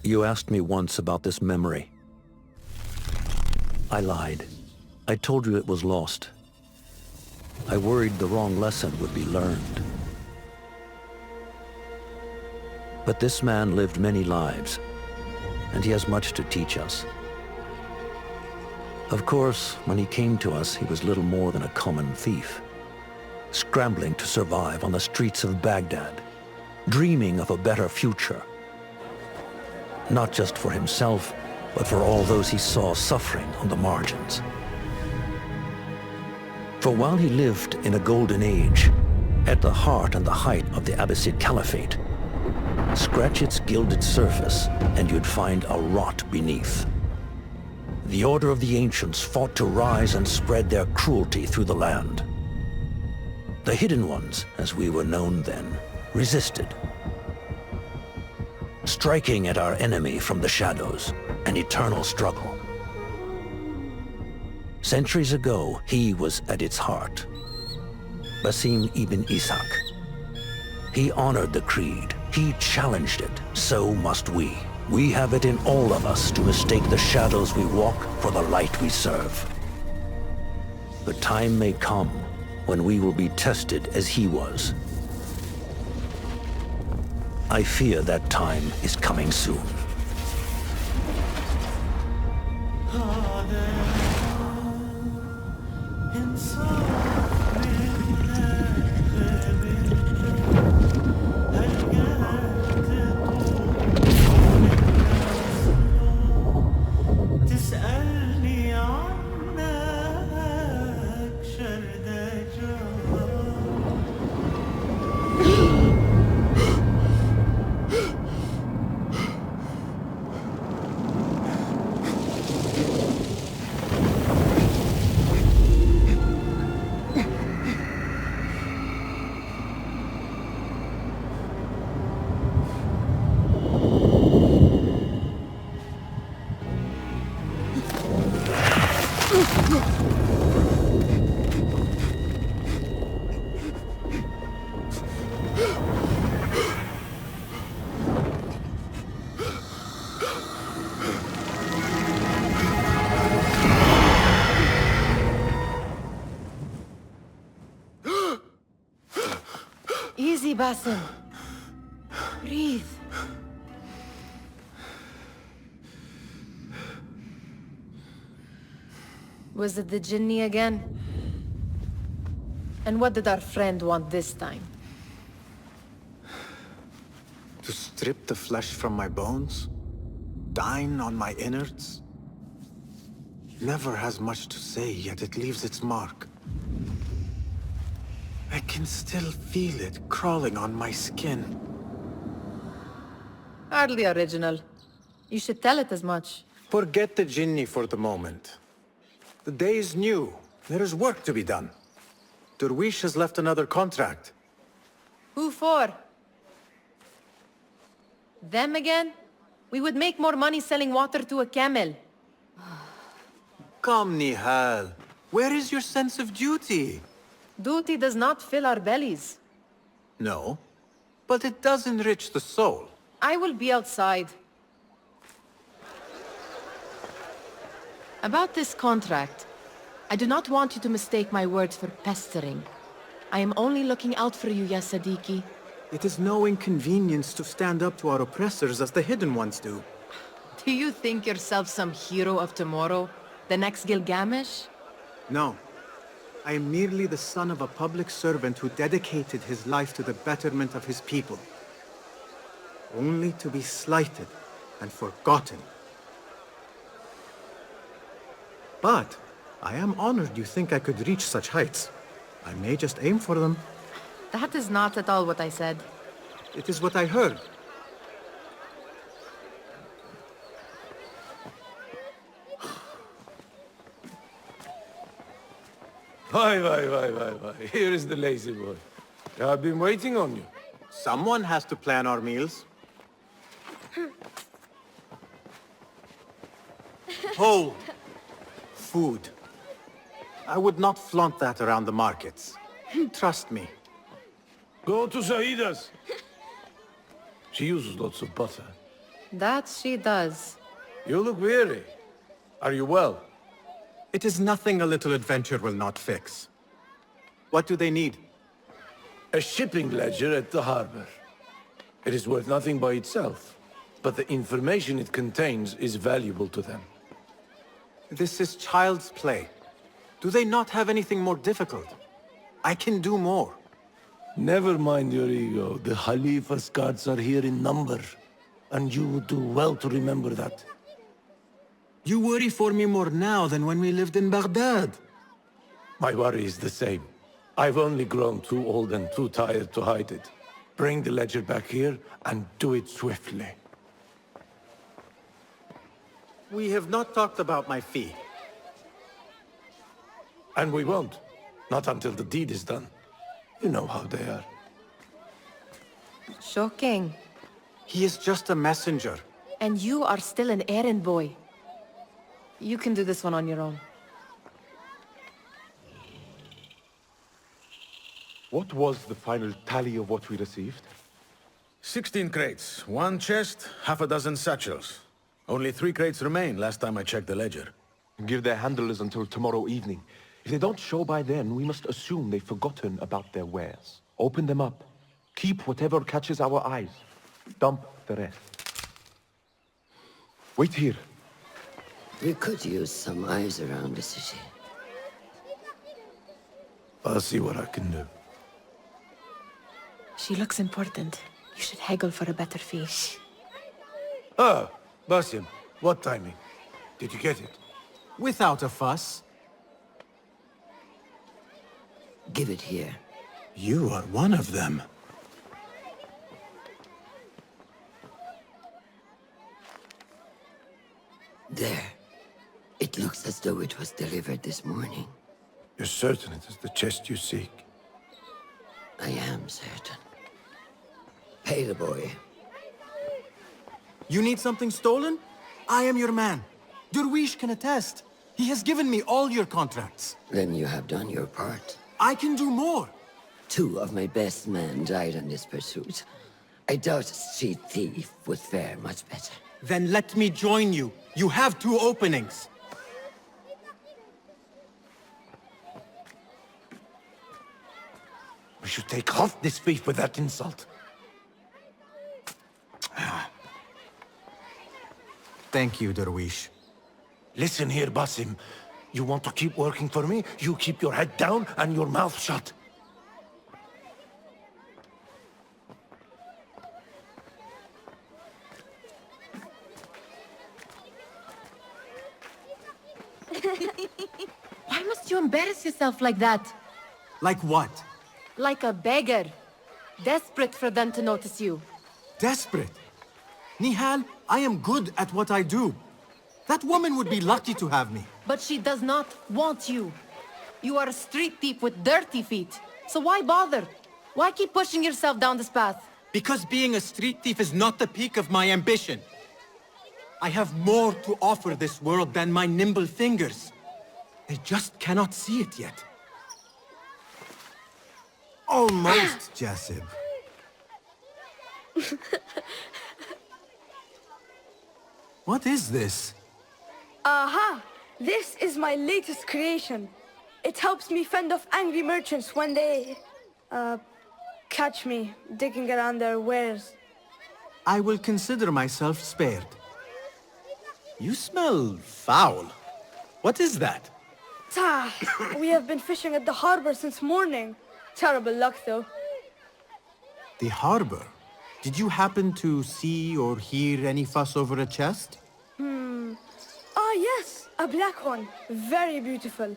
You asked me once about this memory. I lied. I told you it was lost. I worried the wrong lesson would be learned. But this man lived many lives, and he has much to teach us. Of course, when he came to us, he was little more than a common thief, scrambling to survive on the streets of Baghdad, dreaming of a better future. Not just for himself, but for all those he saw suffering on the margins. For while he lived in a golden age, at the heart and the height of the Abbasid Caliphate, scratch its gilded surface and you'd find a rot beneath. The Order of the Ancients fought to rise and spread their cruelty through the land. The Hidden Ones, as we were known then, resisted, striking at our enemy from the shadows, an eternal struggle. Centuries ago, he was at its heart. Basim ibn Ishaq. He honored the creed. He challenged it. So must we. We have it in all of us to mistake the shadows we walk for the light we serve. The time may come when we will be tested as he was. I fear that time is coming soon. Easy, Basim. Breathe. Was it the Jinni again? And what did our friend want this time? To strip the flesh from my bones? Dine on my innards? Never has much to say, yet it leaves its mark. I can still feel it crawling on my skin. Hardly original. You should tell it as much. Forget the Jinni for the moment. The day is new. There is work to be done. Derwish has left another contract. Who for? Them again? We would make more money selling water to a camel. Come, Nihal. Where is your sense of duty? Duty does not fill our bellies. No, but it does enrich the soul. I will be outside. About this contract, I do not want you to mistake my words for pestering. I am only looking out for you, ya Siddiqui. It is no inconvenience to stand up to our oppressors as the Hidden Ones do. Do you think yourself some hero of tomorrow? The next Gilgamesh? No. I am merely the son of a public servant who dedicated his life to the betterment of his people. Only to be slighted and forgotten. But I am honored you think I could reach such heights. I may just aim for them. That is not at all what I said. It is what I heard. Why. Here is the lazy boy. I've been waiting on you. Someone has to plan our meals. Whole food. I would not flaunt that around the markets. Trust me. Go to Saida's. She uses lots of butter. That she does. You look weary. Are you well? It is nothing a little adventure will not fix. What do they need? A shipping ledger at the harbor. It is worth nothing by itself, but the information it contains is valuable to them. This is child's play. Do they not have anything more difficult? I can do more. Never mind your ego. The Khalifa's guards are here in number, and you would do well to remember that. You worry for me more now than when we lived in Baghdad. My worry is the same. I've only grown too old and too tired to hide it. Bring the ledger back here, and do it swiftly. We have not talked about my fee. And we won't. Not until the deed is done. You know how they are. Shocking. He is just a messenger. And you are still an errand boy. You can do this one on your own. What was the final tally of what we received? 16 crates, 1 chest, half a dozen satchels. Only 3 crates remain last time I checked the ledger. Give their handlers until tomorrow evening. If they don't show by then, we must assume they've forgotten about their wares. Open them up. Keep whatever catches our eyes. Dump the rest. Wait here. We could use some eyes around the city. I'll see what I can do. She looks important. You should haggle for a better fee. Ah, Basim, what timing? Did you get it? Without a fuss. Give it here. You are one of them. There. It looks as though it was delivered this morning. You're certain it is the chest you seek? I am certain. Pay the boy. You need something stolen? I am your man. Derwish can attest. He has given me all your contracts. Then you have done your part. I can do more. 2 of my best men died in this pursuit. I doubt a street thief would fare much better. Then let me join you. You have 2 openings. We should take off this thief with that insult. Thank you, Derwish. Listen here, Basim. You want to keep working for me? You keep your head down and your mouth shut. Why must you embarrass yourself like that? Like what? Like a beggar. Desperate for them to notice you. Desperate? Nihal, I am good at what I do. That woman would be lucky to have me. But she does not want you. You are a street thief with dirty feet. So why bother? Why keep pushing yourself down this path? Because being a street thief is not the peak of my ambition. I have more to offer this world than my nimble fingers. They just cannot see it yet. Almost, Jasib. What is this? Aha! This is my latest creation. It helps me fend off angry merchants when they... catch me digging around their wares. I will consider myself spared. You smell foul. What is that? We have been fishing at the harbor since morning. Terrible luck, though. The harbor? Did you happen to see or hear any fuss over a chest? Ah, yes, a black one. Very beautiful.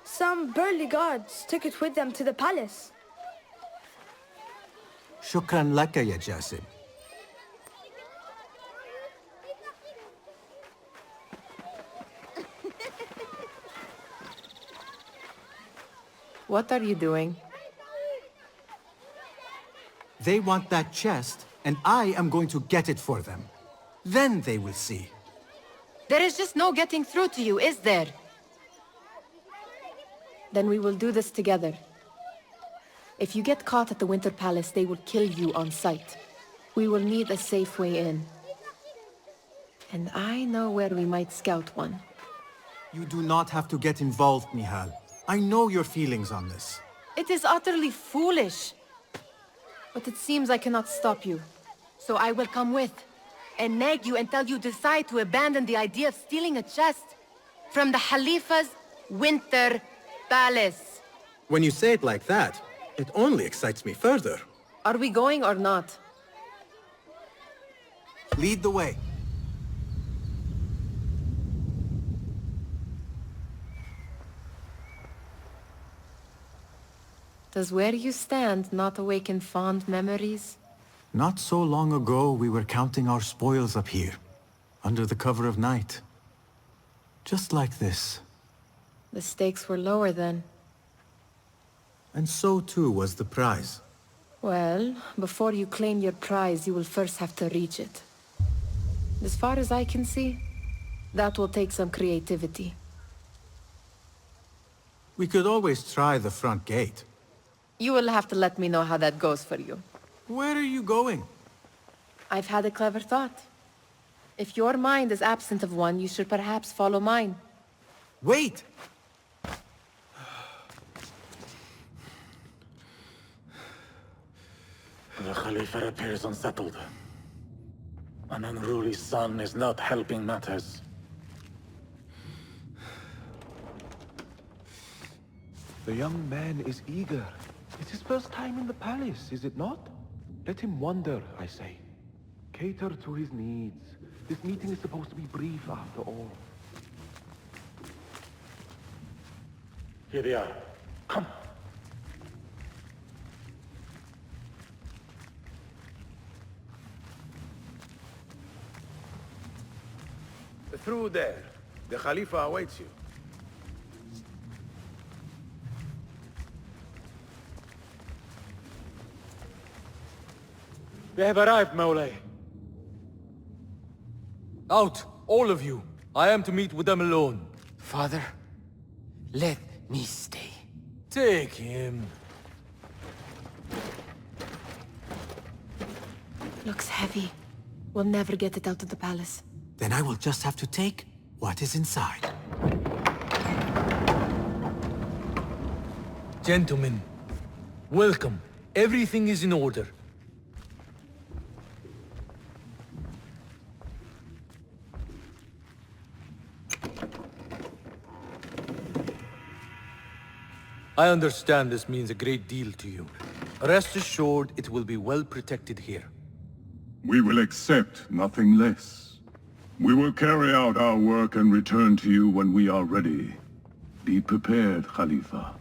Some burly guards took it with them to the palace. Shukran laka ya Jasib. What are you doing? They want that chest, and I am going to get it for them. Then they will see. There is just no getting through to you, is there? Then we will do this together. If you get caught at the Winter Palace, they will kill you on sight. We will need a safe way in. And I know where we might scout one. You do not have to get involved, Nihal. I know your feelings on this. It is utterly foolish. But it seems I cannot stop you. So I will come with, and nag you until you decide to abandon the idea of stealing a chest from the Khalifa's Winter Palace. When you say it like that, it only excites me further. Are we going or not? Lead the way. Does where you stand not awaken fond memories? Not so long ago, we were counting our spoils up here, under the cover of night. Just like this. The stakes were lower then. And so too was the prize. Well, before you claim your prize, you will first have to reach it. As far as I can see, that will take some creativity. We could always try the front gate. You will have to let me know how that goes for you. Where are you going? I've had a clever thought. If your mind is absent of one, you should perhaps follow mine. Wait! The Khalifa appears unsettled. An unruly son is not helping matters. The young man is eager. It's his first time in the palace, is it not? Let him wander, I say. Cater to his needs. This meeting is supposed to be brief after all. Here they are. Come. Through there. The Khalifa awaits you. They have arrived, Mawlay. Out, all of you. I am to meet with them alone. Father, let me stay. Take him. Looks heavy. We'll never get it out of the palace. Then I will just have to take what is inside. Gentlemen, welcome. Everything is in order. I understand this means a great deal to you. Rest assured, it will be well protected here. We will accept nothing less. We will carry out our work and return to you when we are ready. Be prepared, Khalifa.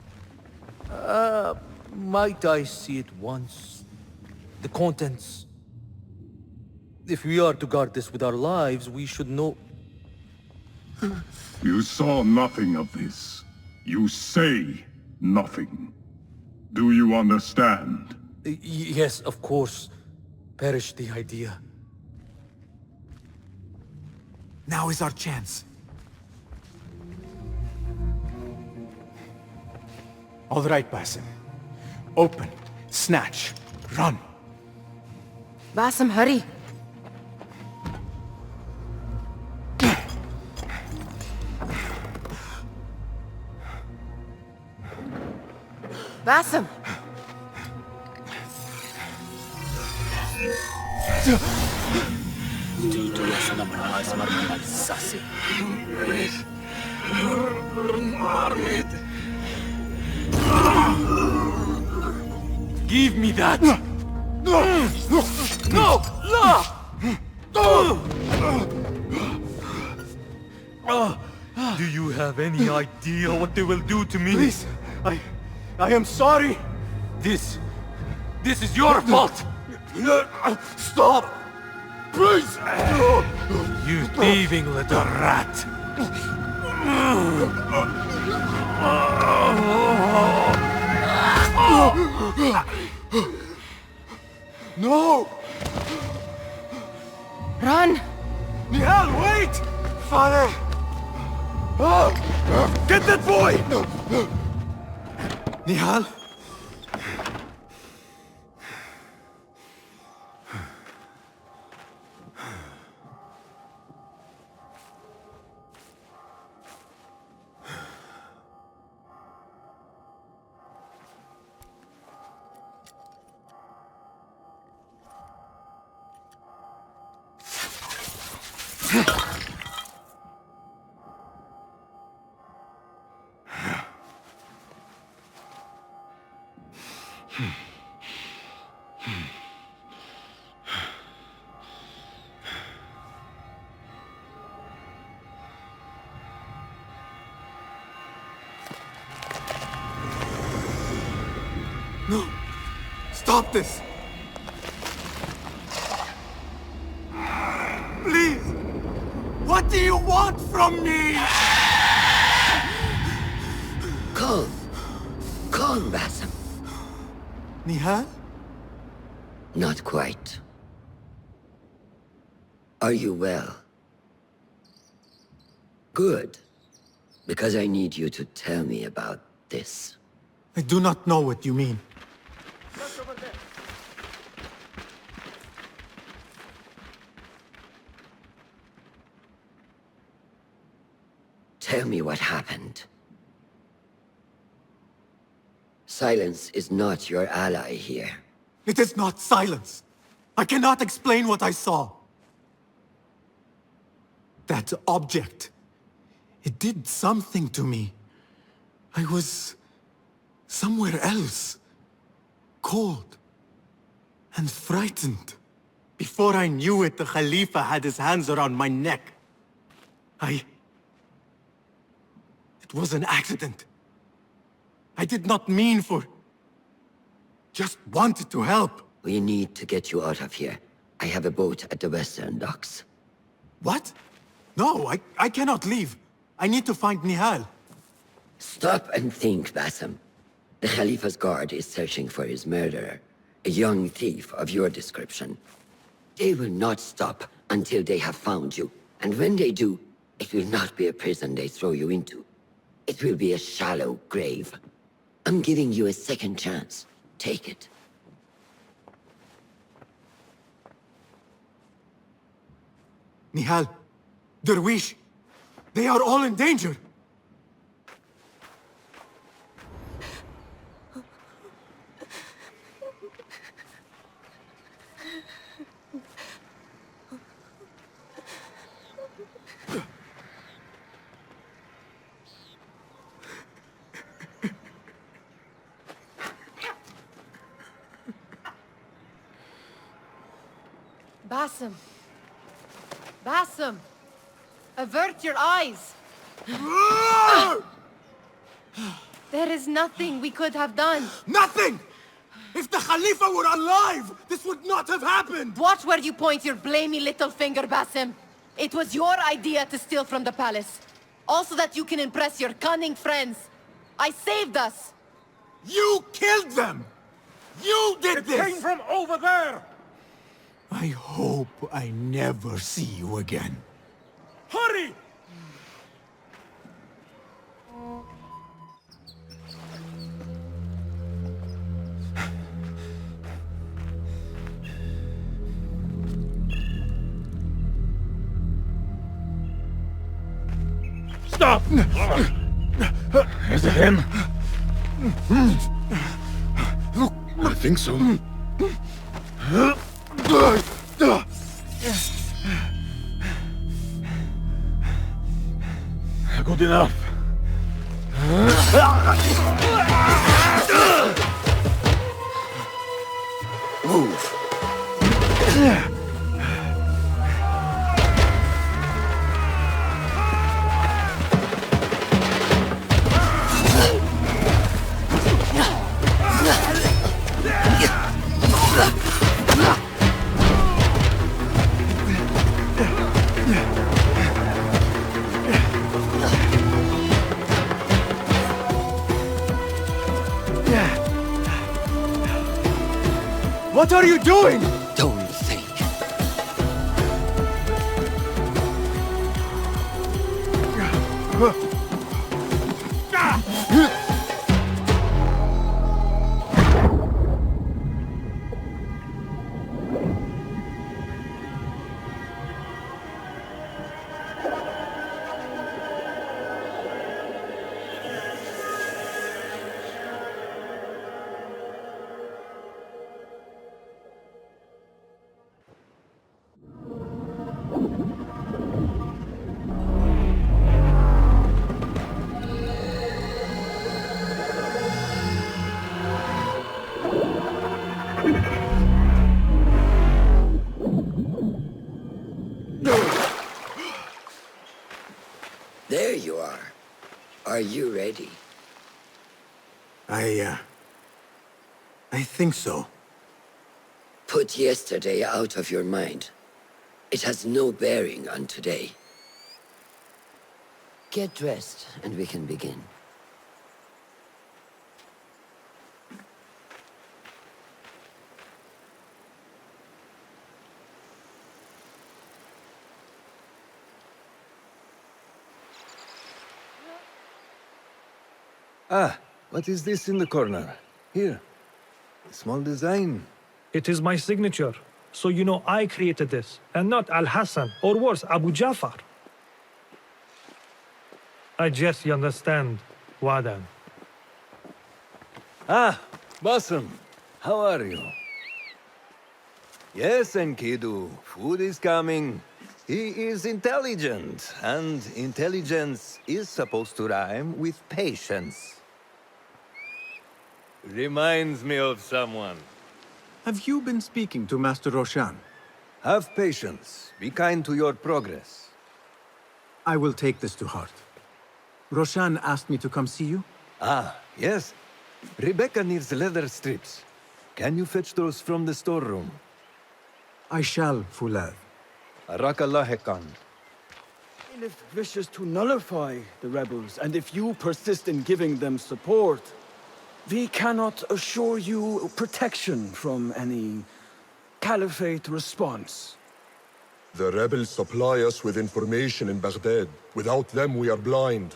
Might I see it once? The contents. If we are to guard this with our lives, we should know... You saw nothing of this. You say nothing. Do you understand? Yes, of course. Perish the idea. Now is our chance. All right, Basim. Open, snatch, run. Basim, hurry! Basim! Give me that! No! No! Do you have any idea what they will do to me? Please, I am sorry. This is your fault! Stop! Please! You thieving little rat! No! Run! Nihal, wait! Father! Get that boy! Nihal? No! Stop this! Please! What do you want from me? Calm. Calm, Basim. Nihal? Not quite. Are you well? Good. Because I need you to tell me about this. I do not know what you mean. Tell me what happened. Silence is not your ally here. It is not silence. I cannot explain what I saw. That object. It did something to me. I was somewhere else. Cold. And frightened. Before I knew it, the Khalifa had his hands around my neck. It was an accident. I did not mean for... Just wanted to help. We need to get you out of here. I have a boat at the western docks. What? No, I cannot leave. I need to find Nihal. Stop and think, Basim. The Khalifa's guard is searching for his murderer, a young thief of your description. They will not stop until they have found you, and when they do, it will not be a prison they throw you into. It will be a shallow grave. I'm giving you a second chance. Take it. Nihal, Derwish, they are all in danger. Basim. Basim! Avert your eyes! There is nothing we could have done. Nothing! If the Khalifa were alive, this would not have happened! Watch where you point your blamey little finger, Basim. It was your idea to steal from the palace. Also that you can impress your cunning friends. I saved us! You killed them! You did this! It came from over there! I hope I never see you again. Hurry! Stop! Is it him? I think so. good enough. Move. What are you doing? Don't think. There you are. Are you ready? I think so. Put yesterday out of your mind. It has no bearing on today. Get dressed, and we can begin. Ah, what is this in the corner? Here. A small design. It is my signature. So you know I created this, and not Al-Hassan, or worse, Abu Jafar. I guess you understand, Wadan. Ah, Bassam. How are you? Yes, Enkidu. Food is coming. He is intelligent, and intelligence is supposed to rhyme with patience. Reminds me of someone. Have you been speaking to Master Roshan? Have patience. Be kind to your progress. I will take this to heart. Roshan asked me to come see you? Ah, yes. Rebecca needs leather strips. Can you fetch those from the storeroom? I shall, Fulad. Arakallah Khan. Caliph wishes to nullify the rebels, and if you persist in giving them support, we cannot assure you protection from any Caliphate response. The rebels supply us with information in Baghdad. Without them, we are blind.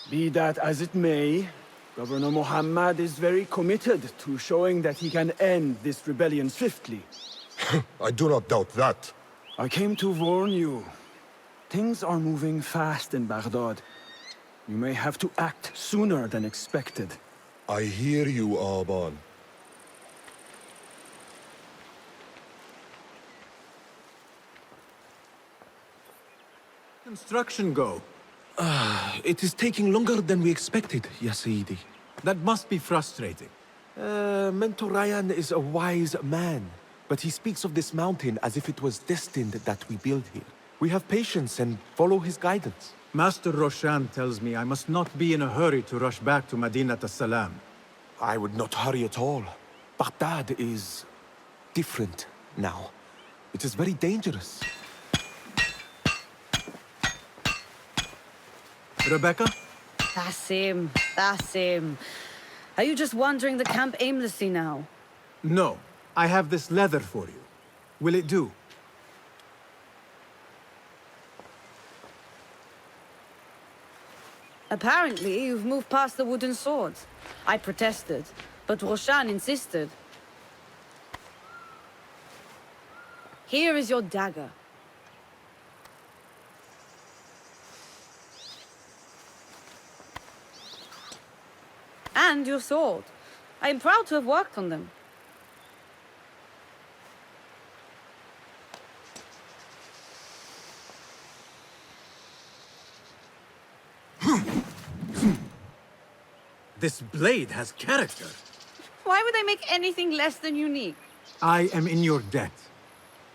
Be that as it may, Governor Muhammad is very committed to showing that he can end this rebellion swiftly. I do not doubt that. I came to warn you. Things are moving fast in Baghdad. You may have to act sooner than expected. I hear you, Aban. Construction go? It is taking longer than we expected, Ya Sayyidi. That must be frustrating. Mentor Ryan is a wise man, but he speaks of this mountain as if it was destined that we build here. We have patience and follow his guidance. Master Roshan tells me I must not be in a hurry to rush back to Madinat as-Salam. I would not hurry at all. Baghdad is different now. It is very dangerous. Rebecca? That's him. That's him. Are you just wandering the camp aimlessly now? No. I have this leather for you. Will it do? Apparently, you've moved past the wooden swords. I protested, but Roshan insisted. Here is your dagger. And your sword. I am proud to have worked on them. This blade has character. Why would I make anything less than unique? I am in your debt.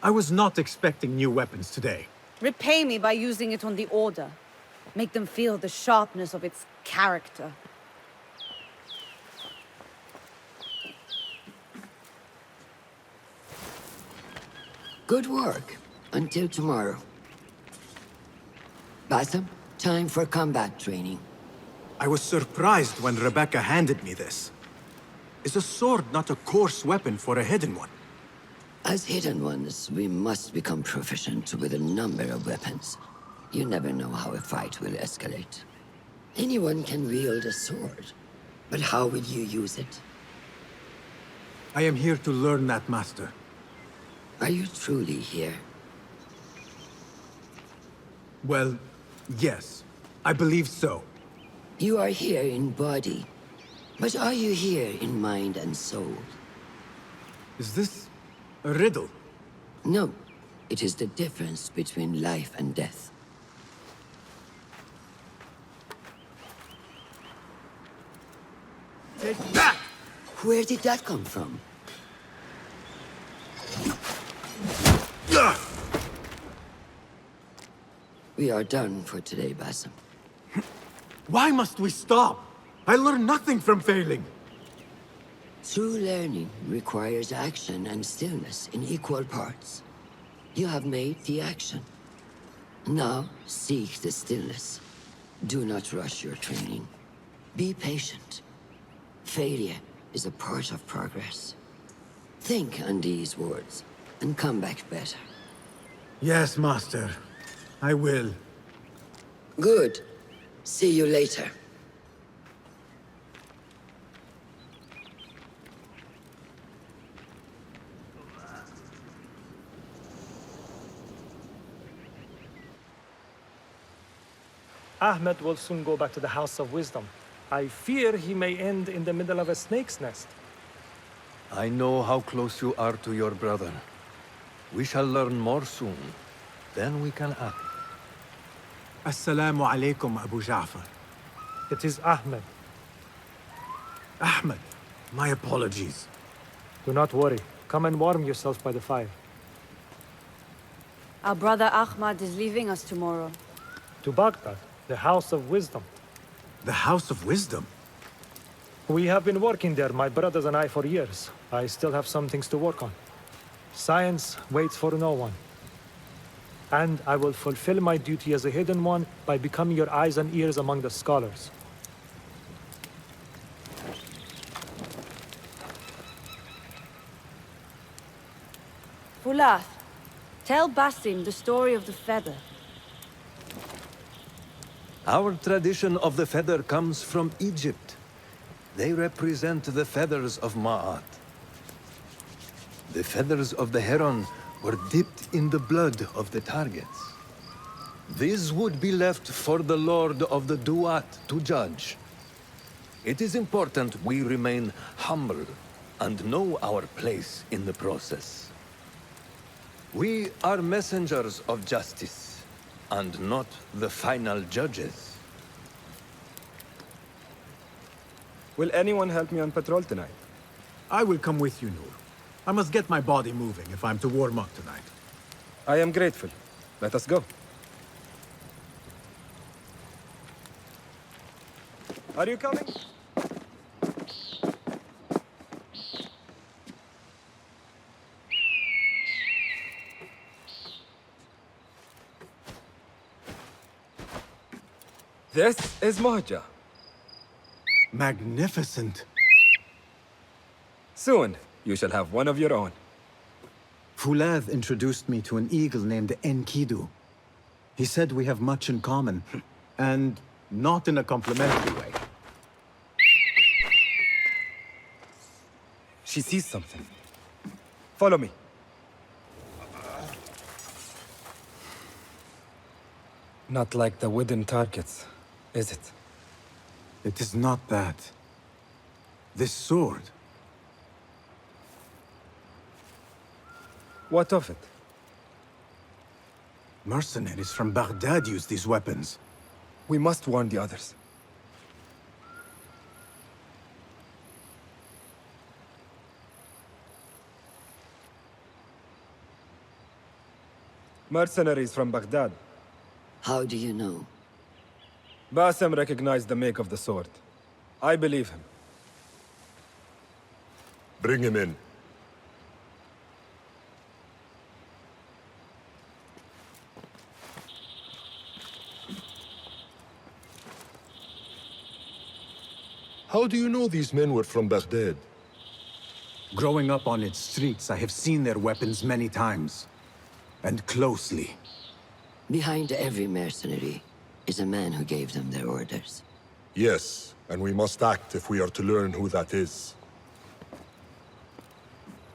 I was not expecting new weapons today. Repay me by using it on the Order. Make them feel the sharpness of its character. Good work. Until tomorrow. Bassam, time for combat training. I was surprised when Rebecca handed me this. Is a sword not a coarse weapon for a hidden one? As hidden ones, we must become proficient with a number of weapons. You never know how a fight will escalate. Anyone can wield a sword, but how will you use it? I am here to learn that, Master. Are you truly here? Well, yes. I believe so. You are here in body, but are you here in mind and soul? Is this a riddle? No. It is the difference between life and death. Take that! Where did that come from? We are done for today, Bassam. Why must we stop? I learn nothing from failing. True learning requires action and stillness in equal parts. You have made the action. Now, seek the stillness. Do not rush your training. Be patient. Failure is a part of progress. Think on these words, and come back better. Yes, Master. I will. Good. See you later. Ahmed will soon go back to the House of Wisdom. I fear he may end in the middle of a snake's nest. I know how close you are to your brother. We shall learn more soon. Then we can act. Assalamu alaikum, Abu Ja'far. It is Ahmed. Ahmed, my apologies. Do not worry. Come and warm yourself by the fire. Our brother Ahmad is leaving us tomorrow. To Baghdad, the House of Wisdom. The House of Wisdom? We have been working there, my brothers and I, for years. I still have some things to work on. Science waits for no one. And I will fulfill my duty as a hidden one by becoming your eyes and ears among the scholars. Fulath, tell Basim the story of the feather. Our tradition of the feather comes from Egypt. They represent the feathers of Ma'at. The feathers of the heron were dipped in the blood of the targets. These would be left for the Lord of the Duat to judge. It is important we remain humble and know our place in the process. We are messengers of justice, and not the final judges. Will anyone help me on patrol tonight? I will come with you, Noor. I must get my body moving if I'm to warm up tonight. I am grateful. Let us go. Are you coming? This is Moja. Magnificent. Soon, you shall have one of your own. Fulath introduced me to an eagle named Enkidu. He said we have much in common, and not in a complimentary way. She sees something. Follow me. Not like the wooden targets, is it? It is not that. This sword. What of it? Mercenaries from Baghdad use these weapons. We must warn the others. Mercenaries from Baghdad. How do you know? Bassem recognized the make of the sword. I believe him. Bring him in. How do you know these men were from Baghdad? Growing up on its streets, I have seen their weapons many times. And closely. Behind every mercenary is a man who gave them their orders. Yes, and we must act if we are to learn who that is.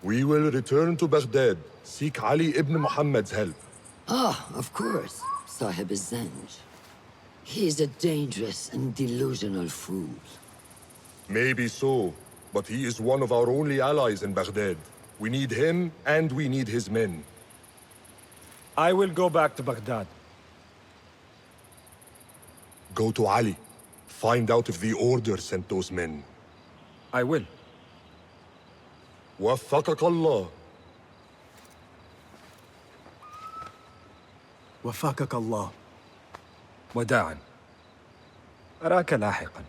We will return to Baghdad, seek Ali ibn Muhammad's help. Ah, of course. Sahib is Zanj. He is a dangerous and delusional fool. Maybe so, but he is one of our only allies in Baghdad. We need him, and we need his men. I will go back to Baghdad. Go to Ali. Find out if the Order sent those men. I will. وفقك الله. وفقك الله. وداعا. أراك لاحقا.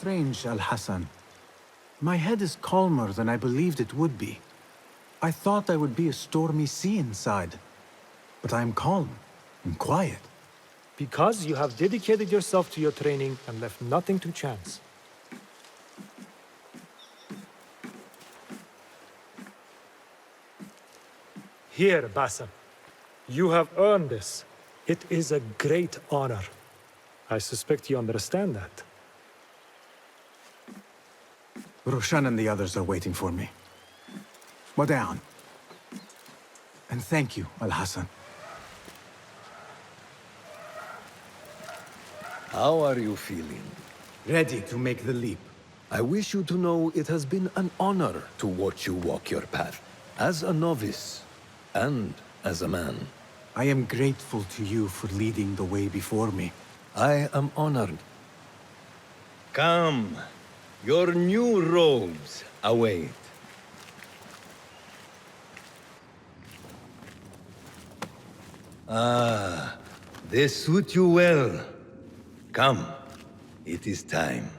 Strange, Al-Hassan. My head is calmer than I believed it would be. I thought there would be a stormy sea inside. But I am calm and quiet. Because you have dedicated yourself to your training and left nothing to chance. Here, Bassem. You have earned this. It is a great honor. I suspect you understand that. Roshan and the others are waiting for me. Wada'an. And thank you, Al-Hassan. How are you feeling? Ready to make the leap. I wish you to know it has been an honor to watch you walk your path. As a novice, and as a man. I am grateful to you for leading the way before me. I am honored. Come. Your new robes await. Ah, they suit you well. Come, it is time.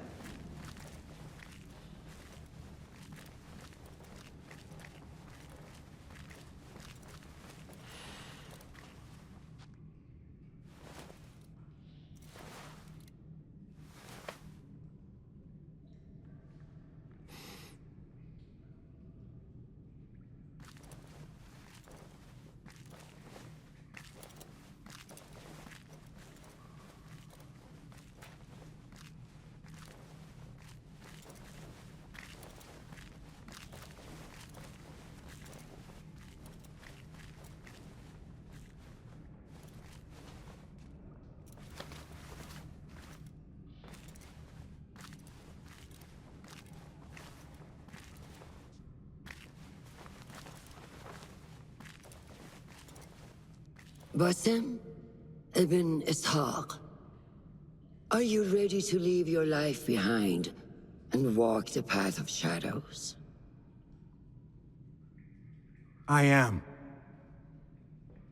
Basim ibn Ishaq, are you ready to leave your life behind and walk the path of shadows? I am.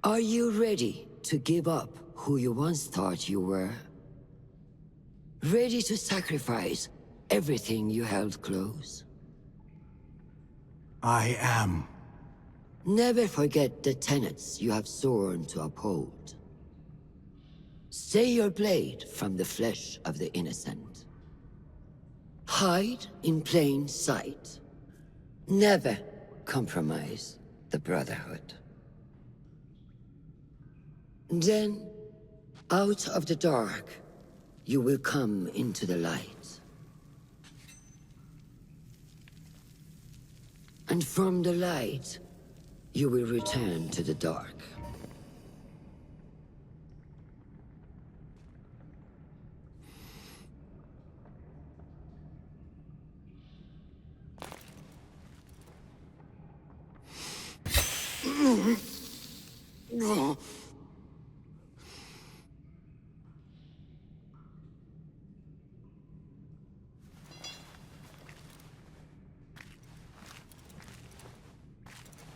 Are you ready to give up who you once thought you were? Ready to sacrifice everything you held close? I am. Never forget the tenets you have sworn to uphold. Stay your blade from the flesh of the innocent. Hide in plain sight. Never compromise the Brotherhood. Then, out of the dark, you will come into the light. And from the light, you will return to the dark.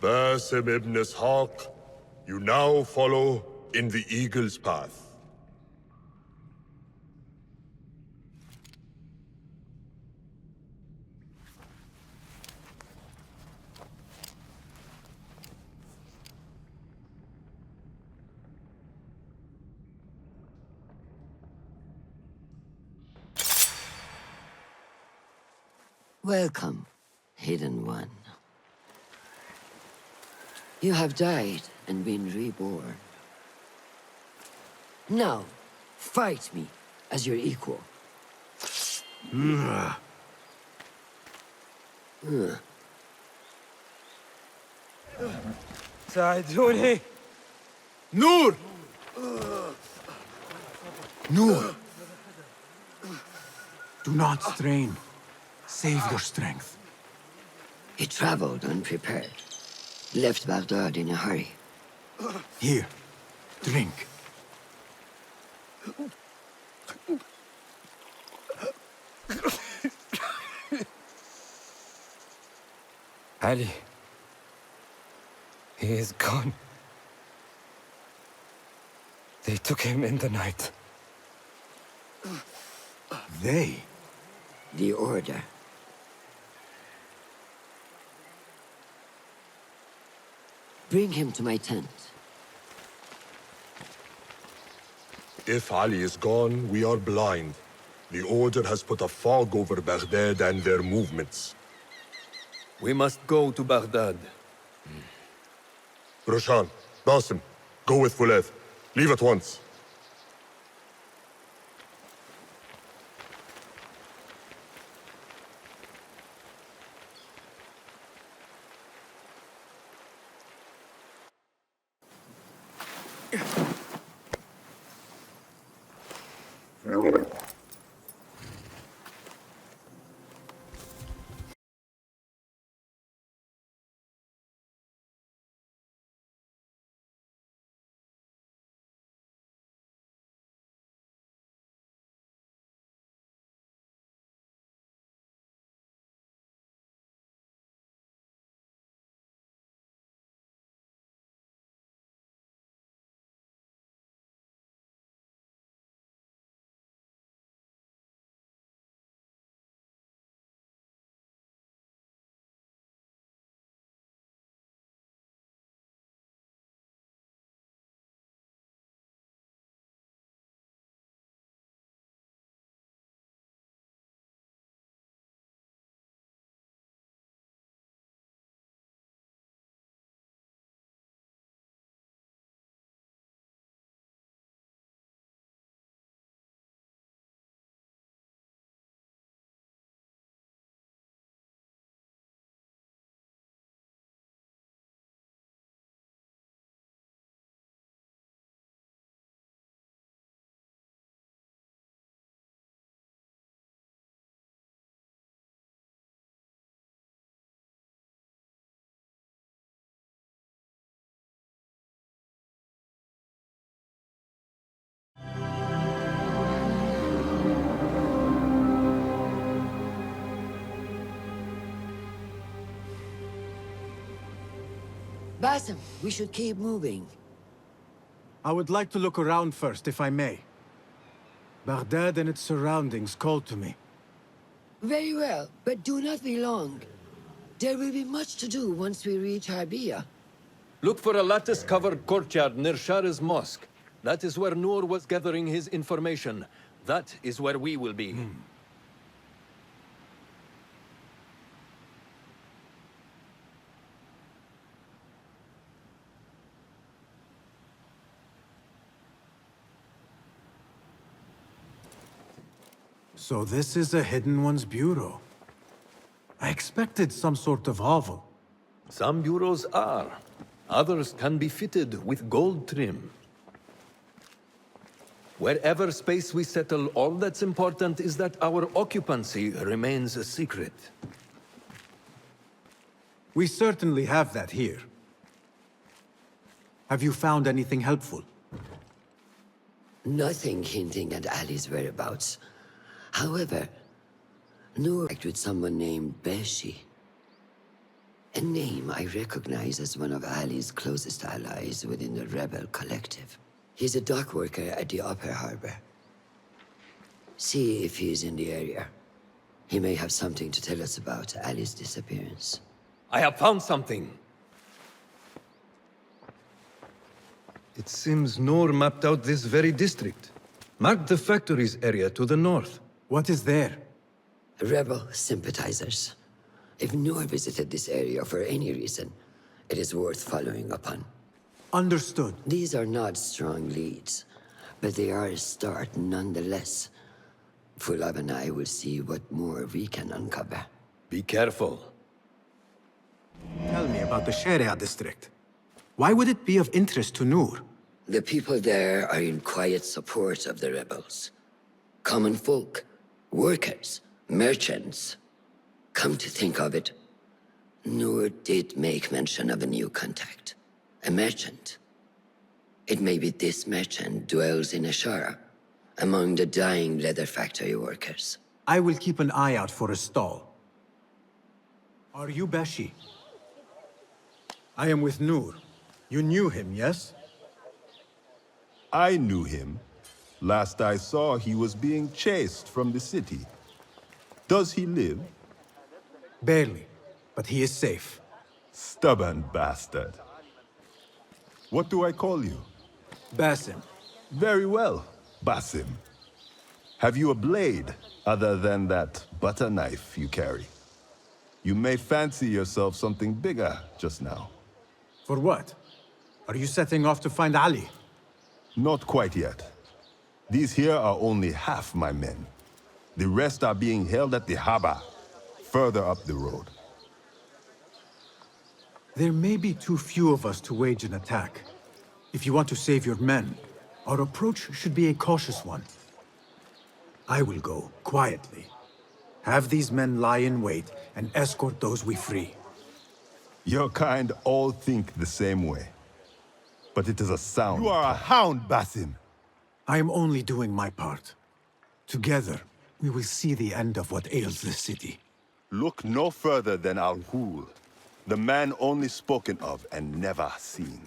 Basim ibn Ishaq, you now follow in the Eagle's path. Welcome, Hidden One. You have died and been reborn. Now, fight me as your equal. ساعدوني. Noor! Noor! Do not strain. Save your strength. He traveled unprepared. Left Baghdad in a hurry. Here, drink. Ali. He is gone. They took him in the night. They? The Order. Bring him to my tent. If Ali is gone, we are blind. The Order has put a fog over Baghdad and their movements. We must go to Baghdad. Roshan, Basim, go with Fuleth. Leave at once. Basim, we should keep moving. I would like to look around first, if I may. Baghdad and its surroundings call to me. Very well, but do not be long. There will be much to do once we reach Harbiya. Look for a lattice-covered courtyard near Shah's mosque. That is where Noor was gathering his information. That is where we will be. So this is a Hidden One's bureau. I expected some sort of hovel. Some bureaus are. Others can be fitted with gold trim. Wherever space we settle, all that's important is that our occupancy remains a secret. We certainly have that here. Have you found anything helpful? Nothing hinting at Ali's whereabouts. However, Noor worked with someone named Beshi. A name I recognize as one of Ali's closest allies within the rebel collective. He's a dock worker at the Upper Harbor. See if he's in the area. He may have something to tell us about Ali's disappearance. I have found something. It seems Noor mapped out this very district. Marked the factories area to the north. What is there? Rebel sympathizers. If Noor visited this area for any reason, it is worth following up on. Understood. These are not strong leads, but they are a start nonetheless. Fulab and I will see what more we can uncover. Be careful. Tell me about the Sharia district. Why would it be of interest to Noor? The people there are in quiet support of the rebels. Common folk, workers, merchants. Come to think of it, Noor did make mention of a new contact. A merchant. It may be this merchant dwells in Ashara, among the dying leather factory workers. I will keep an eye out for a stall. Are you Beshi? I am with Noor. You knew him, yes? I knew him. Last I saw, he was being chased from the city. Does he live? Barely, but he is safe. Stubborn bastard. What do I call you? Basim. Very well, Basim. Have you a blade, other than that butter knife you carry? You may fancy yourself something bigger just now. For what? Are you setting off to find Ali? Not quite yet. These here are only half my men. The rest are being held at the harbor, further up the road. There may be too few of us to wage an attack. If you want to save your men, our approach should be a cautious one. I will go, quietly. Have these men lie in wait and escort those we free. Your kind all think the same way. But it is a sound. You are a hound, Basim! I am only doing my part. Together, we will see the end of what ails this city. Look no further than Al-Ghul, the man only spoken of and never seen.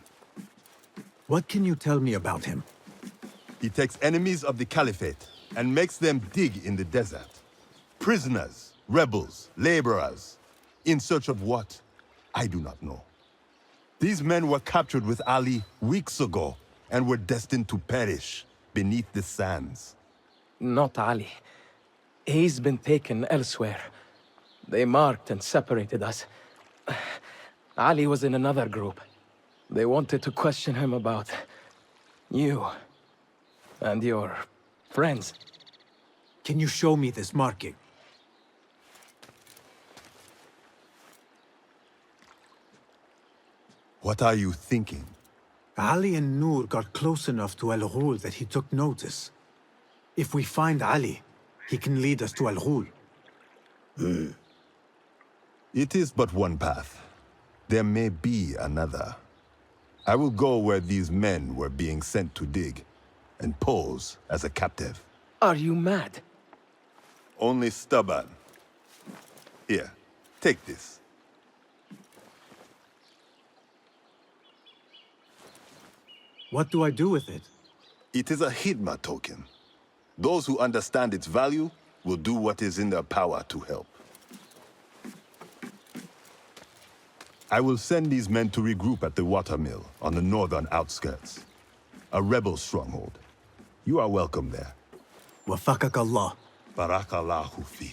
What can you tell me about him? He takes enemies of the Caliphate and makes them dig in the desert. Prisoners, rebels, laborers. In search of what? I do not know. These men were captured with Ali weeks ago and were destined to perish beneath the sands. Not Ali. He's been taken elsewhere. They marked and separated us. Ali was in another group. They wanted to question him about you and your friends. Can you show me this marking? What are you thinking? Ali and Noor got close enough to Al-Ghul that he took notice. If we find Ali, he can lead us to Al-Ghul. It is but one path. There may be another. I will go where these men were being sent to dig, and pose as a captive. Are you mad? Only stubborn. Here, take this. What do I do with it? It is a Hidma token. Those who understand its value will do what is in their power to help. I will send these men to regroup at the watermill on the northern outskirts. A rebel stronghold. You are welcome there. Wafakak Allah. Barakallahu fi.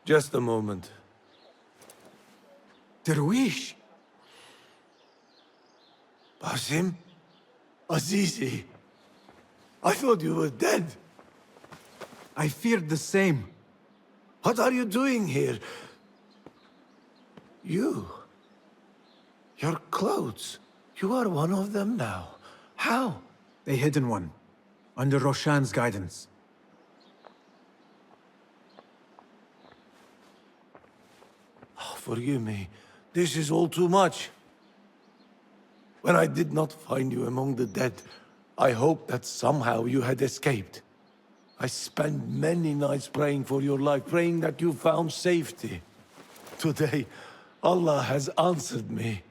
Just a moment. Derwish! Basim? Azizi? I thought you were dead. I feared the same. What are you doing here? You? Your clothes? You are one of them now. How? A hidden one. Under Roshan's guidance. Oh, forgive me. This is all too much. When I did not find you among the dead, I hoped that somehow you had escaped. I spent many nights praying for your life, praying that you found safety. Today, Allah has answered me.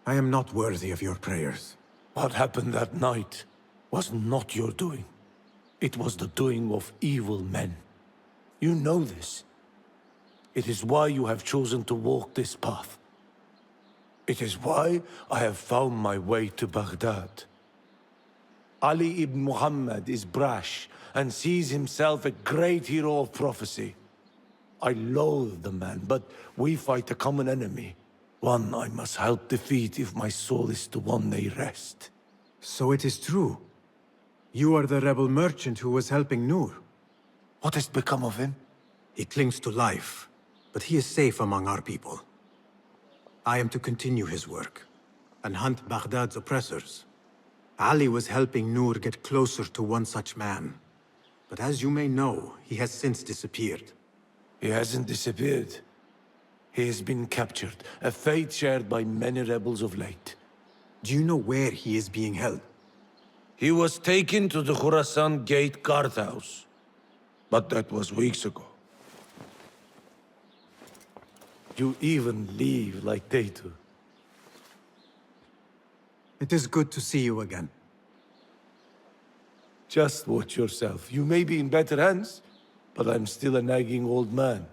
I am not worthy of your prayers. What happened that night was not your doing. It was the doing of evil men. You know this. It is why you have chosen to walk this path. It is why I have found my way to Baghdad. Ali ibn Muhammad is brash and sees himself a great hero of prophecy. I loathe the man, but we fight a common enemy. One I must help defeat if my soul is to one day rest. So it is true. You are the rebel merchant who was helping Noor. What has become of him? He clings to life, but he is safe among our people. I am to continue his work and hunt Baghdad's oppressors. Ali was helping Noor get closer to one such man. But as you may know, he has since disappeared. He hasn't disappeared. He has been captured, a fate shared by many rebels of late. Do you know where he is being held? He was taken to the Khurasan Gate guardhouse. But that was weeks ago. You even leave like they do. It is good to see you again. Just watch yourself. You may be in better hands, but I'm still a nagging old man.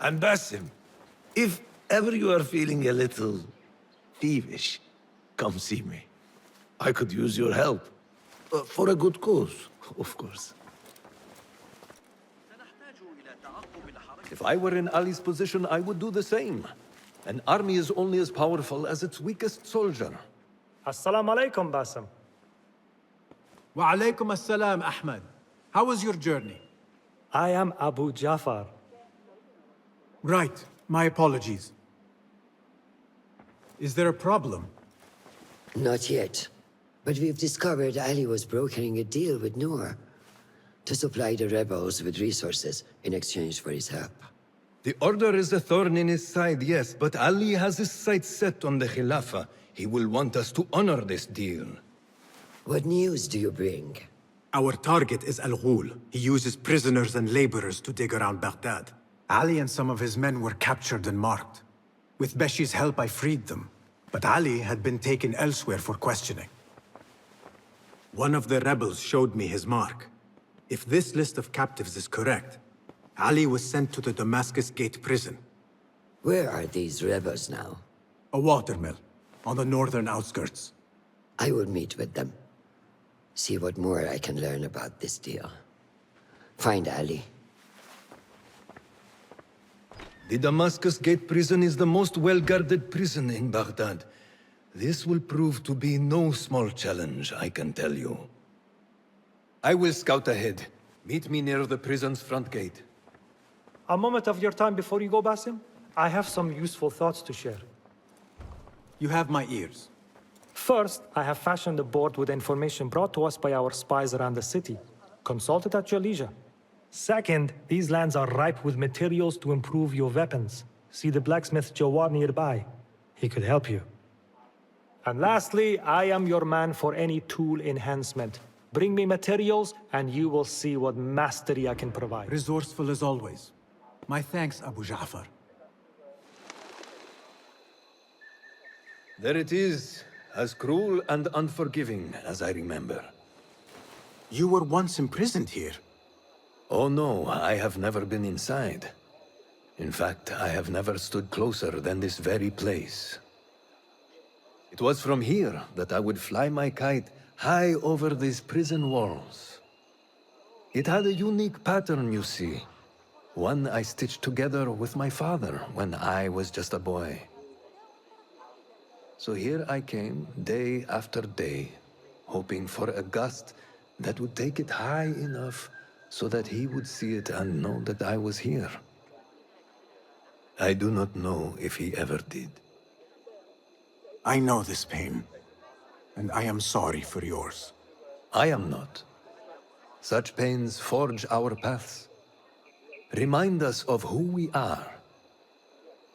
And Basim, if ever you are feeling a little thievish, come see me. I could use your help. For a good cause, of course. If I were in Ali's position, I would do the same. An army is only as powerful as its weakest soldier. Assalamu alaikum, Basim. Wa alaikum assalam, Ahmed. How was your journey? I am Abu Jafar. Right. My apologies. Is there a problem? Not yet. But we've discovered Ali was brokering a deal with Noor to supply the rebels with resources in exchange for his help. The Order is a thorn in his side, yes, but Ali has his sights set on the Khilafah. He will want us to honor this deal. What news do you bring? Our target is Al-Ghul. He uses prisoners and laborers to dig around Baghdad. Ali and some of his men were captured and marked. With Beshi's help, I freed them. But Ali had been taken elsewhere for questioning. One of the rebels showed me his mark. If this list of captives is correct, Ali was sent to the Damascus Gate prison. Where are these rebels now? A watermill, on the northern outskirts. I will meet with them. See what more I can learn about this deal. Find Ali. The Damascus Gate prison is the most well-guarded prison in Baghdad. This will prove to be no small challenge, I can tell you. I will scout ahead. Meet me near the prison's front gate. A moment of your time before you go, Basim. I have some useful thoughts to share. You have my ears. First, I have fashioned a board with information brought to us by our spies around the city. Consult it at your leisure. Second, these lands are ripe with materials to improve your weapons. See the blacksmith Jawar nearby. He could help you. And lastly, I am your man for any tool enhancement. Bring me materials, and you will see what mastery I can provide. Resourceful as always. My thanks, Abu Ja'far. There it is, as cruel and unforgiving as I remember. You were once imprisoned here. Oh no, I have never been inside. In fact, I have never stood closer than this very place. It was from here that I would fly my kite high over these prison walls. It had a unique pattern, you see. One I stitched together with my father when I was just a boy. So here I came, day after day, hoping for a gust that would take it high enough so that he would see it and know that I was here. I do not know if he ever did. I know this pain, and I am sorry for yours. I am not. Such pains forge our paths. Remind us of who we are,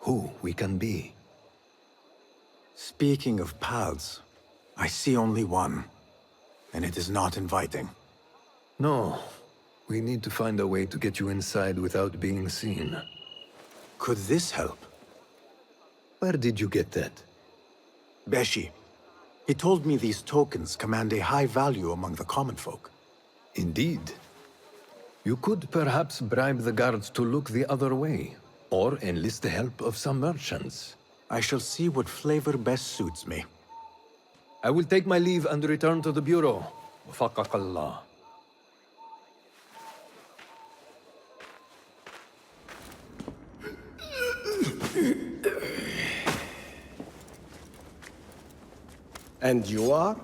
who we can be. Speaking of paths, I see only one, and it is not inviting. No, we need to find a way to get you inside without being seen. Could this help? Where did you get that? Beshi. He told me these tokens command a high value among the common folk. Indeed. You could perhaps bribe the guards to look the other way, or enlist the help of some merchants. I shall see what flavor best suits me. I will take my leave and return to the Bureau. Wafaqakallah. And you are?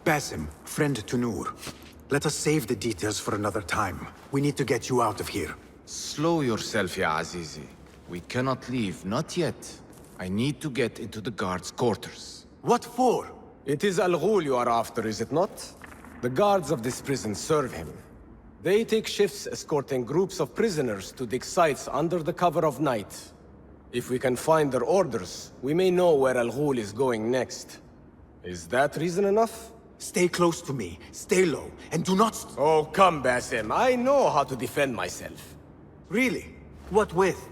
Basim, friend to Noor. Let us save the details for another time. We need to get you out of here. Slow yourself, ya Azizi. We cannot leave, not yet. I need to get into the guards' quarters. What for? It is Al Ghul you are after, is it not? The guards of this prison serve him. They take shifts escorting groups of prisoners to dig sites under the cover of night. If we can find their orders, we may know where Al Ghul is going next. Is that reason enough? Stay close to me, stay low, and do not... Oh, come, Basim. I know how to defend myself. Really? What with?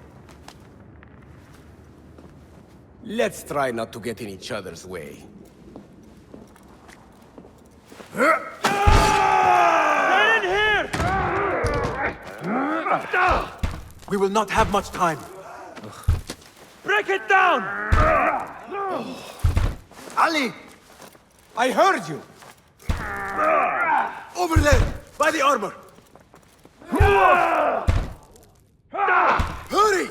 Let's try not to get in each other's way. Get in here! We will not have much time. Break it down! Ali! I heard you! Over there, by the armor! Hurry!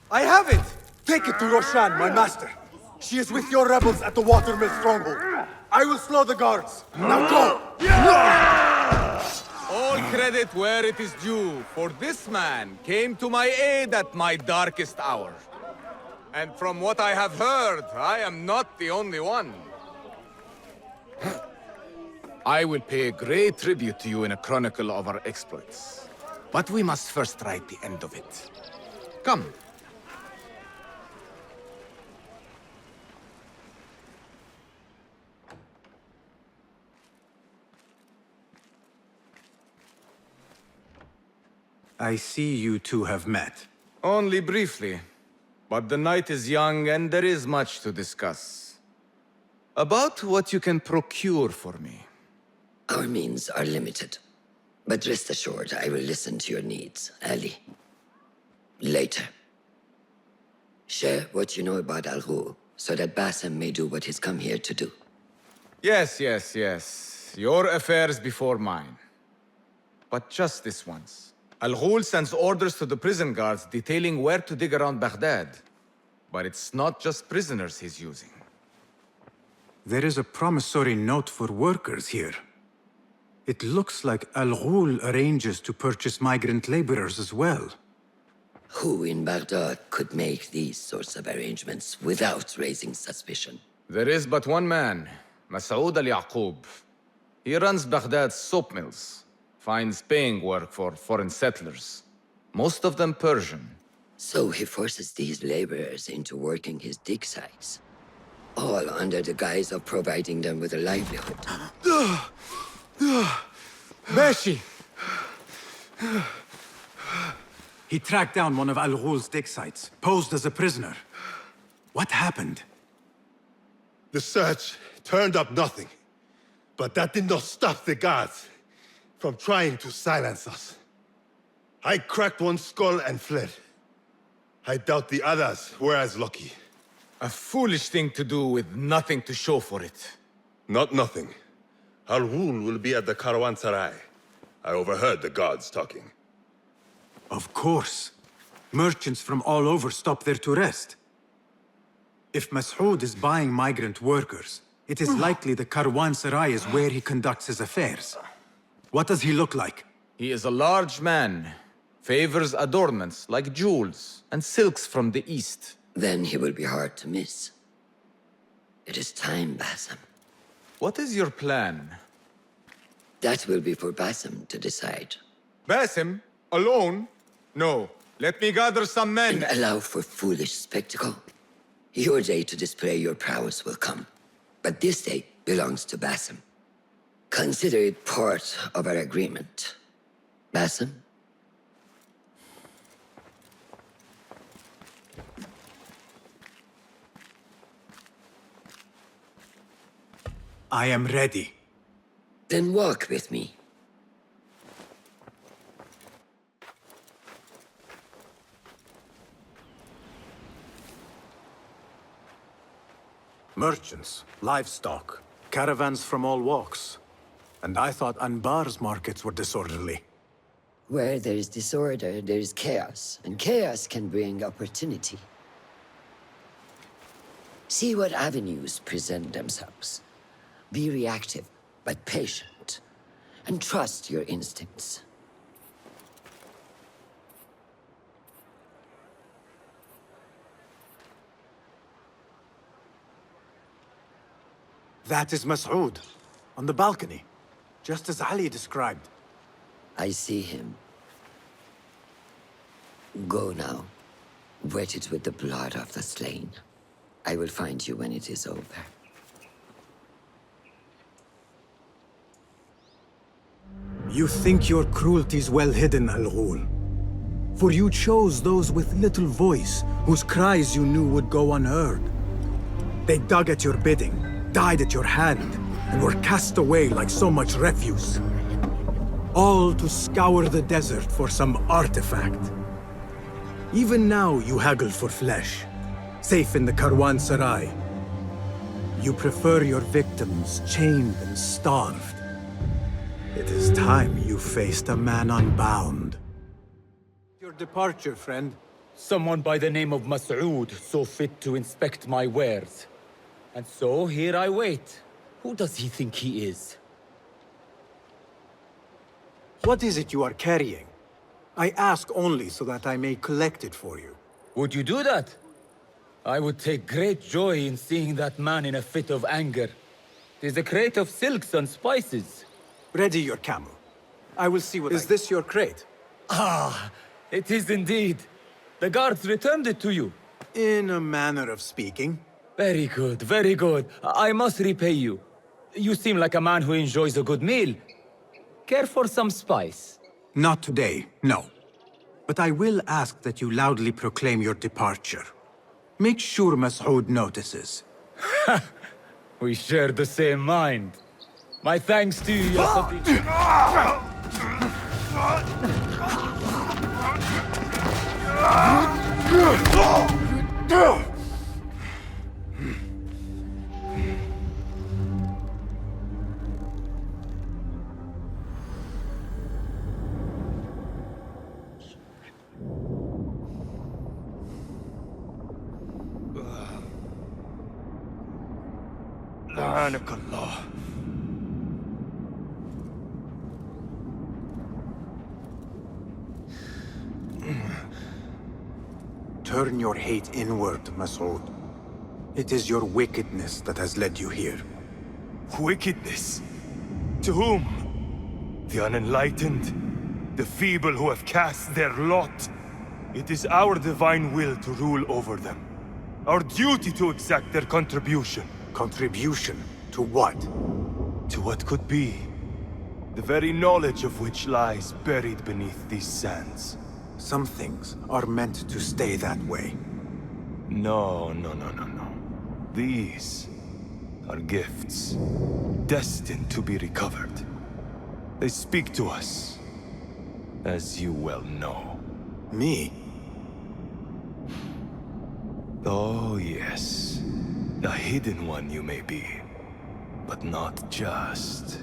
I have it! Take it to Roshan, my master. She is with your rebels at the Watermill stronghold. I will slow the guards. Now go! All credit where it is due, for this man came to my aid at my darkest hour. And from what I have heard, I am not the only one. I will pay great tribute to you in a chronicle of our exploits. But we must first write the end of it. Come. I see you two have met. Only briefly. But the night is young and there is much to discuss. About what you can procure for me. Our means are limited. But rest assured, I will listen to your needs, Ali. Later. Share what you know about Al Ghul, so that Basim may do what he's come here to do. Yes. Your affairs before mine. But just this once. Al Ghul sends orders to the prison guards detailing where to dig around Baghdad. But it's not just prisoners he's using. There is a promissory note for workers here. It looks like Al Ghul arranges to purchase migrant laborers as well. Who in Baghdad could make these sorts of arrangements without raising suspicion? There is but one man, Masoud al-Yaqub. He runs Baghdad's soap mills, finds paying work for foreign settlers, most of them Persian. So he forces these laborers into working his dig sites, all under the guise of providing them with a livelihood. Beshi! He tracked down one of Al Ghul's dig sites, posed as a prisoner. What happened? The search turned up nothing. But that did not stop the guards from trying to silence us. I cracked one skull and fled. I doubt the others were as lucky. A foolish thing to do with nothing to show for it. Not nothing. Al-Ghul will be at the Caravanserai. I overheard the guards talking. Of course. Merchants from all over stop there to rest. If Mas'ud is buying migrant workers, it is likely the Caravanserai is where he conducts his affairs. What does he look like? He is a large man. Favors adornments like jewels and silks from the east. Then he will be hard to miss. It is time, Basim. What is your plan? That will be for Basim to decide. Basim? Alone? No. Let me gather some men. And allow for foolish spectacle. Your day to display your prowess will come. But this day belongs to Basim. Consider it part of our agreement. Basim? I am ready. Then walk with me. Merchants, livestock, caravans from all walks. And I thought Anbar's markets were disorderly. Where there is disorder, there is chaos. And chaos can bring opportunity. See what avenues present themselves. Be reactive, but patient. And trust your instincts. That is Mas'ud, on the balcony, just as Ali described. I see him. Go now. Wet it with the blood of the slain. I will find you when it is over. You think your cruelty's well hidden, Al-Ghul. For you chose those with little voice, whose cries you knew would go unheard. They dug at your bidding, died at your hand, and were cast away like so much refuse. All to scour the desert for some artifact. Even now you haggle for flesh, safe in the Caravanserai. You prefer your victims chained and starved. It is time you faced a man unbound. Your departure, friend. Someone by the name of Mas'ud saw fit to inspect my wares. And so here I wait. Who does he think he is? What is it you are carrying? I ask only so that I may collect it for you. Would you do that? I would take great joy in seeing that man in a fit of anger. It is a crate of silks and spices. Ready your camel. I will see what Is this your crate? Ah, it is indeed. The guards returned it to you. In a manner of speaking. Very good, very good. I must repay you. You seem like a man who enjoys a good meal. Care for some spice? Not today, no. But I will ask that you loudly proclaim your departure. Make sure Mas'ud notices. We share the same mind. My thanks to you, Yasati. لعنك الله. Turn your hate inward, Mas'ud. It is your wickedness that has led you here. Wickedness? To whom? The unenlightened? The feeble who have cast their lot? It is our divine will to rule over them. Our duty to exact their contribution. Contribution? To what? To what could be. The very knowledge of which lies buried beneath these sands. Some things are meant to stay that way. No. These are gifts, destined to be recovered. They speak to us, as you well know. Me? Oh, yes. A hidden one you may be, but not just.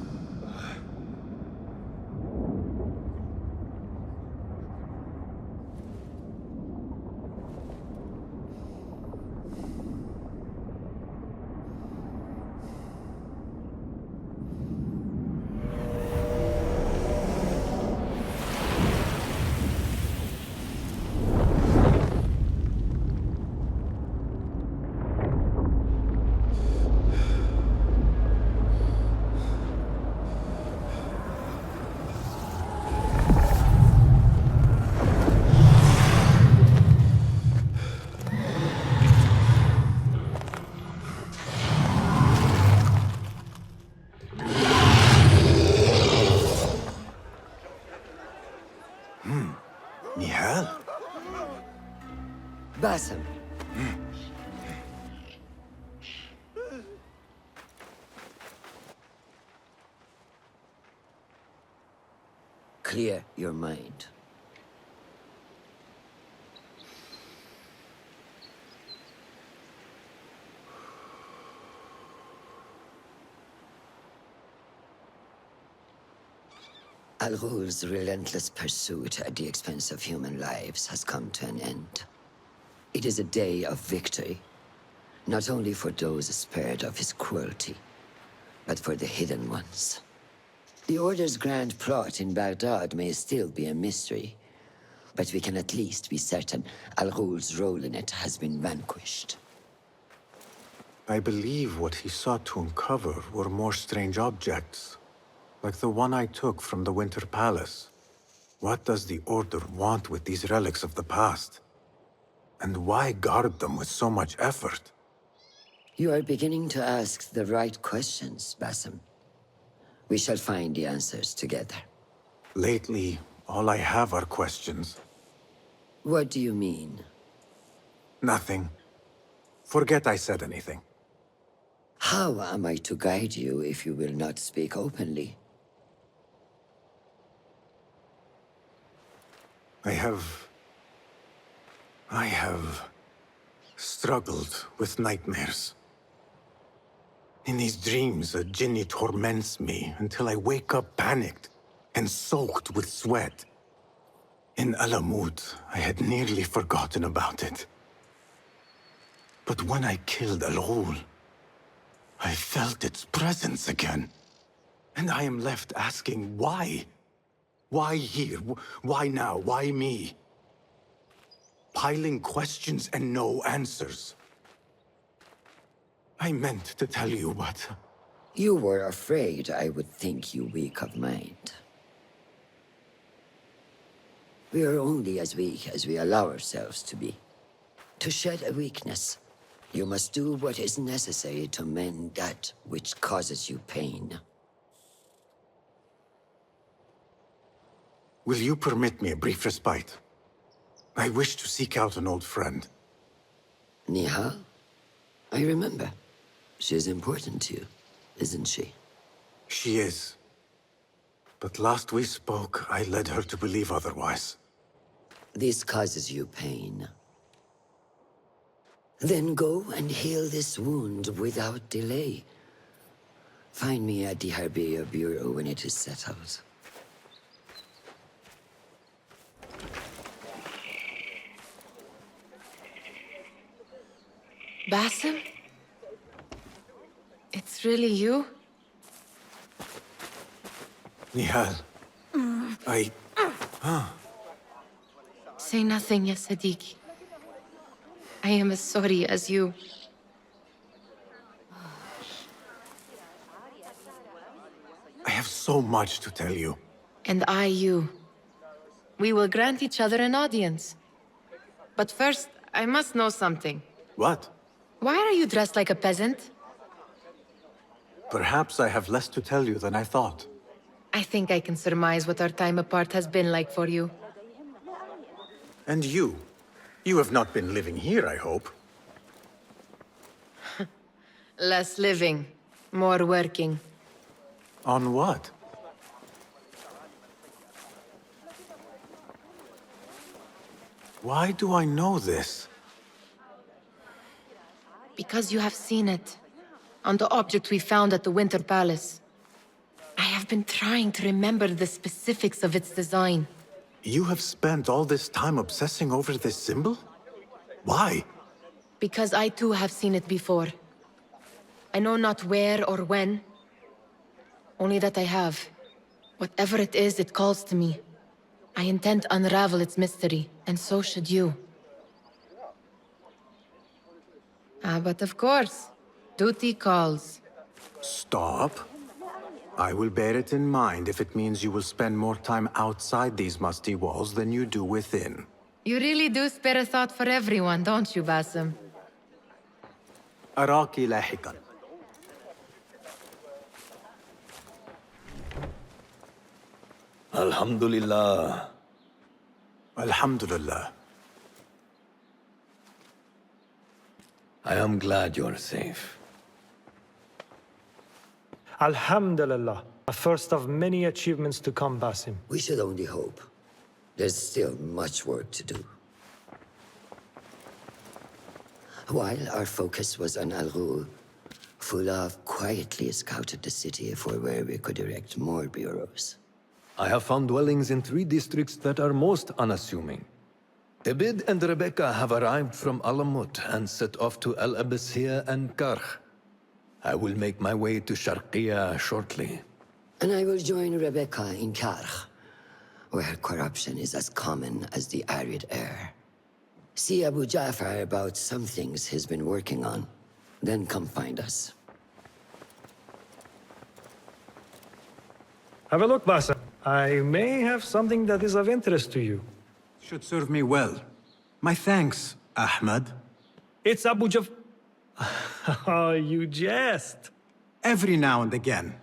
Michal? Basim. Clear your mind. Al-Ghul's relentless pursuit at the expense of human lives has come to an end. It is a day of victory, not only for those spared of his cruelty, but for the hidden ones. The Order's grand plot in Baghdad may still be a mystery, but we can at least be certain Al-Ghul's role in it has been vanquished. I believe what he sought to uncover were more strange objects, like the one I took from the Winter Palace. What does the Order want with these relics of the past? And why guard them with so much effort? You are beginning to ask the right questions, Basim. We shall find the answers together. Lately, all I have are questions. What do you mean? Nothing. Forget I said anything. How am I to guide you if you will not speak openly? I have struggled with nightmares. In these dreams, a jinni torments me until I wake up panicked and soaked with sweat. In Alamut, I had nearly forgotten about it. But when I killed Al-Ghul, I felt its presence again. And I am left asking why? Why here? Why now? Why me? Piling questions and no answers. I meant to tell you, but... You were afraid I would think you weak of mind. We are only as weak as we allow ourselves to be. To shed a weakness, you must do what is necessary to mend that which causes you pain. Will you permit me a brief respite? I wish to seek out an old friend. Nihal? I remember. She is important to you, isn't she? She is. But last we spoke, I led her to believe otherwise. This causes you pain. Then go and heal this wound without delay. Find me at the Harbiya Bureau when it is settled. Basim? It's really you? Nihal, Say nothing, ya Sadiq. I am as sorry as you. I have so much to tell you. And I you. We will grant each other an audience. But first, I must know something. What? Why are you dressed like a peasant? Perhaps I have less to tell you than I thought. I think I can surmise what our time apart has been like for you. And you? You have not been living here, I hope. Less living, More working. On what? Why do I know this? Because you have seen it. On the object we found at the Winter Palace. I have been trying to remember the specifics of its design. You have spent all this time obsessing over this symbol? Why? Because I too have seen it before. I know not where or when. Only that I have. Whatever it is, it calls to me. I intend to unravel its mystery, and so should you. But of course, duty calls. Stop. I will bear it in mind if it means you will spend more time outside these musty walls than you do within. You really do spare a thought for everyone, don't you, Basim? أراك لاحقا. Alhamdulillah. Alhamdulillah. I am glad you're safe. Alhamdulillah. A first of many achievements to come, Basim. We should only hope. There's still much work to do. While our focus was on Al-Ghul, Fulov quietly scouted the city for where we could erect more bureaus. I have found dwellings in 3 districts that are most unassuming. Abid and Rebecca have arrived from Alamut and set off to Al Abyssiya and Karkh. I will make my way to Sharqiya shortly. And I will join Rebecca in Karkh, where corruption is as common as the arid air. See Abu Ja'far about some things he's been working on. Then come find us. Have a look, Basim. I may have something that is of interest to you. Should serve me well. My thanks, Ahmad. It's Abu Jaf... Oh, you jest. Every now and again.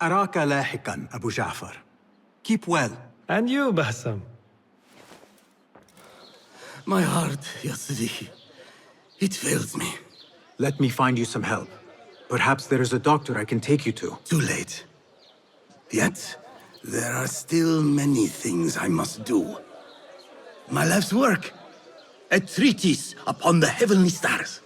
Araka lahikan, Abu Ja'far. Keep well. And you, Basim. My heart, Ya Siddiqui. It fails me. Let me find you some help. Perhaps there is a doctor I can take you to. Too late. Yet, there are still many things I must do. My life's work. A treatise upon the heavenly stars.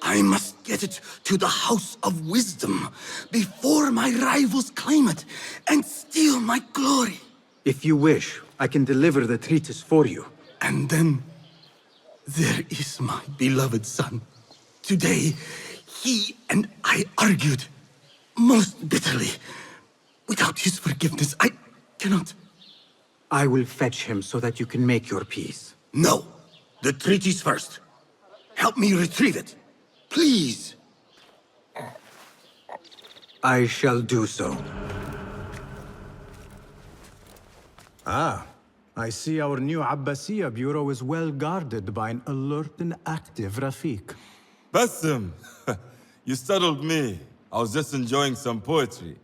I must get it to the House of Wisdom before my rivals claim it and steal my glory. If you wish, I can deliver the treatise for you. And then, there is my beloved son. Today, he and I argued most bitterly. Without his forgiveness, I cannot. I will fetch him so that you can make your peace. No! The treatise first. Help me retrieve it. Please! I shall do so. Ah, I see our new Abbasiya bureau is well guarded by an alert and active Rafiq. Basim! You startled me. I was just enjoying some poetry.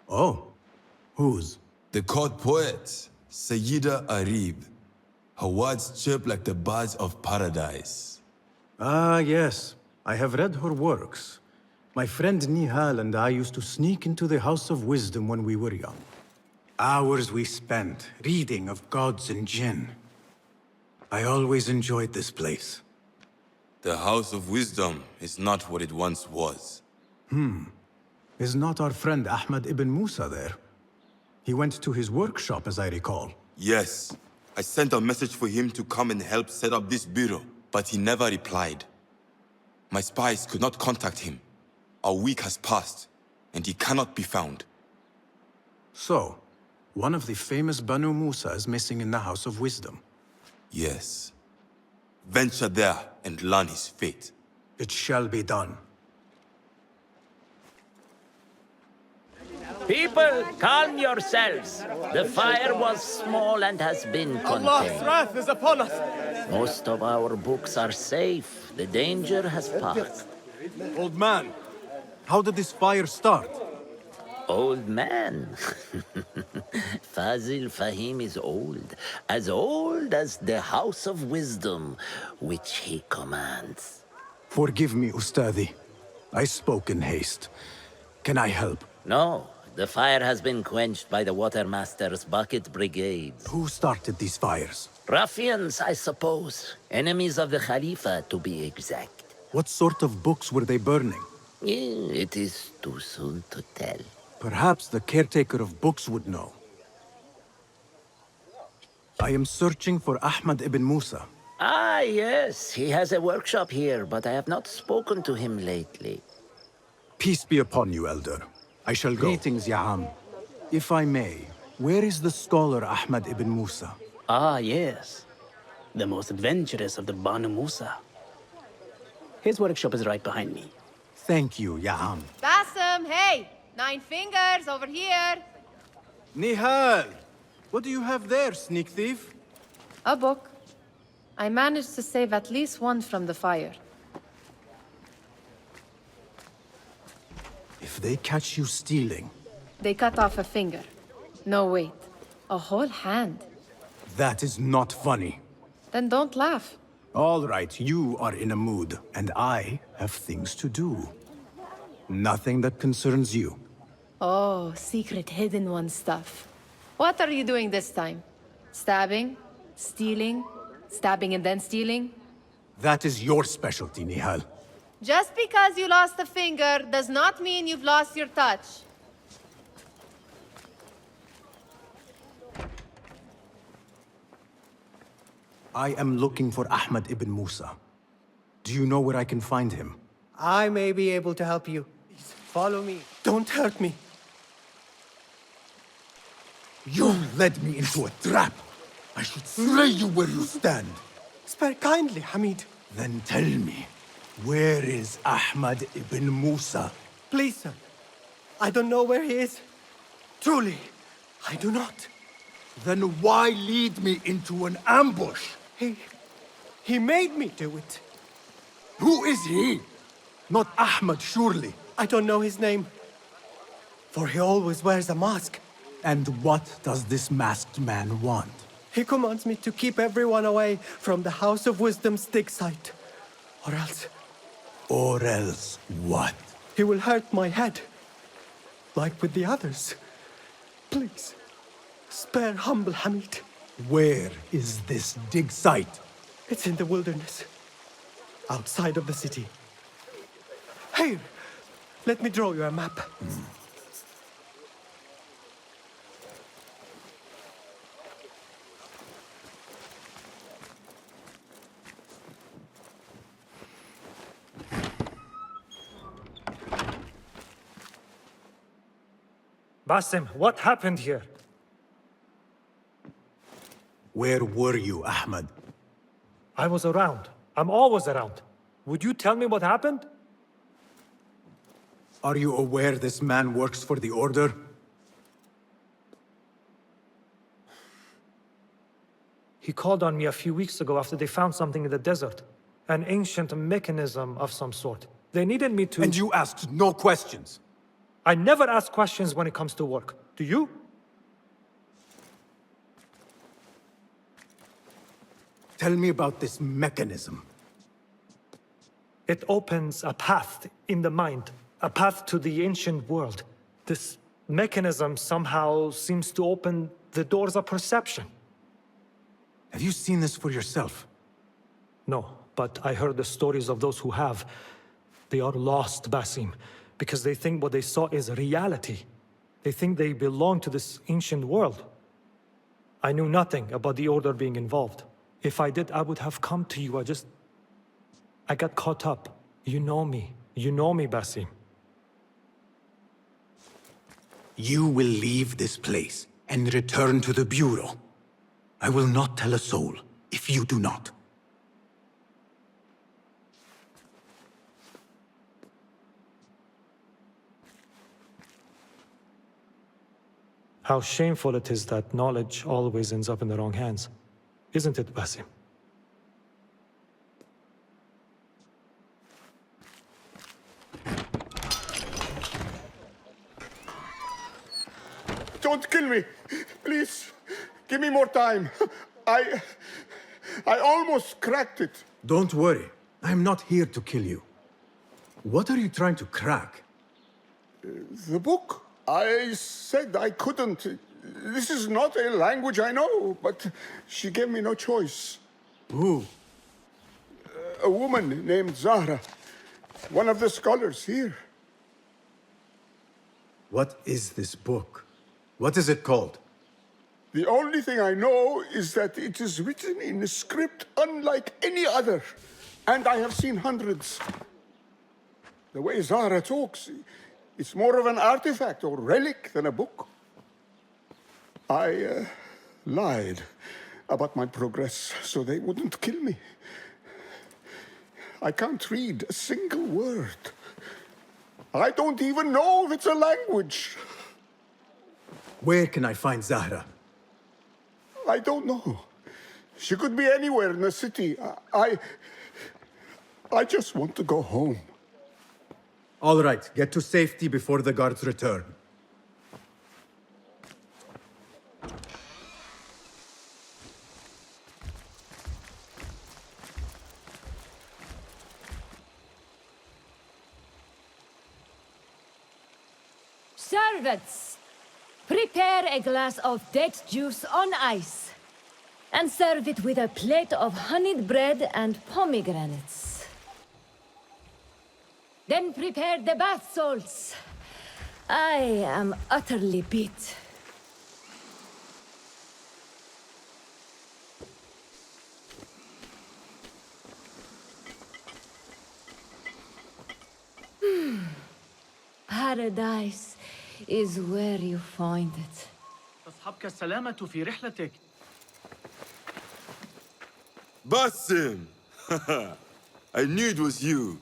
Oh, whose? The court poet, Sayyida Arib. Her words chirp like the birds of paradise. Ah, yes. I have read her works. My friend Nihal and I used to sneak into the House of Wisdom when we were young. Hours we spent reading of gods and jinn. I always enjoyed this place. The House of Wisdom is not what it once was. Is not our friend Ahmad ibn Musa there? He went to his workshop, as I recall. Yes. I sent a message for him to come and help set up this bureau, but he never replied. My spies could not contact him. A week has passed, and he cannot be found. So, one of the famous Banu Musa is missing in the House of Wisdom. Yes. Venture there and learn his fate. It shall be done. People, calm yourselves. The fire was small and has been contained. Allah's wrath is upon us! Most of our books are safe. The danger has passed. Old man, how did this fire start? Old man? Fazil Fahim is old as the House of Wisdom, which he commands. Forgive me, Ustadi. I spoke in haste. Can I help? No, the fire has been quenched by the Watermaster's bucket brigades. Who started these fires? Ruffians, I suppose. Enemies of the Khalifa, to be exact. What sort of books were they burning? It is too soon to tell. Perhaps the caretaker of books would know. I am searching for Ahmad ibn Musa. Ah, yes. He has a workshop here, but I have not spoken to him lately. Peace be upon you, Elder. I shall go. Greetings, Ya'am. If I may, where is the scholar Ahmad ibn Musa? Ah, yes. The most adventurous of the Banu Musa. His workshop is right behind me. Thank you, Ya'am. Bassem, hey! 9 fingers, over here! Nihal! What do you have there, sneak thief? A book. I managed to save at least one from the fire. If they catch you stealing... They cut off a finger. No, wait. A whole hand. That is not funny. Then don't laugh. All right, you are in a mood, and I have things to do. Nothing that concerns you. Oh, secret hidden one stuff. What are you doing this time? Stabbing? Stealing? Stabbing and then stealing? That is your specialty, Nihal. Just because you lost a finger does not mean you've lost your touch. I am looking for Ahmad ibn Musa. Do you know where I can find him? I may be able to help you. Please, follow me. Don't hurt me. You led me into a trap. I should slay you where you stand. Spare kindly, Hamid. Then tell me, where is Ahmad ibn Musa? Please, sir. I don't know where he is. Truly, I do not. Then why lead me into an ambush? He made me do it. Who is he? Not Ahmad, surely. I don't know his name. For he always wears a mask. And what does this masked man want? He commands me to keep everyone away from the House of Wisdom's dig site. Or else... Or else what? He will hurt my head. Like with the others. Please, spare humble Hamid. Where is this dig site? It's in the wilderness. Outside of the city. Here, let me draw you a map. Basim, what happened here? Where were you, Ahmad? I was around. I'm always around. Would you tell me what happened? Are you aware this man works for the Order? He called on me a few weeks ago after they found something in the desert. An ancient mechanism of some sort. They needed me to... And you asked no questions? I never ask questions when it comes to work. Do you? Tell me about this mechanism. It opens a path in the mind, a path to the ancient world. This mechanism somehow seems to open the doors of perception. Have you seen this for yourself? No, but I heard the stories of those who have. They are lost, Basim, because they think what they saw is reality. They think they belong to this ancient world. I knew nothing about the Order being involved. If I did, I would have come to you. I got caught up. You know me. You know me, Basim. You will leave this place and return to the Bureau. I will not tell a soul if you do not. How shameful it is that knowledge always ends up in the wrong hands. Isn't it, Basim? Don't kill me! Please, give me more time. I almost cracked it. Don't worry. I am not here to kill you. What are you trying to crack? The book. I said I couldn't. This is not a language I know, but she gave me no choice. Who? A woman named Zahra. One of the scholars here. What is this book? What is it called? The only thing I know is that it is written in a script unlike any other. And I have seen hundreds. The way Zahra talks, it's more of an artifact or relic than a book. I lied about my progress so they wouldn't kill me. I can't read a single word. I don't even know if it's a language. Where can I find Zahra? I don't know. She could be anywhere in the city. I just want to go home. All right, get to safety before the guards return. Servants, prepare a glass of date juice on ice, and serve it with a plate of honeyed bread and pomegranates. Then prepare the bath salts. I am utterly beat. Paradise is where you find it. تصحبك السلامة في رحلتك. Basim! I knew it was you.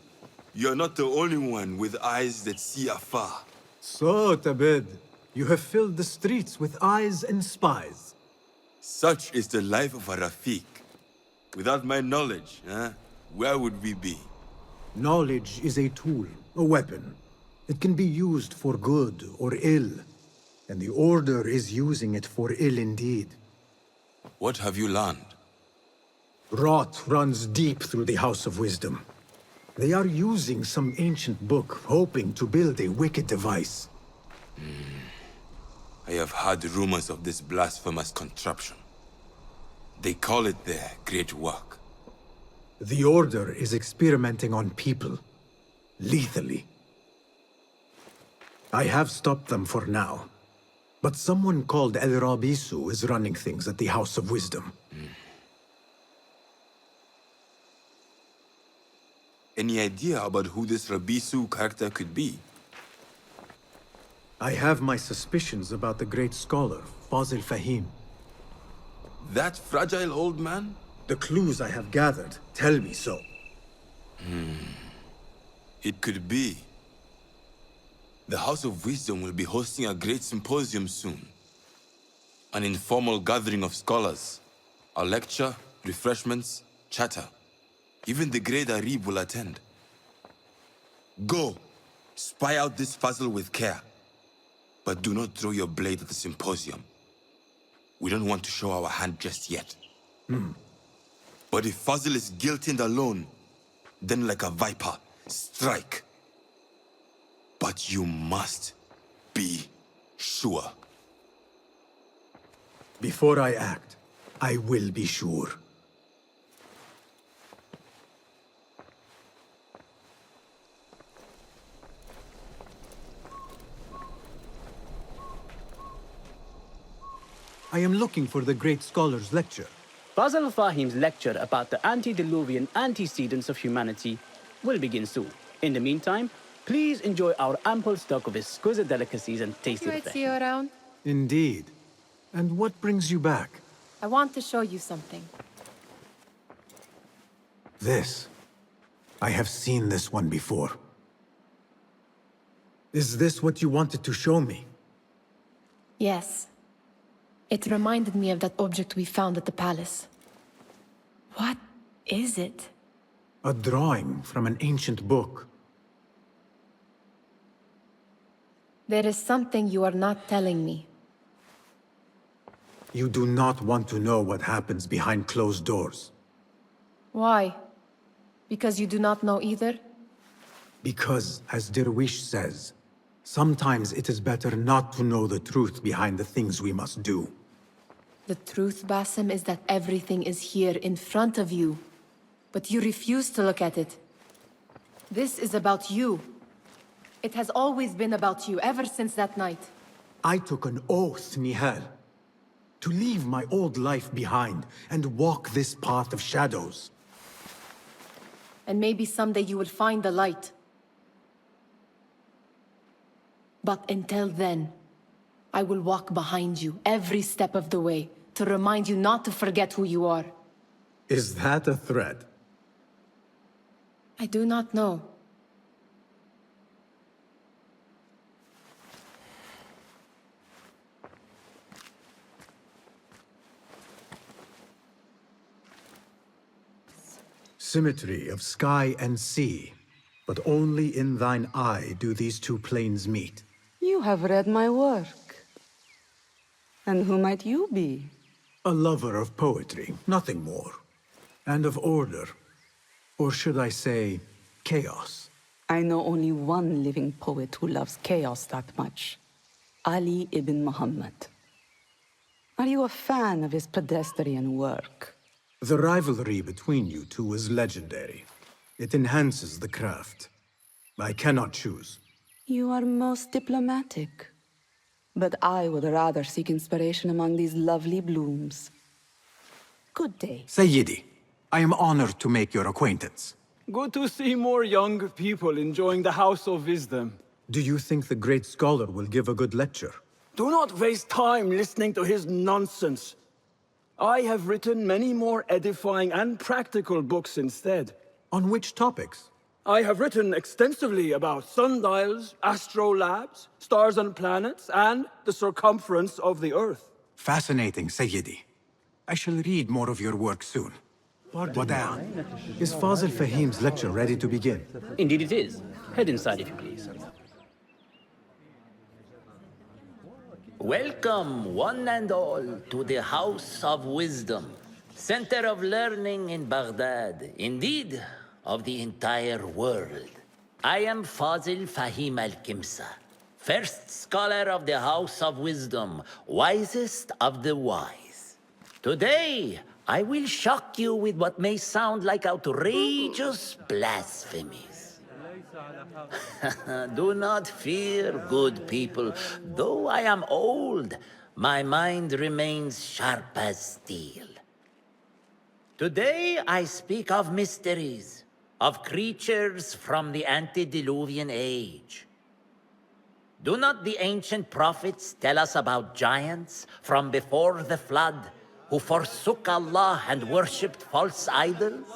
You're not the only one with eyes that see afar. So, Tabid, you have filled the streets with eyes and spies. Such is the life of a Rafiq. Without my knowledge, where would we be? Knowledge is a tool, a weapon. It can be used for good or ill, and the Order is using it for ill indeed. What have you learned? Rot runs deep through the House of Wisdom. They are using some ancient book, hoping to build a wicked device. I have heard rumors of this blasphemous contraption. They call it their great work. The Order is experimenting on people, lethally. I have stopped them for now, but someone called El Rabisu is running things at the House of Wisdom. Any idea about who this Rabisu character could be? I have my suspicions about the great scholar, Fazil Fahim. That fragile old man? The clues I have gathered tell me so. It could be. The House of Wisdom will be hosting a great symposium soon. An informal gathering of scholars. A lecture, refreshments, chatter. Even the great Arib will attend. Go, spy out this puzzle with care. But do not throw your blade at the symposium. We don't want to show our hand just yet. But if Fazil is guilty and alone, then like a viper, strike. But you must be sure. Before I act, I will be sure. I am looking for the great scholar's lecture. Fazl Fahim's lecture about the antediluvian antecedents of humanity will begin soon. In the meantime, please enjoy our ample stock of exquisite delicacies and tasty You might see you refreshments. around. Indeed. And what brings you back? I want to show you something. This. I have seen this one before. Is this what you wanted to show me? Yes. It reminded me of that object we found at the palace. What is it? A drawing from an ancient book. There is something you are not telling me. You do not want to know what happens behind closed doors. Why? Because you do not know either? Because, as Derwish says, sometimes it is better not to know the truth behind the things we must do. The truth, Basim, is that everything is here in front of you. But you refuse to look at it. This is about you. It has always been about you, ever since that night. I took an oath, Nihal, to leave my old life behind and walk this path of shadows. And maybe someday you will find the light. But until then, I will walk behind you every step of the way to remind you not to forget who you are. Is that a threat? I do not know. Symmetry of sky and sea, but only in thine eye do these two planes meet. You have read my work. And who might you be? A lover of poetry, nothing more. And of order. Or should I say, chaos. I know only one living poet who loves chaos that much. Ali ibn Muhammad. Are you a fan of his pedestrian work? The rivalry between you two is legendary. It enhances the craft. I cannot choose. You are most diplomatic. But I would rather seek inspiration among these lovely blooms. Good day. Sayyidi, I am honored to make your acquaintance. Good to see more young people enjoying the House of Wisdom. Do you think the great scholar will give a good lecture? Do not waste time listening to his nonsense. I have written many more edifying and practical books instead. On which topics? I have written extensively about sundials, astrolabes, stars and planets, and the circumference of the Earth. Fascinating, Sayyidi. I shall read more of your work soon. Wada, is Fazil Fahim's lecture ready to begin? Indeed it is. Head inside if you please. Welcome, one and all, to the House of Wisdom, center of learning in Baghdad, indeed, of the entire world. I am Fazil Fahim al-Kimsa, first scholar of the House of Wisdom, wisest of the wise. Today, I will shock you with what may sound like outrageous blasphemies. Do not fear, good people. Though I am old, my mind remains sharp as steel. Today I speak of mysteries, of creatures from the antediluvian age. Do not the ancient prophets tell us about giants from before the flood who forsook Allah and worshipped false idols?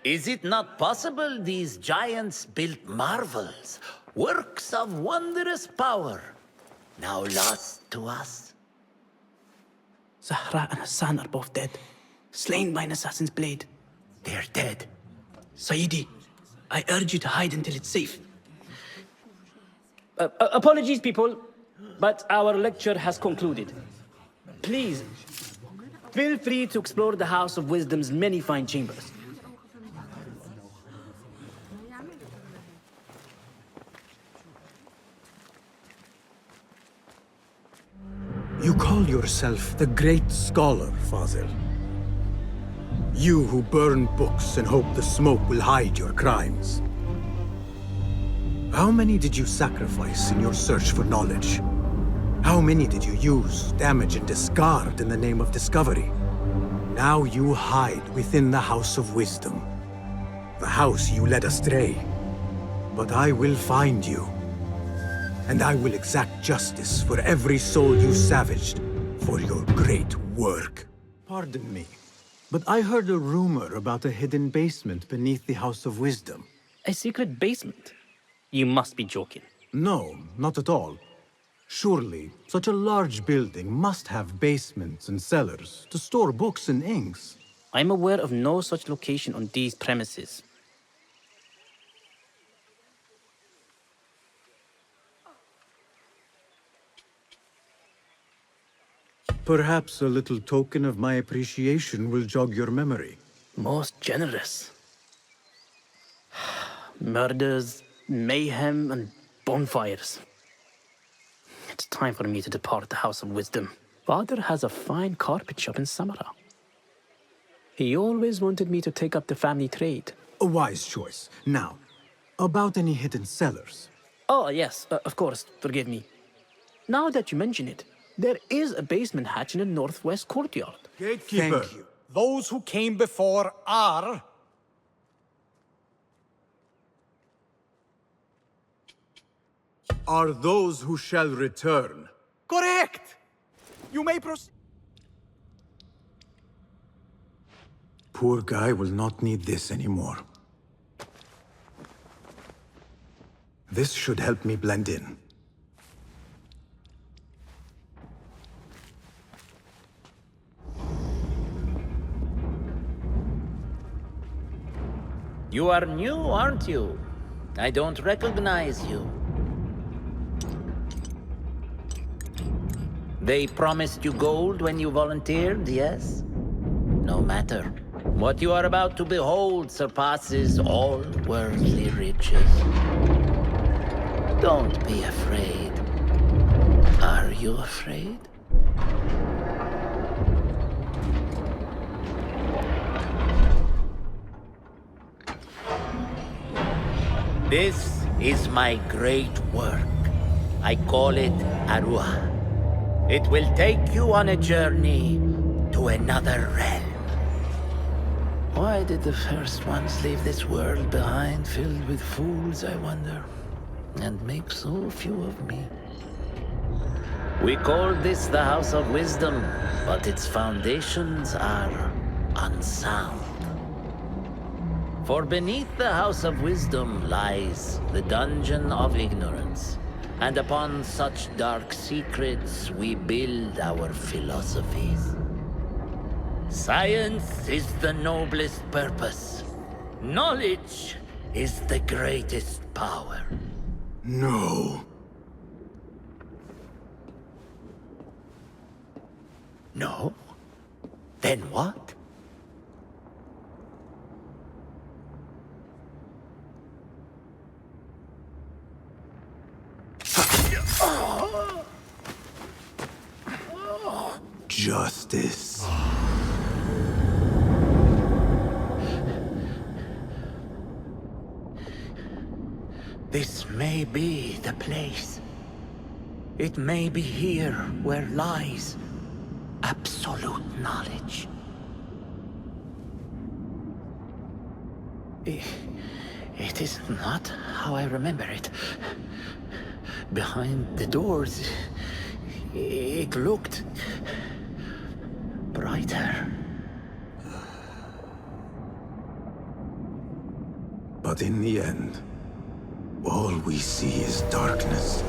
Is it not possible these giants built marvels, works of wondrous power, now lost to us? Zahra and Hassan are both dead, slain by an assassin's blade. They're dead. Sayyidi, I urge you to hide until it's safe. Apologies, people, but our lecture has concluded. Please, feel free to explore the House of Wisdom's many fine chambers. You call yourself the great scholar, Fazil. You who burn books and hope the smoke will hide your crimes. How many did you sacrifice in your search for knowledge? How many did you use, damage, and discard in the name of discovery? Now you hide within the House of Wisdom. The house you led astray. But I will find you. And I will exact justice for every soul you savaged for your great work. Pardon me, but I heard a rumor about a hidden basement beneath the House of Wisdom. A secret basement? You must be joking. No, not at all. Surely, such a large building must have basements and cellars to store books and inks. I'm aware of no such location on these premises. Perhaps a little token of my appreciation will jog your memory. Most generous. Murders, mayhem, and bonfires. It's time for me to depart the House of Wisdom. Father has a fine carpet shop in Samara. He always wanted me to take up the family trade. A wise choice. Now, about any hidden cellars? Oh, yes, of course, forgive me. Now that you mention it, there is a basement hatch in the northwest courtyard. Gatekeeper. Thank you. Those who came before are... Are those who shall return. Correct! You may proceed. Poor guy will not need this anymore. This should help me blend in. You are new, aren't you? I don't recognize you. They promised you gold when you volunteered, yes? No matter. What you are about to behold surpasses all worldly riches. Don't be afraid. Are you afraid? This is my great work. I call it Arua. It will take you on a journey to another realm. Why did the first ones leave this world behind, filled with fools, I wonder, and make so few of me? We call this the House of Wisdom, but its foundations are unsound. For beneath the House of Wisdom lies the Dungeon of Ignorance, and upon such dark secrets we build our philosophies. Science is the noblest purpose. Knowledge is the greatest power. No. No? Then what? Justice. This may be the place. It may be here where lies absolute knowledge. It is not how I remember it. Behind the doors, it looked brighter. But in the end, all we see is darkness.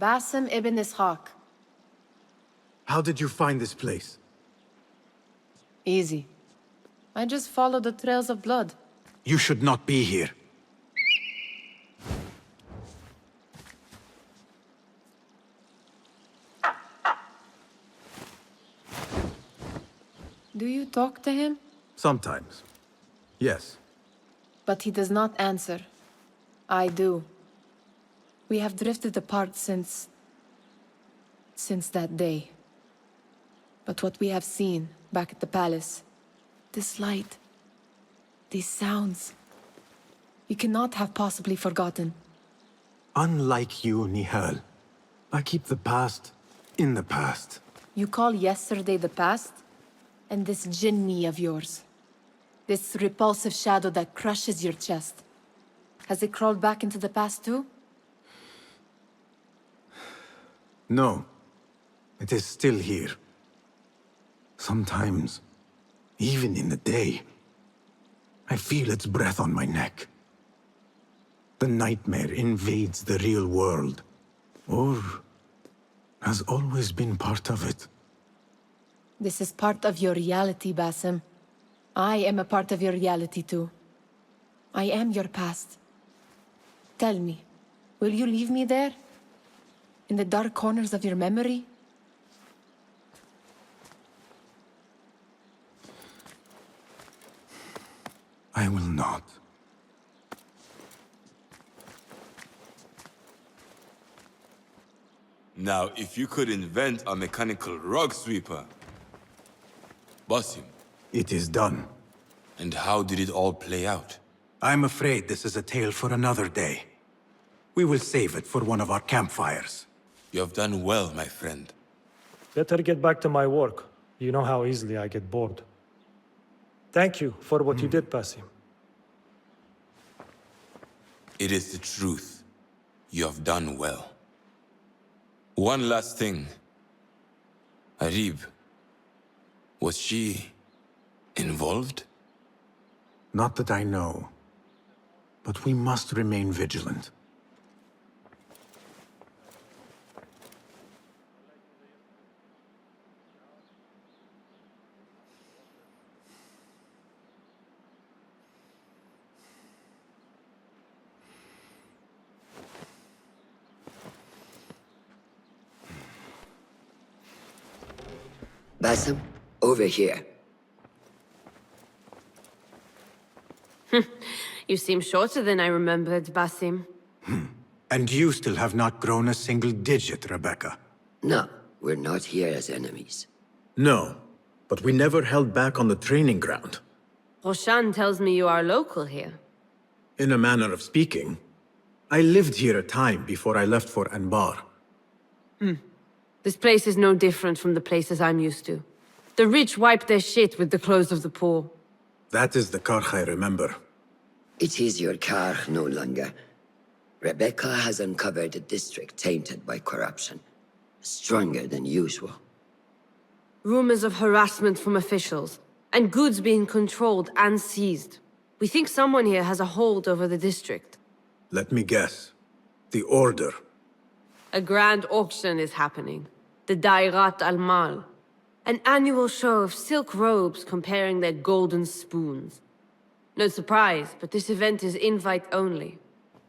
Basim ibn Ishaq. How did you find this place? Easy. I just followed the trails of blood. You should not be here. Do you talk to him? Sometimes. Yes. But he does not answer. I do. We have drifted apart since that day. But what we have seen back at the palace, this light, these sounds, you cannot have possibly forgotten. Unlike you, Nihal, I keep the past in the past. You call yesterday the past? And this jinni of yours, this repulsive shadow that crushes your chest, has it crawled back into the past too? No. It is still here. Sometimes, even in the day, I feel its breath on my neck. The nightmare invades the real world, or has always been part of it. This is part of your reality, Basim. I am a part of your reality too. I am your past. Tell me, will you leave me there? In the dark corners of your memory? I will not. Now, if you could invent a mechanical rug sweeper, Basim. It is done. And how did it all play out? I'm afraid this is a tale for another day. We will save it for one of our campfires. You have done well, my friend. Better get back to my work. You know how easily I get bored. Thank you for what you did, Basim. It is the truth. You have done well. One last thing. Arib, was she involved? Not that I know. But we must remain vigilant. Basim, over here. You seem shorter than I remembered, Basim. And you still have not grown a single digit, Rebecca. No, we're not here as enemies. No, but we never held back on the training ground. Roshan tells me you are local here. In a manner of speaking. I lived here a time before I left for Anbar. This place is no different from the places I'm used to. The rich wipe their shit with the clothes of the poor. That is the Karch I remember. It is your Karch no longer. Rebecca has uncovered a district tainted by corruption. Stronger than usual. Rumors of harassment from officials, and goods being controlled and seized. We think someone here has a hold over the district. Let me guess. The Order. A grand auction is happening. The Dairat al-Mal. An annual show of silk robes comparing their golden spoons. No surprise, but this event is invite only.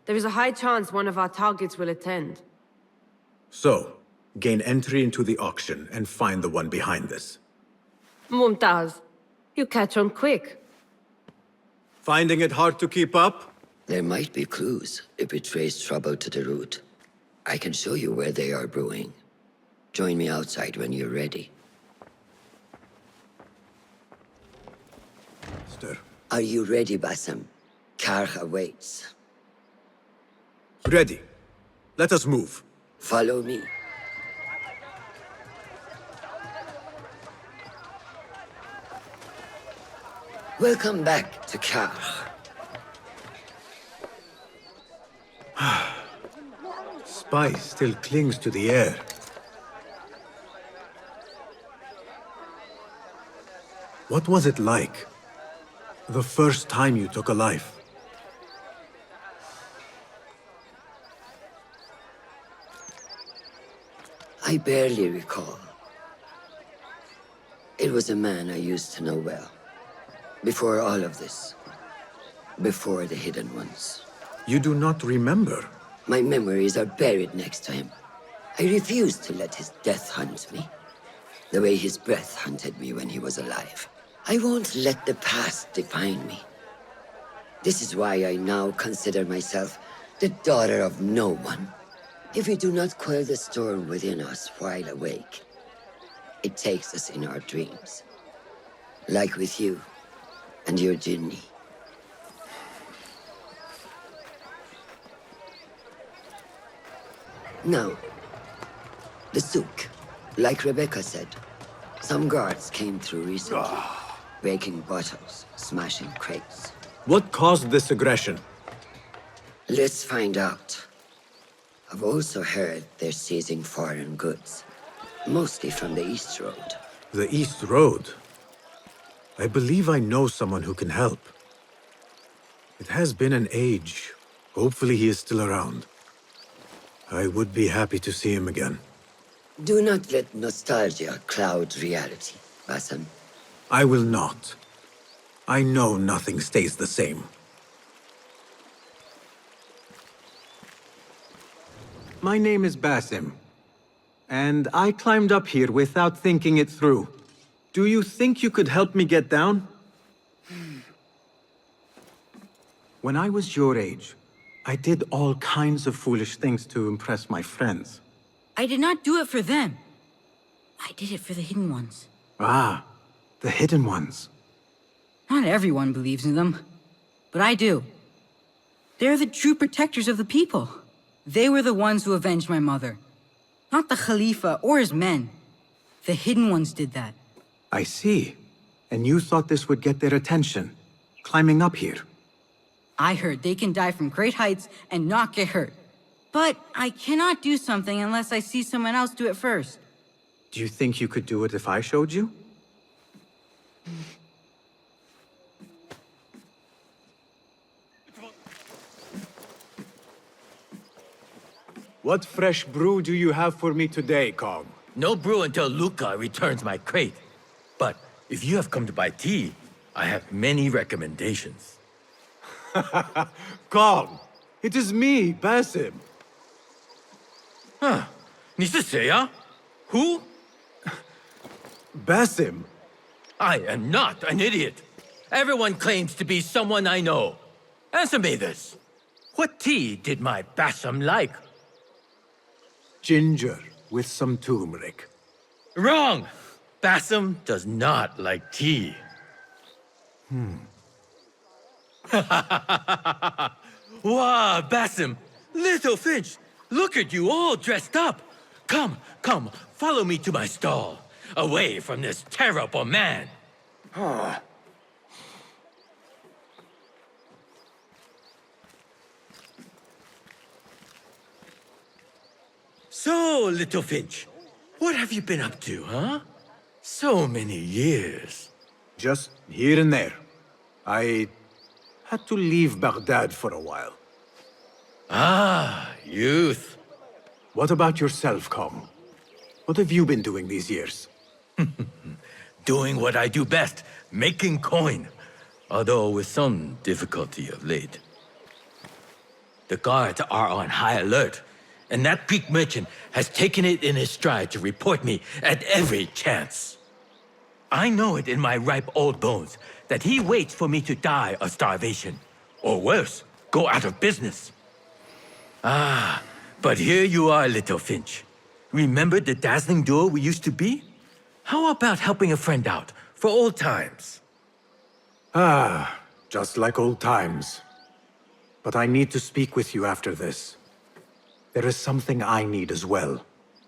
There is a high chance one of our targets will attend. So, gain entry into the auction and find the one behind this. Mumtaz, you catch on quick. Finding it hard to keep up? There might be clues if we trace trouble to the root. I can show you where they are brewing. Join me outside when you're ready. Stir. Are you ready, Basim? Karch awaits. Ready. Let us move. Follow me. Welcome back to Karch. Spice still clings to the air. What was it like? The first time you took a life? I barely recall. It was a man I used to know well. Before all of this. Before the Hidden Ones. You do not remember? My memories are buried next to him. I refuse to let his death hunt me. The way his breath hunted me when he was alive. I won't let the past define me. This is why I now consider myself the daughter of no one. If we do not quell the storm within us while awake, it takes us in our dreams. Like with you and your Jinni. Now, the souk, like Rebecca said, some guards came through recently, breaking bottles, smashing crates. What caused this aggression? Let's find out. I've also heard they're seizing foreign goods, mostly from the East Road. The East Road? I believe I know someone who can help. It has been an age. Hopefully he is still around. I would be happy to see him again. Do not let nostalgia cloud reality, Basim. I will not. I know nothing stays the same. My name is Basim, and I climbed up here without thinking it through. Do you think you could help me get down? When I was your age, I did all kinds of foolish things to impress my friends. I did not do it for them. I did it for the Hidden Ones. Ah, the Hidden Ones. Not everyone believes in them, but I do. They're the true protectors of the people. They were the ones who avenged my mother. Not the Khalifa or his men. The Hidden Ones did that. I see. And you thought this would get their attention, climbing up here. I heard they can die from great heights and not get hurt. But I cannot do something unless I see someone else do it first. Do you think you could do it if I showed you? What fresh brew do you have for me today, Kong? No brew until Luca returns my crate. But if you have come to buy tea, I have many recommendations. Kong! It is me, Basim. Huh. 你是谁啊? Who? Basim. I am not an idiot. Everyone claims to be someone I know. Answer me this. What tea did my Basim like? Ginger with some turmeric. Wrong! Basim does not like tea. Wow, Basim! Little Finch! Look at you all dressed up! Come, come, follow me to my stall. Away from this terrible man. So, Little Finch, what have you been up to, huh? So many years. Just here and there. I had to leave Baghdad for a while. Ah, youth. What about yourself, Kong? What have you been doing these years? Doing what I do best, making coin. Although with some difficulty of late. The guards are on high alert, and that Greek merchant has taken it in his stride to report me at every chance. I know it in my ripe old bones that he waits for me to die of starvation, or worse, go out of business. Ah, but here you are, Little Finch. Remember the dazzling duo we used to be? How about helping a friend out, for old times? Ah, just like old times. But I need to speak with you after this. There is something I need as well.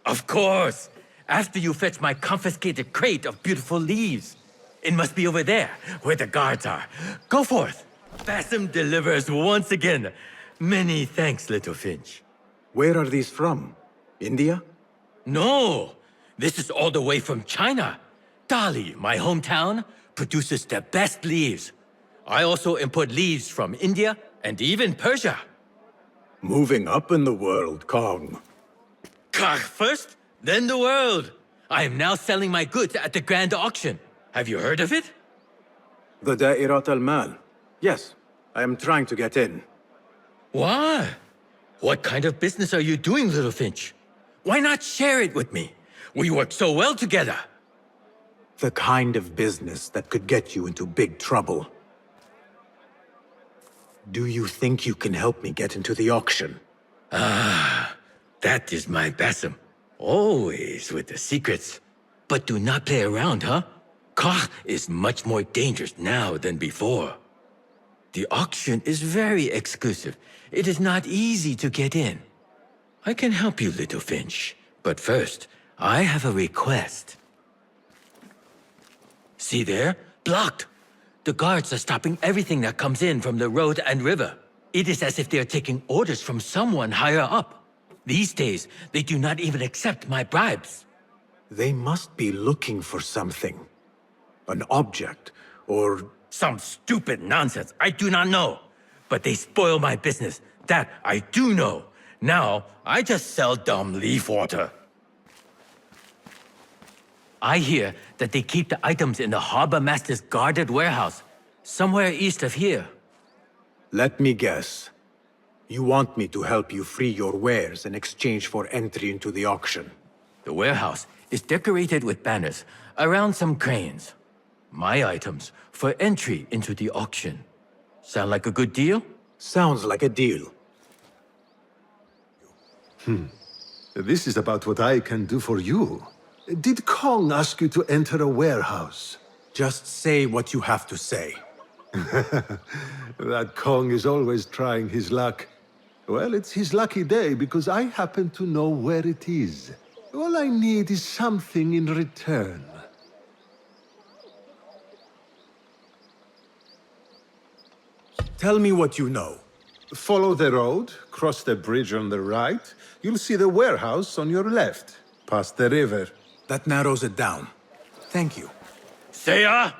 Of course! After you fetch my confiscated crate of beautiful leaves. It must be over there, where the guards are. Go forth! Basim delivers once again. Many thanks, Little Finch. Where are these from? India? No! This is all the way from China. Dali, my hometown, produces the best leaves. I also import leaves from India and even Persia. Moving up in the world, Kong. First, then the world. I am now selling my goods at the grand auction. Have you heard of it? The Da'irat al-Mal. Yes, I am trying to get in. Why? What kind of business are you doing, Little Finch? Why not share it with me? We work so well together. The kind of business that could get you into big trouble. Do you think you can help me get into the auction? Ah, that is my Basim. Always with the secrets. But do not play around, huh? Kah is much more dangerous now than before. The auction is very exclusive. It is not easy to get in. I can help you, Little Finch. But first, I have a request. See there? Blocked. The guards are stopping everything that comes in from the road and river. It is as if they are taking orders from someone higher up. These days, they do not even accept my bribes. They must be looking for something. An object, or... Some stupid nonsense, I do not know. But they spoil my business, that I do know. Now, I just sell dumb leaf water. I hear that they keep the items in the Harbor Master's guarded warehouse, somewhere east of here. Let me guess. You want me to help you free your wares in exchange for entry into the auction. The warehouse is decorated with banners around some cranes. My items for entry into the auction. Sound like a good deal? Sounds like a deal. This is about what I can do for you. Did Kong ask you to enter a warehouse? Just say what you have to say. That Kong is always trying his luck. Well, it's his lucky day because I happen to know where it is. All I need is something in return. Tell me what you know. Follow the road, cross the bridge on the right. You'll see the warehouse on your left, past the river. That narrows it down. Thank you. Seiya!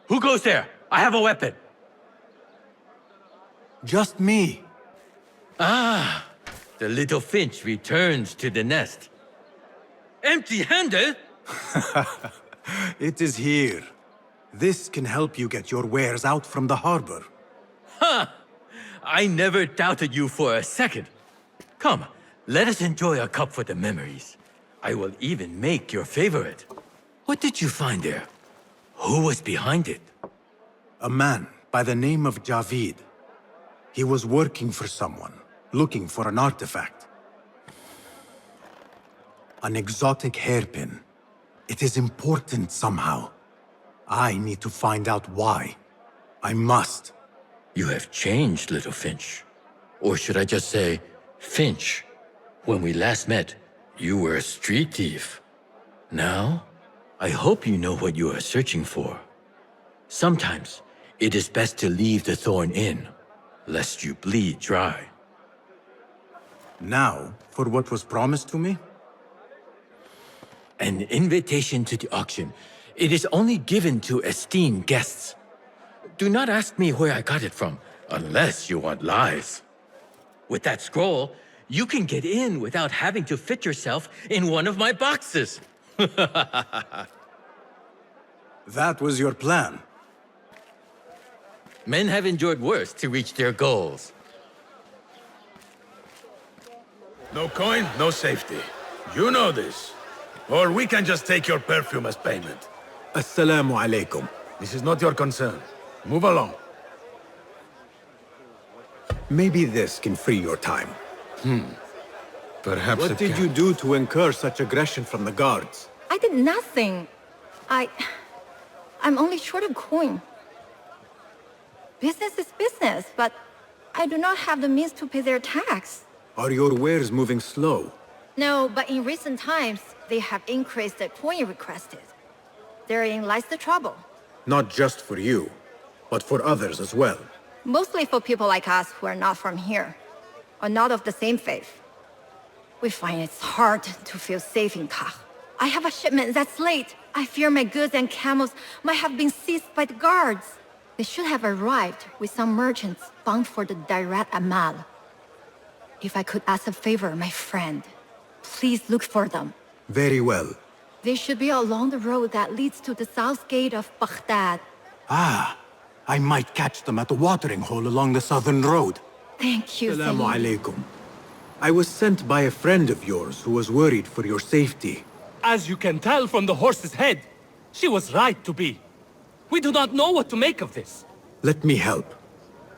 Who goes there? I have a weapon. Just me. Ah, the little finch returns to the nest. Empty-handed? It is here. This can help you get your wares out from the harbor. Ha! I never doubted you for a second. Come, let us enjoy a cup for the memories. I will even make your favorite. What did you find there? Who was behind it? A man by the name of Javid. He was working for someone, looking for an artifact. An exotic hairpin. It is important somehow. I need to find out why. I must. You have changed, little Finch. Or should I just say, Finch? When we last met, you were a street thief. Now, I hope you know what you are searching for. Sometimes, it is best to leave the thorn in, lest you bleed dry. Now, for what was promised to me? An invitation to the auction. It is only given to esteemed guests. Do not ask me where I got it from, unless you want lies. With that scroll, you can get in without having to fit yourself in one of my boxes. That was your plan. Men have endured worse to reach their goals. No coin, no safety. You know this. Or we can just take your perfume as payment. Assalamu alaikum. This is not your concern. Move along. Maybe this can free your time. Perhaps What did you do to incur such aggression from the guards? I did nothing. I'm only short of coin. Business is business, but I do not have the means to pay their tax. Are your wares moving slow? No, but in recent times, they have increased the coin requested. Therein lies the trouble. Not just for you, but for others as well. Mostly for people like us who are not from here, or not of the same faith. We find it's hard to feel safe in Kah. I have a shipment that's late. I fear my goods and camels might have been seized by the guards. They should have arrived with some merchants bound for the Dairat Amal. If I could ask a favor, my friend, please look for them. Very well. They should be along the road that leads to the south gate of Baghdad. Ah, I might catch them at the watering hole along the southern road. Thank you, Assalamu Sayyid. alaikum. I was sent by a friend of yours who was worried for your safety. As you can tell from the horse's head, she was right to be. We do not know what to make of this. Let me help.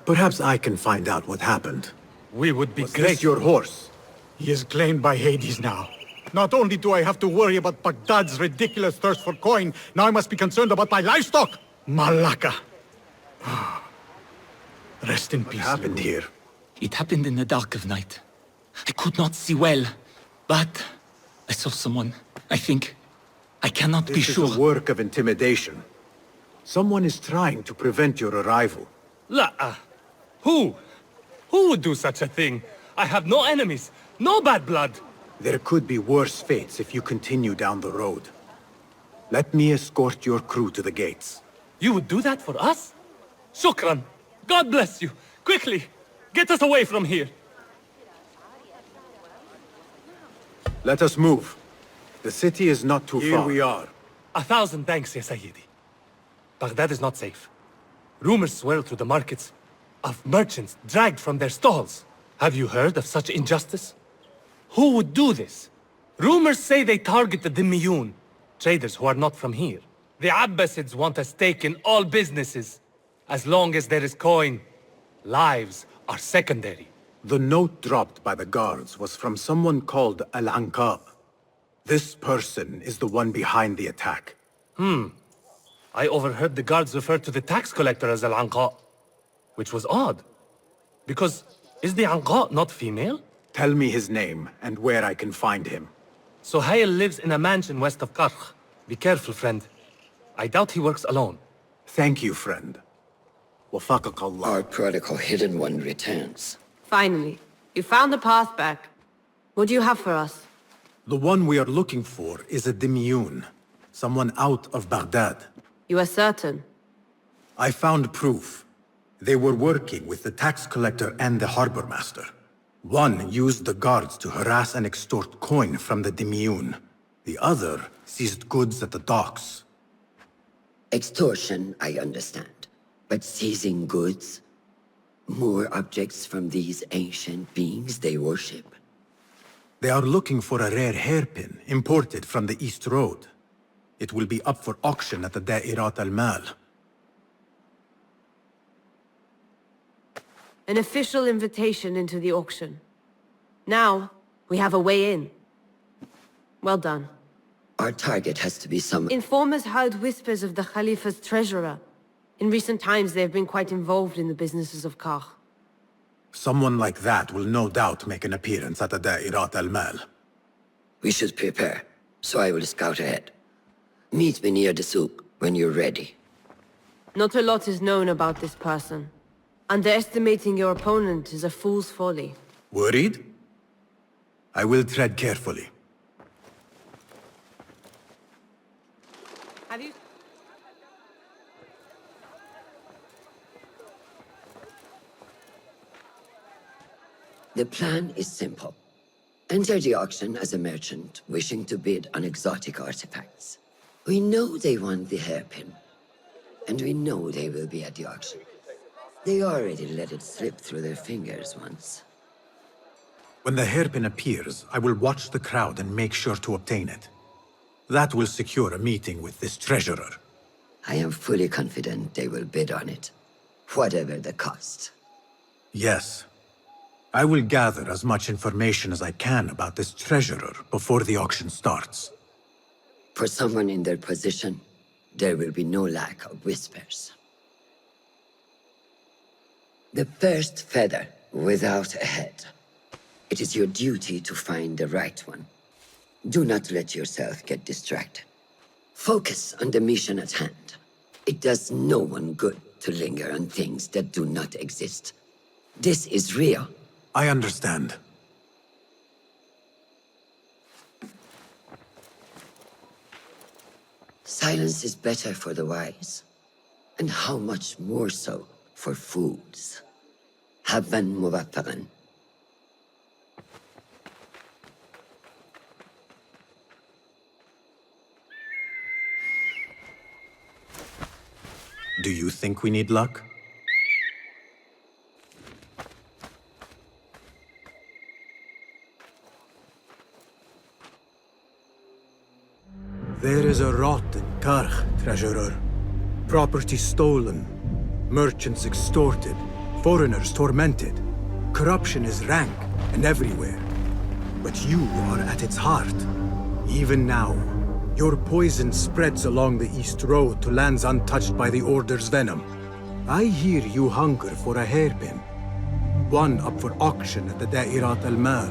Perhaps I can find out what happened. We would be Was great. this your horse? He is claimed by Hades now. Not only do I have to worry about Baghdad's ridiculous thirst for coin, now I must be concerned about my livestock. Malaka. Rest in peace. What happened here? It happened in the dark of night. I could not see well, but I saw someone. I think. I cannot be sure. This is a work of intimidation. Someone is trying to prevent your arrival. La. Who? Who would do such a thing? I have no enemies. No bad blood. There could be worse fates if you continue down the road. Let me escort your crew to the gates. You would do that for us? Shukran. God bless you. Quickly, get us away from here. Let us move. The city is not too far. Here we are. 1,000 thanks, Ya Sayyidi. Baghdad is not safe. Rumors swirl through the markets of merchants dragged from their stalls. Have you heard of such injustice? Who would do this? Rumors say they target the Dhimmiyun, traders who are not from here. The Abbasids want a stake in all businesses. As long as there is coin, lives are secondary. The note dropped by the guards was from someone called Al-Anqa. This person is the one behind the attack. I overheard the guards refer to the tax collector as Al-Anqa, which was odd. Because, is the Anqa not female? Tell me his name and where I can find him. Suhail lives in a mansion west of Karkh. Be careful, friend. I doubt he works alone. Thank you, friend. Wafaqak Allah. Our prodigal hidden one returns. Finally, you found the path back. What do you have for us? The one we are looking for is a Dhimmiyun, someone out of Baghdad. You are certain? I found proof. They were working with the tax collector and the harbor master. One used the guards to harass and extort coin from the Dhimmiyun. The other seized goods at the docks. Extortion, I understand. But seizing goods? More objects from these ancient beings they worship? They are looking for a rare hairpin imported from the East Road. It will be up for auction at the Da'irat al-Mal. An official invitation into the auction. Now, we have a way in. Well done. Our target has to be some... Informers heard whispers of the Khalifa's treasurer. In recent times, they have been quite involved in the businesses of Karkh. Someone like that will no doubt make an appearance at the Da'irat al-Mal. We should prepare, so I will scout ahead. Meet me near the souk when you're ready. Not a lot is known about this person. Underestimating your opponent is a fool's folly. Worried? I will tread carefully. Have you... The plan is simple. Enter the auction as a merchant wishing to bid on exotic artifacts. We know they want the hairpin, and we know they will be at the auction. They already let it slip through their fingers once. When the hairpin appears, I will watch the crowd and make sure to obtain it. That will secure a meeting with this treasurer. I am fully confident they will bid on it, whatever the cost. Yes. I will gather as much information as I can about this treasurer before the auction starts. For someone in their position, there will be no lack of whispers. The first feather without a head. It is your duty to find the right one. Do not let yourself get distracted. Focus on the mission at hand. It does no one good to linger on things that do not exist. This is real. I understand. Silence is better for the wise. And how much more so for fools. Habban muwaffaqan. Do you think we need luck? There is a rot in Karkh, treasurer. Property stolen, merchants extorted, foreigners tormented. Corruption is rank and everywhere. But you are at its heart. Even now, your poison spreads along the East Road to lands untouched by the Order's venom. I hear you hunger for a hairpin. One up for auction at the Da'irat al-Mal.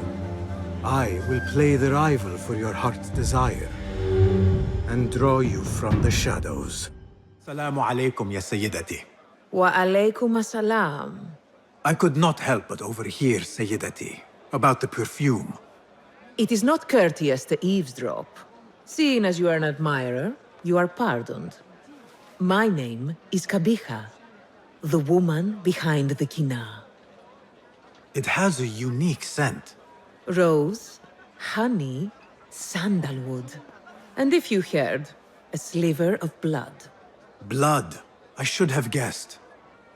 I will play the rival for your heart's desire. And draw you from the shadows. Assalamu alaikum, ya Sayyidati. Wa alaykum assalam. I could not help but overhear, Sayyidati. About the perfume. It is not courteous to eavesdrop. Seeing as you are an admirer, you are pardoned. My name is Kabija, the woman behind the kina. It has a unique scent. Rose, honey, sandalwood. And if you heard, a sliver of blood. Blood. I should have guessed.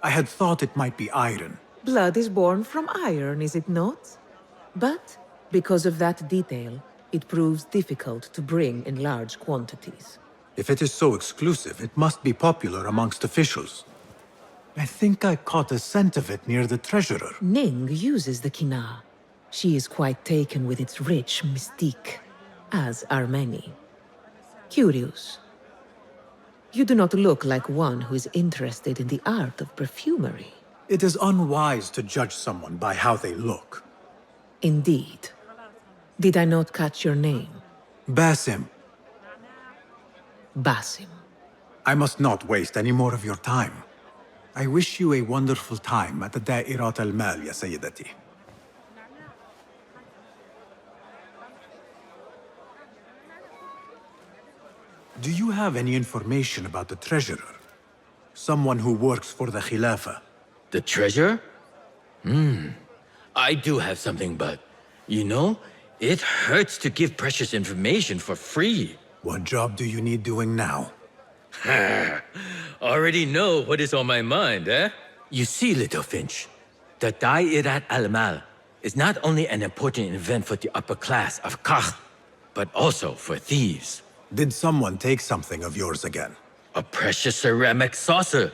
I had thought it might be iron. Blood is born from iron, is it not? But, because of that detail, it proves difficult to bring in large quantities. If it is so exclusive, it must be popular amongst officials. I think I caught a scent of it near the treasurer. Ning uses the kina. She is quite taken with its rich mystique, as are many. Curious. You do not look like one who is interested in the art of perfumery. It is unwise to judge someone by how they look. Indeed. Did I not catch your name? Basim. Basim. I must not waste any more of your time. I wish you a wonderful time at the Da'irat al-Mal, ya Sayyidati. Do you have any information about the treasurer? Someone who works for the Khilafah. The treasure? I do have something, but, you know, it hurts to give precious information for free. What job do you need doing now? Already know what is on my mind, eh? You see, Little Finch, the Da'irat al-Mal is not only an important event for the upper class of Kach, but also for thieves. Did someone take something of yours again? A precious ceramic saucer.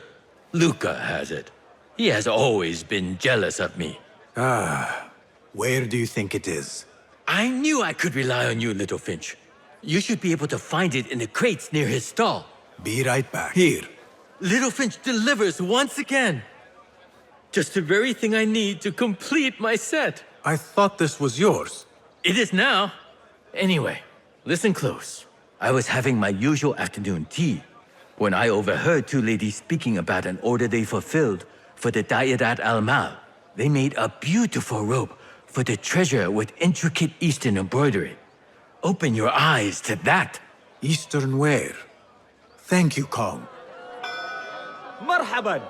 Luca has it. He has always been jealous of me. Where do you think it is? I knew I could rely on you, Little Finch. You should be able to find it in the crates near his stall. Be right back. Here. Little Finch delivers once again. Just the very thing I need to complete my set. I thought this was yours. It is now. Anyway, listen close. I was having my usual afternoon tea when I overheard two ladies speaking about an order they fulfilled for the Da'irat al-Mal. They made a beautiful robe for the treasure with intricate Eastern embroidery. Open your eyes to that. Eastern wear. Thank you, Kong. مرحبا.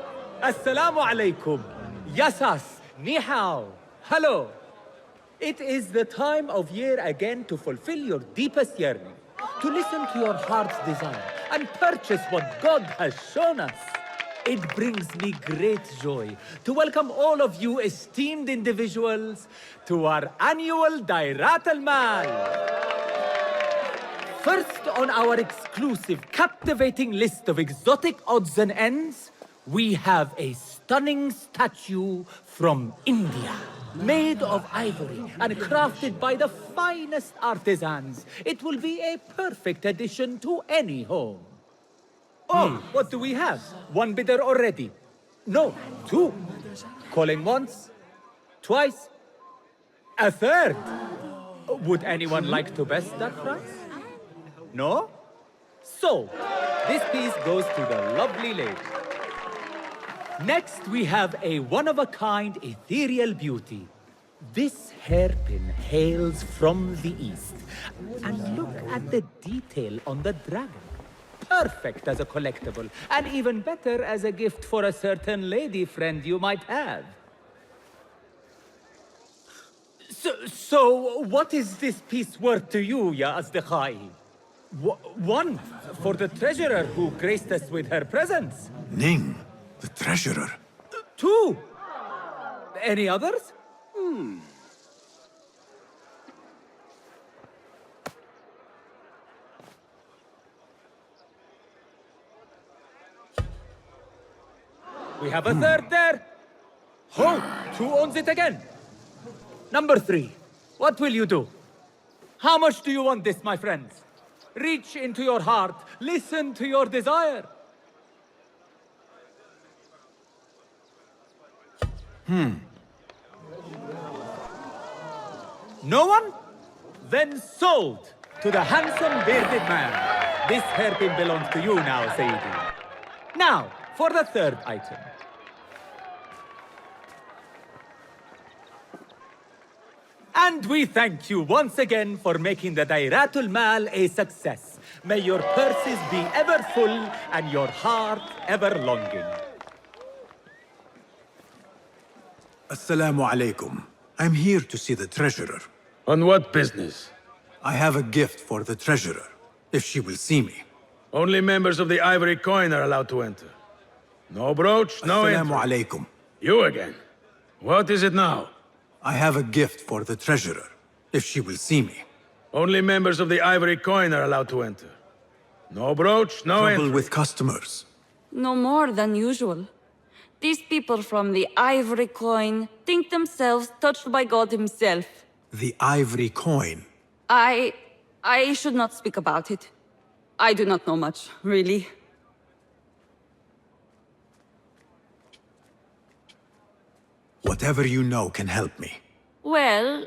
السلام عليكم. Yasas. Ni hao. Hello. It is the time of year again to fulfill your deepest yearning, to listen to your heart's desire and purchase what God has shown us. It brings me great joy to welcome all of you esteemed individuals to our annual Da'irat al-Mal. First on our exclusive, captivating list of exotic odds and ends, we have a stunning statue from India. Made of ivory and crafted by the finest artisans, it will be a perfect addition to any home. Oh, what do we have? One bidder already. No, two. Calling once, twice, a third. Would anyone like to best that price? No? So, this piece goes to the lovely lady. Next, we have a one-of-a-kind ethereal beauty. This hairpin hails from the east. And look at the detail on the dragon. Perfect as a collectible, and even better as a gift for a certain lady friend you might have. So what is this piece worth to you, Ya Asdiqai? One, for the treasurer who graced us with her presence. Ning, the treasurer. Two. Any others? We have a third there. Ho! Who owns it again? Number 3. What will you do? How much do you want this, my friends? Reach into your heart. Listen to your desire. No one? Then sold to the handsome bearded man. This hairpin belongs to you now, Sayyidi. Now, for the third item. And we thank you once again for making the Dairatul Mal a success. May your purses be ever full and your heart ever longing. Assalamu alaikum. I'm here to see the treasurer. On what business? I have a gift for the treasurer, if she will see me. Only members of the Ivory Coin are allowed to enter. No brooch, no entry. Assalamu alaikum. You again. What is it now? I have a gift for the treasurer, if she will see me. Only members of the Ivory Coin are allowed to enter. No brooch, no entry. Trouble with customers. No more than usual. These people from the Ivory Coin think themselves touched by God himself. The Ivory Coin? I should not speak about it. I do not know much, really. Whatever you know can help me. Well,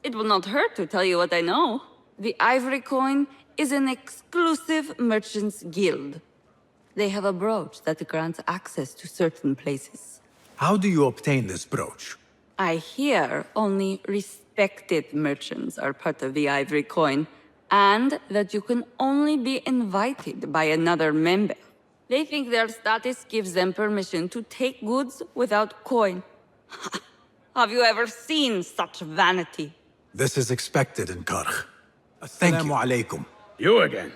it will not hurt to tell you what I know. The Ivory Coin is an exclusive merchants' guild. They have a brooch that grants access to certain places. How do you obtain this brooch? I hear only respected merchants are part of the Ivory Coin, and that you can only be invited by another member. They think their status gives them permission to take goods without coin. Have you ever seen such vanity? This is expected in Karkh. Thank you. Assalamu alaikum. You again.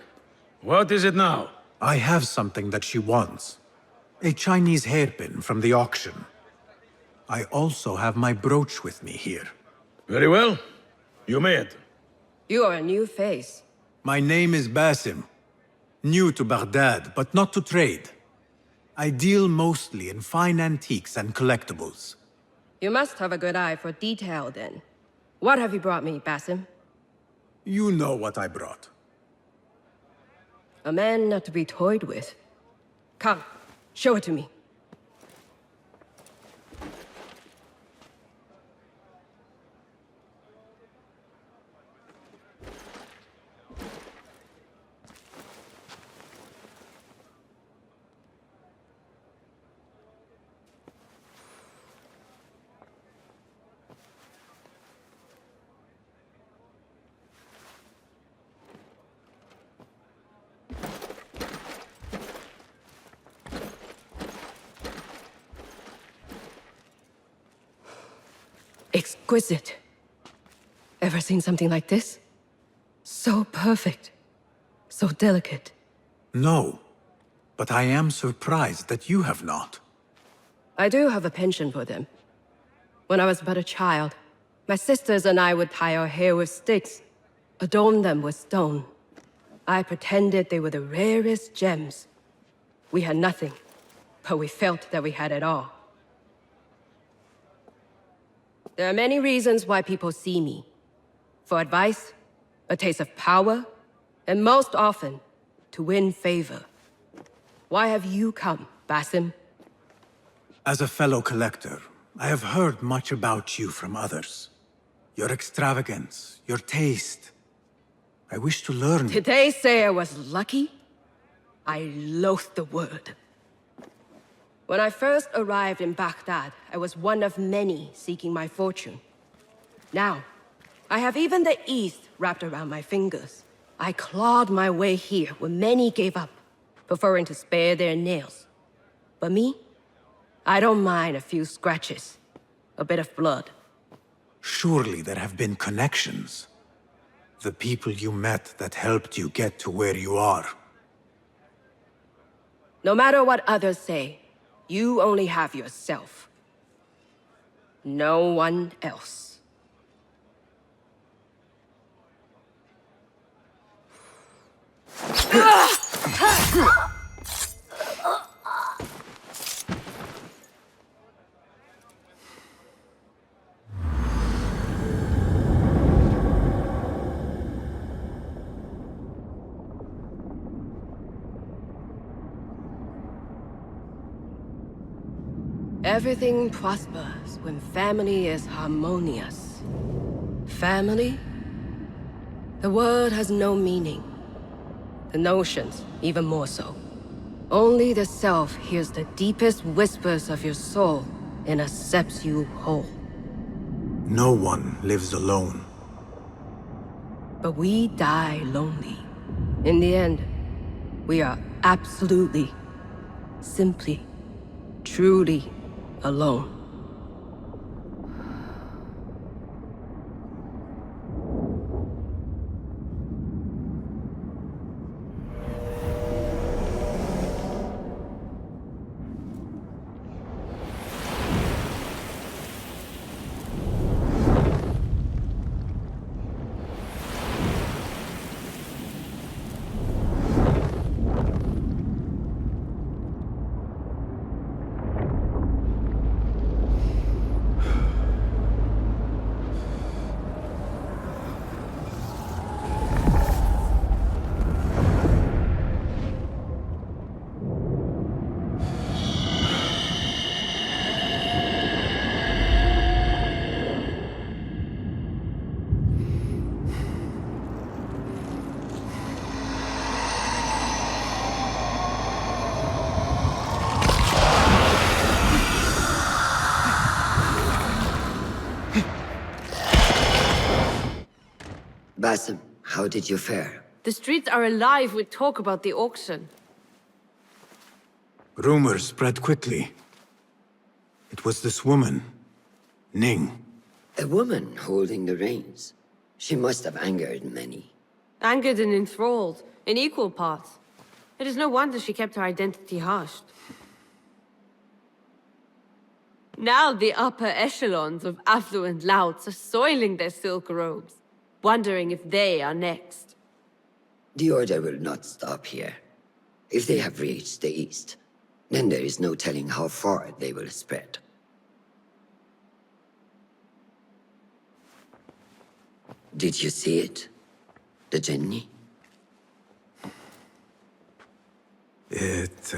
What is it now? I have something that she wants. A Chinese hairpin from the auction. I also have my brooch with me here. Very well. You may enter. You are a new face. My name is Basim. New to Baghdad, but not to trade. I deal mostly in fine antiques and collectibles. You must have a good eye for detail, then. What have you brought me, Basim? You know what I brought. A man not to be toyed with. Come, show it to me. Exquisite. Ever seen something like this? So perfect. So delicate. No, but I am surprised that you have not. I do have a penchant for them. When I was but a child, my sisters and I would tie our hair with sticks, adorn them with stone. I pretended they were the rarest gems. We had nothing, but we felt that we had it all. There are many reasons why people see me. For advice, a taste of power, and most often, to win favor. Why have you come, Basim? As a fellow collector, I have heard much about you from others. Your extravagance, your taste. I wish to learn. Did they say I was lucky? I loathe the word. When I first arrived in Baghdad, I was one of many seeking my fortune. Now, I have even the East wrapped around my fingers. I clawed my way here when many gave up, preferring to spare their nails. But me? I don't mind a few scratches, a bit of blood. Surely there have been connections. The people you met that helped you get to where you are. No matter what others say, you only have yourself. No one else. Everything prospers when family is harmonious. Family? The word has no meaning. The notions, even more so. Only the self hears the deepest whispers of your soul and accepts you whole. No one lives alone. But we die lonely. In the end, we are absolutely, simply, truly alone. Basim, how did you fare? The streets are alive with talk about the auction. Rumors spread quickly. It was this woman, Ning. A woman holding the reins. She must have angered many. Angered and enthralled, in equal parts. It is no wonder she kept her identity hushed. Now the upper echelons of affluent louts are soiling their silk robes, wondering if they are next. The Order will not stop here. If they have reached the east, then there is no telling how far they will spread. Did you see it? The Jinni? It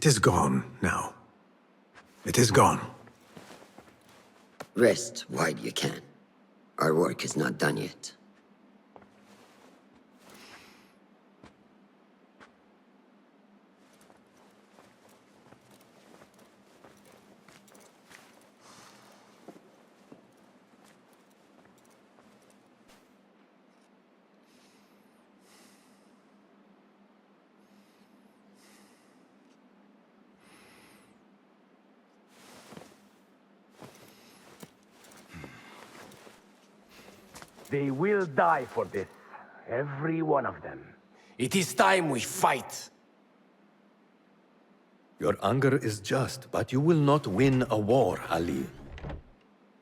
is gone now. It is gone. Rest while you can. Our work is not done yet. They will die for this. Every one of them. It is time we fight. Your anger is just, but you will not win a war, Ali.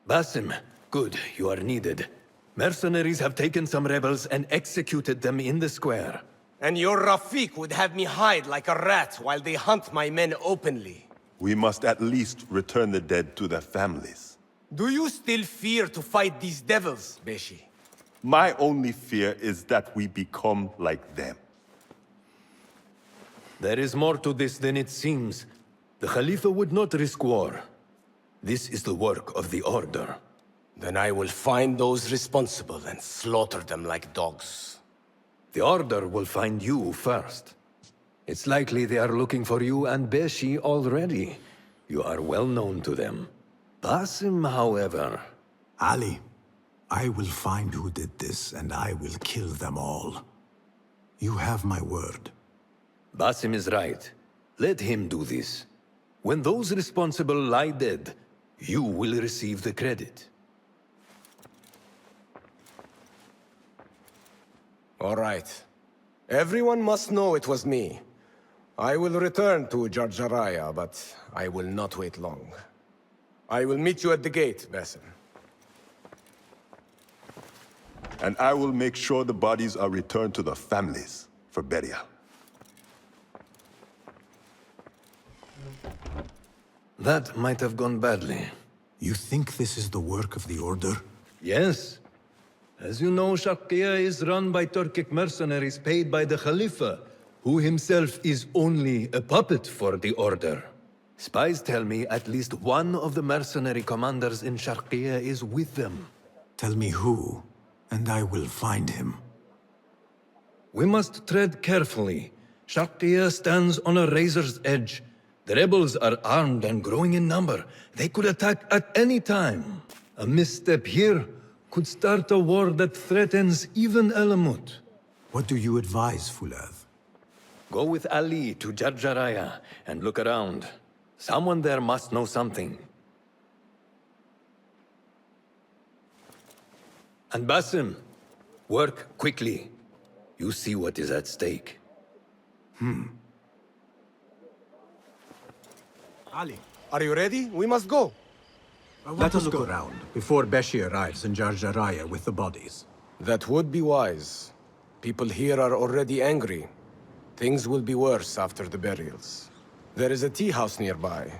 Basim, good, you are needed. Mercenaries have taken some rebels and executed them in the square. And your Rafik would have me hide like a rat while they hunt my men openly. We must at least return the dead to their families. Do you still fear to fight these devils, Beshi? My only fear is that we become like them. There is more to this than it seems. The Khalifa would not risk war. This is the work of the Order. Then I will find those responsible and slaughter them like dogs. The Order will find you first. It's likely they are looking for you and Beshi already. You are well known to them. Basim, however... Ali, I will find who did this, and I will kill them all. You have my word. Basim is right. Let him do this. When those responsible lie dead, you will receive the credit. All right. Everyone must know it was me. I will return to Jarjaraya, but I will not wait long. I will meet you at the gate, Basim. And I will make sure the bodies are returned to the families for burial. That might have gone badly. You think this is the work of the Order? Yes. As you know, Shaqqiya is run by Turkic mercenaries paid by the Khalifa, who himself is only a puppet for the Order. Spies tell me at least one of the mercenary commanders in Shaqqiya is with them. Tell me who, and I will find him. We must tread carefully. Shaqqiya stands on a razor's edge. The rebels are armed and growing in number. They could attack at any time. A misstep here could start a war that threatens even Elamut. What do you advise, Fulad? Go with Ali to Jarjaraya and look around. Someone there must know something. And Basim, work quickly. You see what is at stake. Ali, Are you ready? We must go. let us look around before Beshi arrives in Jarjaraya with the bodies. That would be wise. People here are already angry. Things will be worse after the burials. There is a tea house nearby.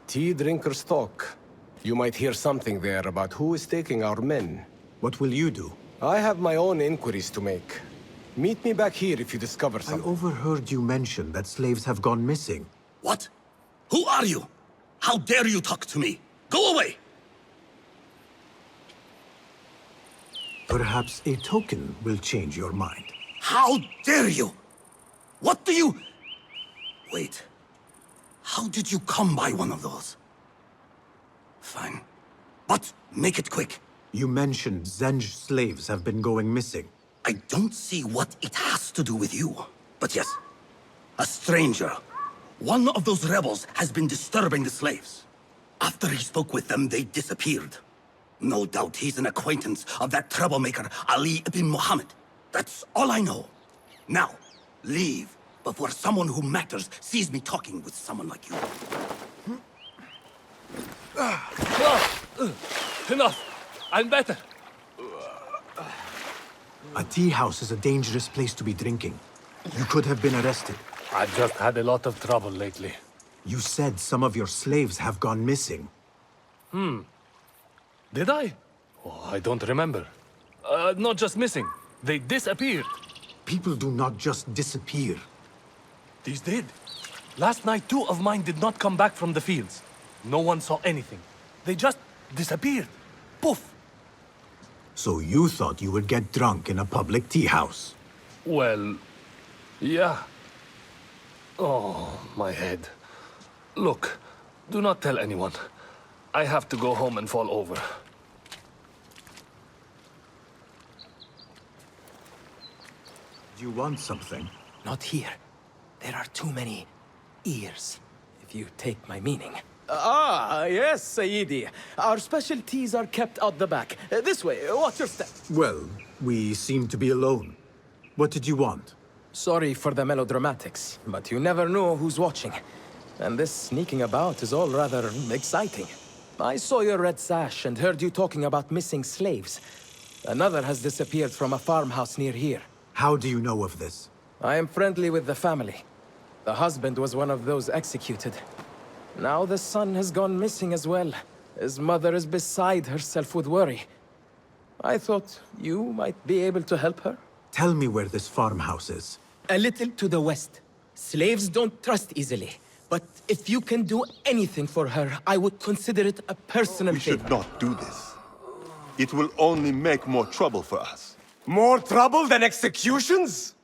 Tea drinkers talk. You might hear something there about who is taking our men. What will you do? I have my own inquiries to make. Meet me back here if you discover I something. overheard you mention that slaves have gone missing. What? Who are you? How dare you talk to me? Go away! Perhaps a token will change your mind. How dare you? What do you... Wait. How did you come by one of those? Fine. But make it quick. You mentioned Zenj slaves have been going missing. I don't see what it has to do with you. But yes, a stranger. One of those rebels has been disturbing the slaves. After he spoke with them, they disappeared. No doubt he's an acquaintance of that troublemaker, Ali ibn Muhammad. That's all I know. Now, leave before someone who matters sees me talking with someone like you. Enough! I'm better. A tea house is a dangerous place to be drinking. You could have been arrested. I've just had a lot of trouble lately. You said some of your slaves have gone missing. Did I? Oh, I don't remember. Not just missing. They disappeared. People do not just disappear. These did. Last night, 2 of mine did not come back from the fields. No one saw anything. They just disappeared. Poof! So you thought you would get drunk in a public tea house? Well, yeah. Oh, my head. Look, do not tell anyone. I have to go home and fall over. Do you want something? Not here. There are too many ears, if you take my meaning. Ah, yes, Sayyidi. Our specialties are kept out the back. This way, watch your step. Well, we seem to be alone. What did you want? Sorry for the melodramatics, but you never know who's watching. And this sneaking about is all rather exciting. I saw your red sash and heard you talking about missing slaves. Another has disappeared from a farmhouse near here. How do you know of this? I am friendly with the family. The husband was one of those executed. Now the son has gone missing as well. His mother is beside herself with worry. I thought you might be able to help her. Tell me where this farmhouse is. A little to the west. Slaves don't trust easily. But if you can do anything for her, I would consider it a personal favor. We should not do this. It will only make more trouble for us. More trouble than executions?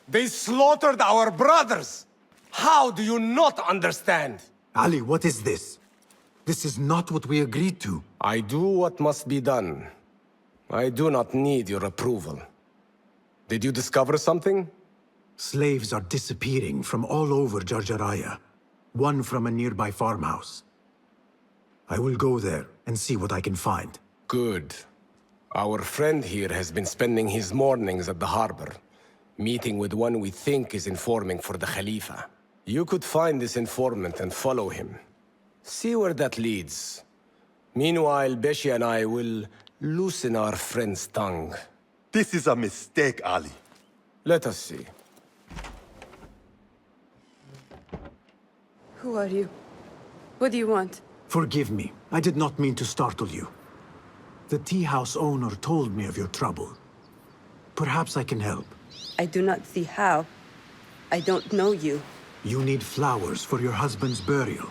They slaughtered our brothers! How do you not understand? Ali, what is this? This is not what we agreed to. I do what must be done. I do not need your approval. Did you discover something? Slaves are disappearing from all over Jarjaraya. One from a nearby farmhouse. I will go there and see what I can find. Good. Our friend here has been spending his mornings at the harbor, meeting with one we think is informing for the Khalifa. You could find this informant and follow him. See where that leads. Meanwhile, Beshi and I will loosen our friend's tongue. This is a mistake, Ali. Let us see. Who are you? What do you want? Forgive me. I did not mean to startle you. The tea house owner told me of your trouble. Perhaps I can help. I do not see how. I don't know you. You need flowers for your husband's burial.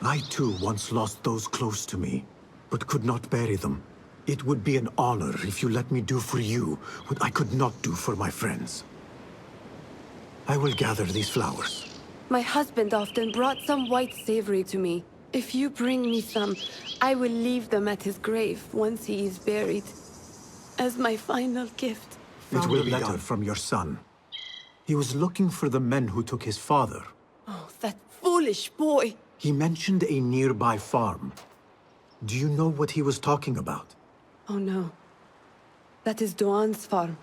I too once lost those close to me, but could not bury them. It would be an honor if you let me do for you what I could not do for my friends. I will gather these flowers. My husband often brought some white savory to me. If you bring me some, I will leave them at his grave once he is buried. As my final gift. It will be a letter from your son. He was looking for the men who took his father. Oh, that foolish boy! He mentioned a nearby farm. Do you know what he was talking about? Oh no. That is Duan's farm.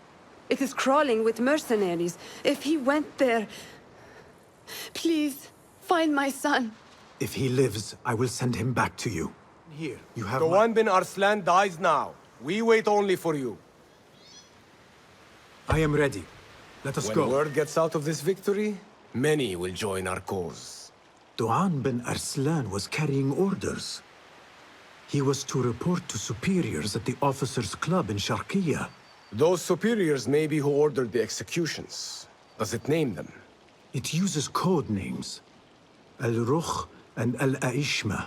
It is crawling with mercenaries. If he went there... Please, find my son. If he lives, I will send him back to you. Here, you have Doan bin Arslan dies now. We wait only for you. I am ready. Let us go. When word gets out of this victory, many will join our cause. Doan bin Arslan was carrying orders. He was to report to superiors at the officers' club in Sharqiya. Those superiors may be who ordered the executions. Does it name them? It uses code names. Al-Rukh and Al-Aishma.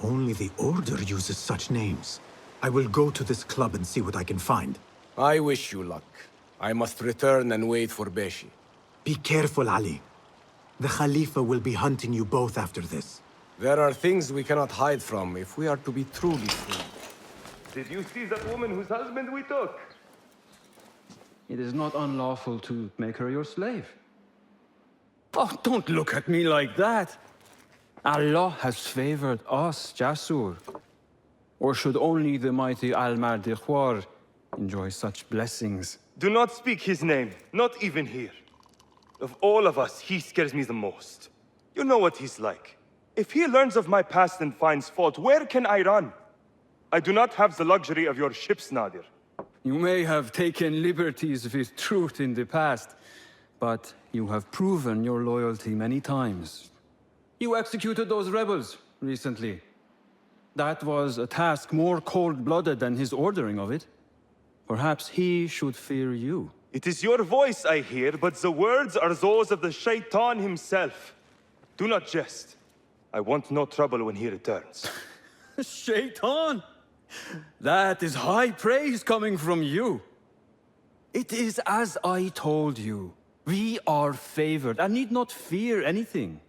Only the Order uses such names. I will go to this club and see what I can find. I wish you luck. I must return and wait for Beshi. Be careful, Ali. The Khalifa will be hunting you both after this. There are things we cannot hide from if we are to be truly free. Did you see that woman whose husband we took? It is not unlawful to make her your slave. Oh, don't look at me like that. Allah has favored us, Jasur. Or should only the mighty Al-Mardikhwar enjoy such blessings? Do not speak his name, not even here. Of all of us, he scares me the most. You know what he's like. If he learns of my past and finds fault, where can I run? I do not have the luxury of your ships, Nadir. You may have taken liberties with truth in the past, but you have proven your loyalty many times. You executed those rebels recently. That was a task more cold-blooded than his ordering of it. Perhaps he should fear you. It is your voice I hear, but the words are those of the Shaitan himself. Do not jest. I want no trouble when he returns. Shaitan! That is high praise coming from you. It is as I told you. We are favored and need not fear anything.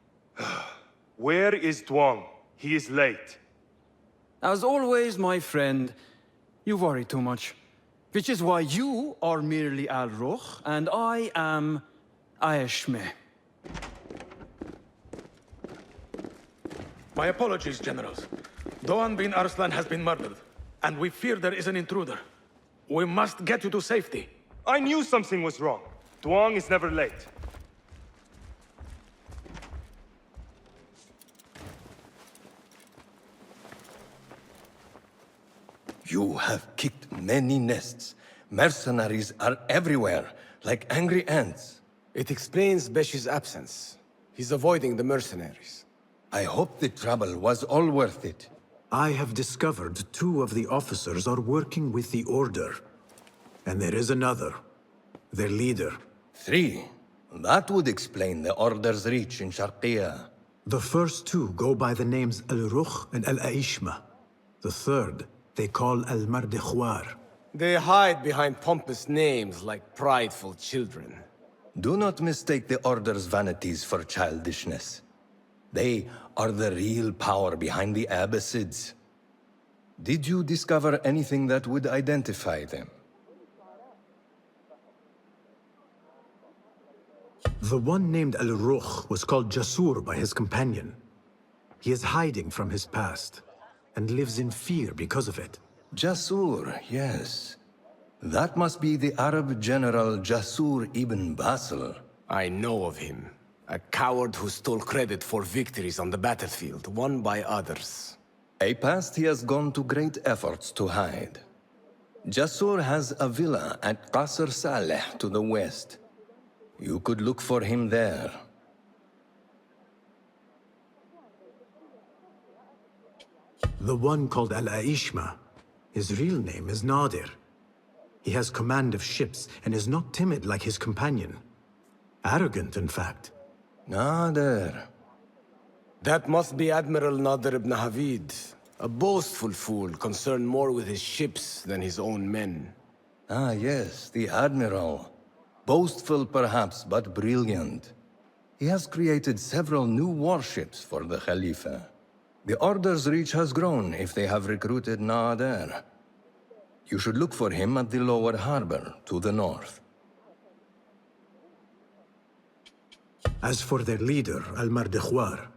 Where is Duang? He is late. As always, my friend, you worry too much. Which is why you are merely Al-Rukh, and I am Aishme. My apologies, generals. Doan bin Arslan has been murdered, and we fear there is an intruder. We must get you to safety. I knew something was wrong. Duang is never late. You have kicked many nests. Mercenaries are everywhere, like angry ants. It explains Beshi's absence. He's avoiding the mercenaries. I hope the trouble was all worth it. I have discovered 2 of the officers are working with the Order. And there is another. Their leader. 3. That would explain the Order's reach in Sharqiya. The first 2 go by the names Al-Rukh and Al-Aishma. The third, they call Al-Mardikhwar. They hide behind pompous names like prideful children. Do not mistake the Order's vanities for childishness. They are the real power behind the Abbasids. Did you discover anything that would identify them? The one named Al-Rukh was called Jasur by his companion. He is hiding from his past, and lives in fear because of it. Jasur, yes. That must be the Arab general Jasur ibn Basil. I know of him. A coward who stole credit for victories on the battlefield, won by others. A past he has gone to great efforts to hide. Jasur has a villa at Qasr Saleh to the west. You could look for him there. The one called Al-Aishma, his real name is Nadir. He has command of ships and is not timid like his companion. Arrogant, in fact. Nadir. That must be Admiral Nadir ibn Havid. A boastful fool, concerned more with his ships than his own men. Ah, yes, the Admiral. Boastful, perhaps, but brilliant. He has created several new warships for the Khalifa. The Order's reach has grown if they have recruited Naader. You should look for him at the lower harbor, to the north. As for their leader, Al-Mardekhwar,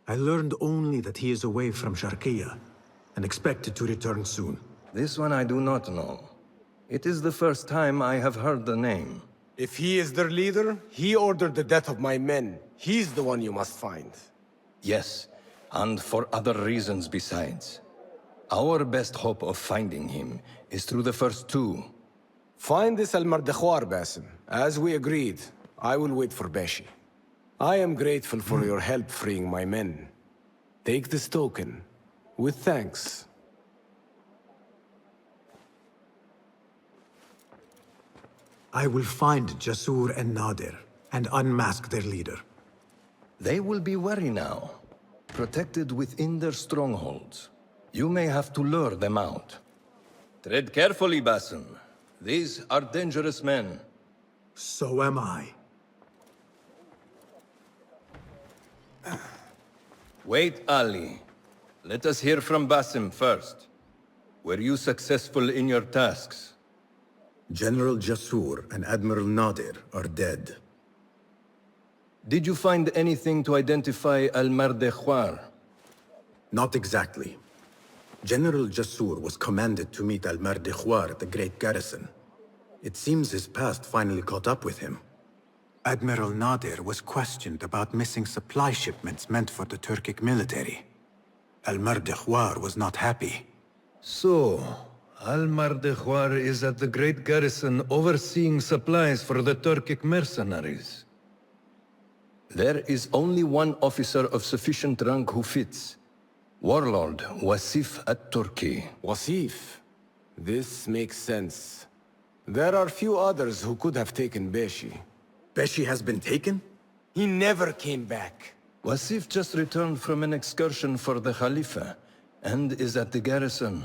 I learned only that he is away from Sharqiya and expected to return soon. This one I do not know. It is the first time I have heard the name. If he is their leader, he ordered the death of my men. He's the one you must find. Yes, and for other reasons besides. Our best hope of finding him is through the first two. Find this Al-Mardekhwar, Basim. As we agreed, I will wait for Beshi. I am grateful for your help freeing my men. Take this token, with thanks. I will find Jasur and Nadir, and unmask their leader. They will be wary now, protected within their strongholds. You may have to lure them out. Tread carefully, Basim. These are dangerous men. So am I. Wait, Ali. Let us hear from Basim first. Were you successful in your tasks? General Jasur and Admiral Nadir are dead. Did you find anything to identify Al-Mardekhwar? Not exactly. General Jasur was commanded to meet Al-Mardekhwar at the Great Garrison. It seems his past finally caught up with him. Admiral Nadir was questioned about missing supply shipments meant for the Turkic military. Al-Mardekhwar was not happy. So, Al-Mardekhwar is at the Great Garrison overseeing supplies for the Turkic mercenaries. There is only one officer of sufficient rank who fits. Warlord Wasif at-Turki. Wasif? This makes sense. There are few others who could have taken Beshi. Beshi has been taken? He never came back. Wasif just returned from an excursion for the Khalifa, and is at the garrison.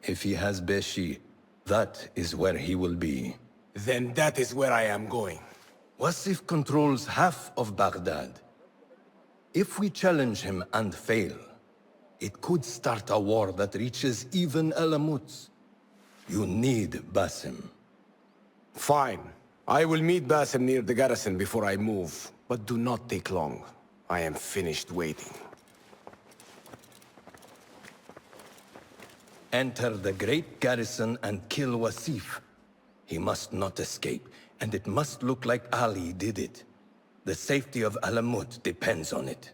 If he has Beshi, that is where he will be. Then that is where I am going. Wasif controls half of Baghdad. If we challenge him and fail, it could start a war that reaches even Alamut. You need Basim. Fine. I will meet Basim near the garrison before I move, but do not take long. I am finished waiting. Enter the great garrison and kill Wasif. He must not escape, and it must look like Ali did it. The safety of Alamut depends on it.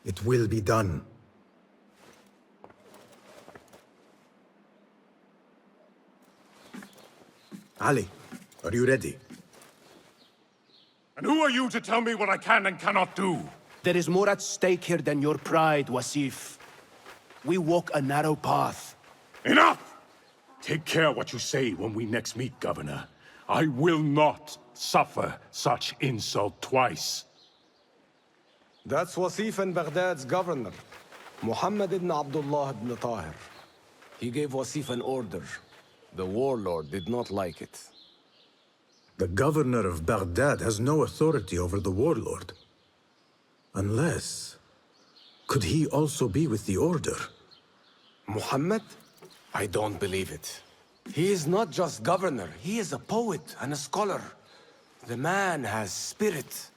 It will be done. Ali, are you ready? And who are you to tell me what I can and cannot do? There is more at stake here than your pride, Wasif. We walk a narrow path. Enough! Take care what you say when we next meet, Governor. I will not suffer such insult twice. That's Wasif and Baghdad's governor, Muhammad ibn Abdullah ibn Tahir. He gave Wasif an order. The warlord did not like it. The governor of Baghdad has no authority over the warlord. Unless... could he also be with the order? Muhammad? I don't believe it. He is not just governor, he is a poet and a scholar. The man has spirit.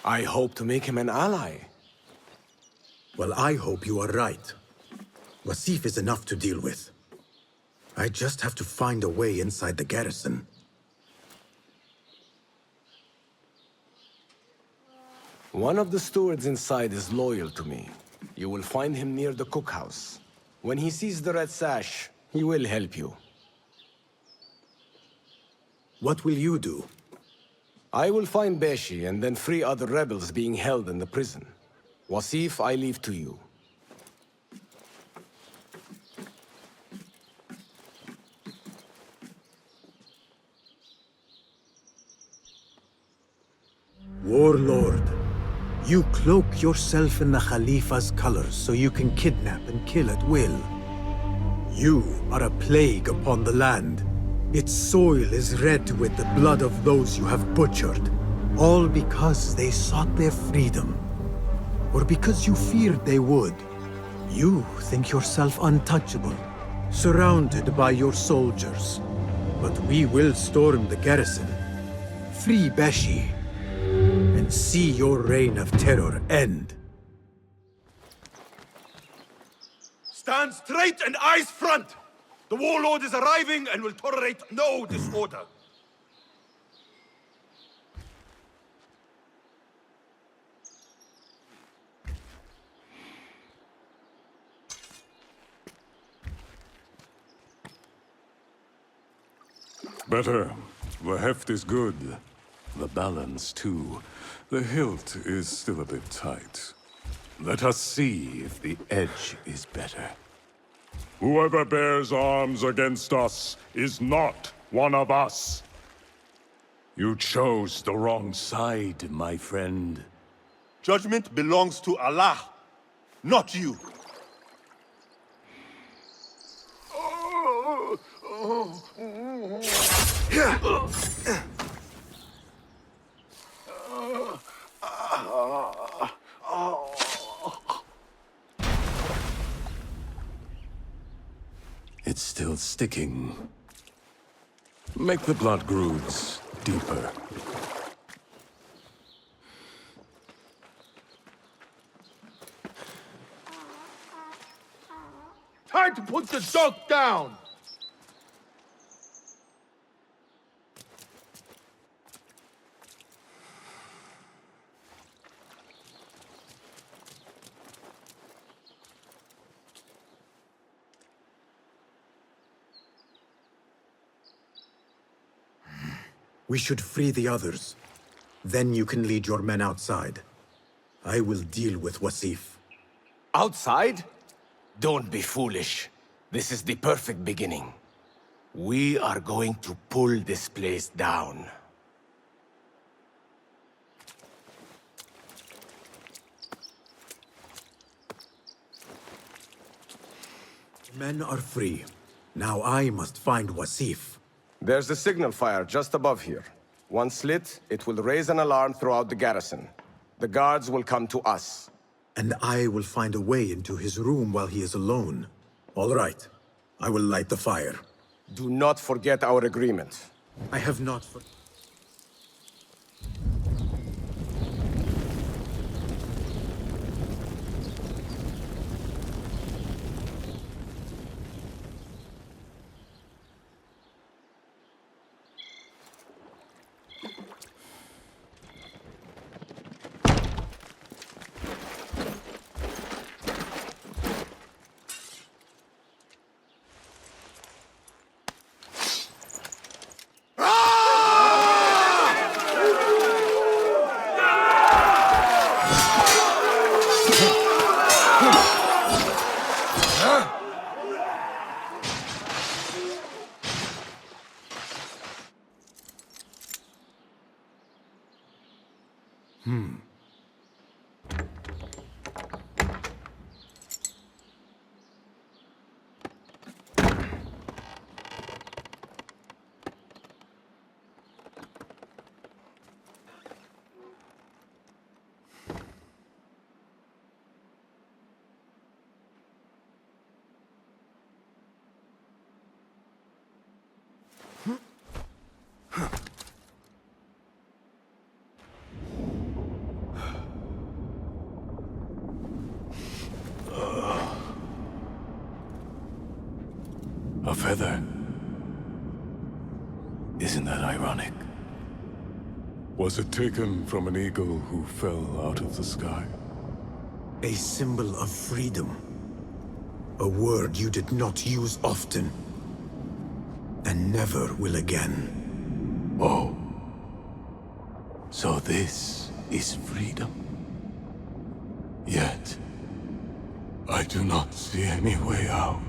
I hope to make him an ally. Well, I hope you are right. Wasif is enough to deal with. I just have to find a way inside the garrison. One of the stewards inside is loyal to me. You will find him near the cookhouse. When he sees the red sash, he will help you. What will you do? I will find Beshi and then free other rebels being held in the prison. Wasif, I leave to you. Warlord, you cloak yourself in the Khalifa's colors so you can kidnap and kill at will. You are a plague upon the land. Its soil is red with the blood of those you have butchered. All because they sought their freedom. Or because you feared they would. You think yourself untouchable, surrounded by your soldiers. But we will storm the garrison, free Beshi, and see your reign of terror end. Stand straight and eyes front! The warlord is arriving and will tolerate no disorder. Better. The heft is good. The balance, too. The hilt is still a bit tight. Let us see if the edge is better. Whoever bears arms against us is not one of us. You chose the wrong side, my friend. Judgment belongs to Allah, not you. It's still sticking. Make the blood grooves deeper. Time to put the dog down! We should free the others. Then you can lead your men outside. I will deal with Wasif. Outside? Don't be foolish. This is the perfect beginning. We are going to pull this place down. Men are free. Now I must find Wasif. There's a signal fire just above here. Once lit, it will raise an alarm throughout the garrison. The guards will come to us. And I will find a way into his room while he is alone. All right. I will light the fire. Do not forget our agreement. I have not A feather. Isn't that ironic? Was it taken from an eagle who fell out of the sky? A symbol of freedom. A word you did not use often. And never will again. Oh. So this is freedom. Yet, I do not see any way out.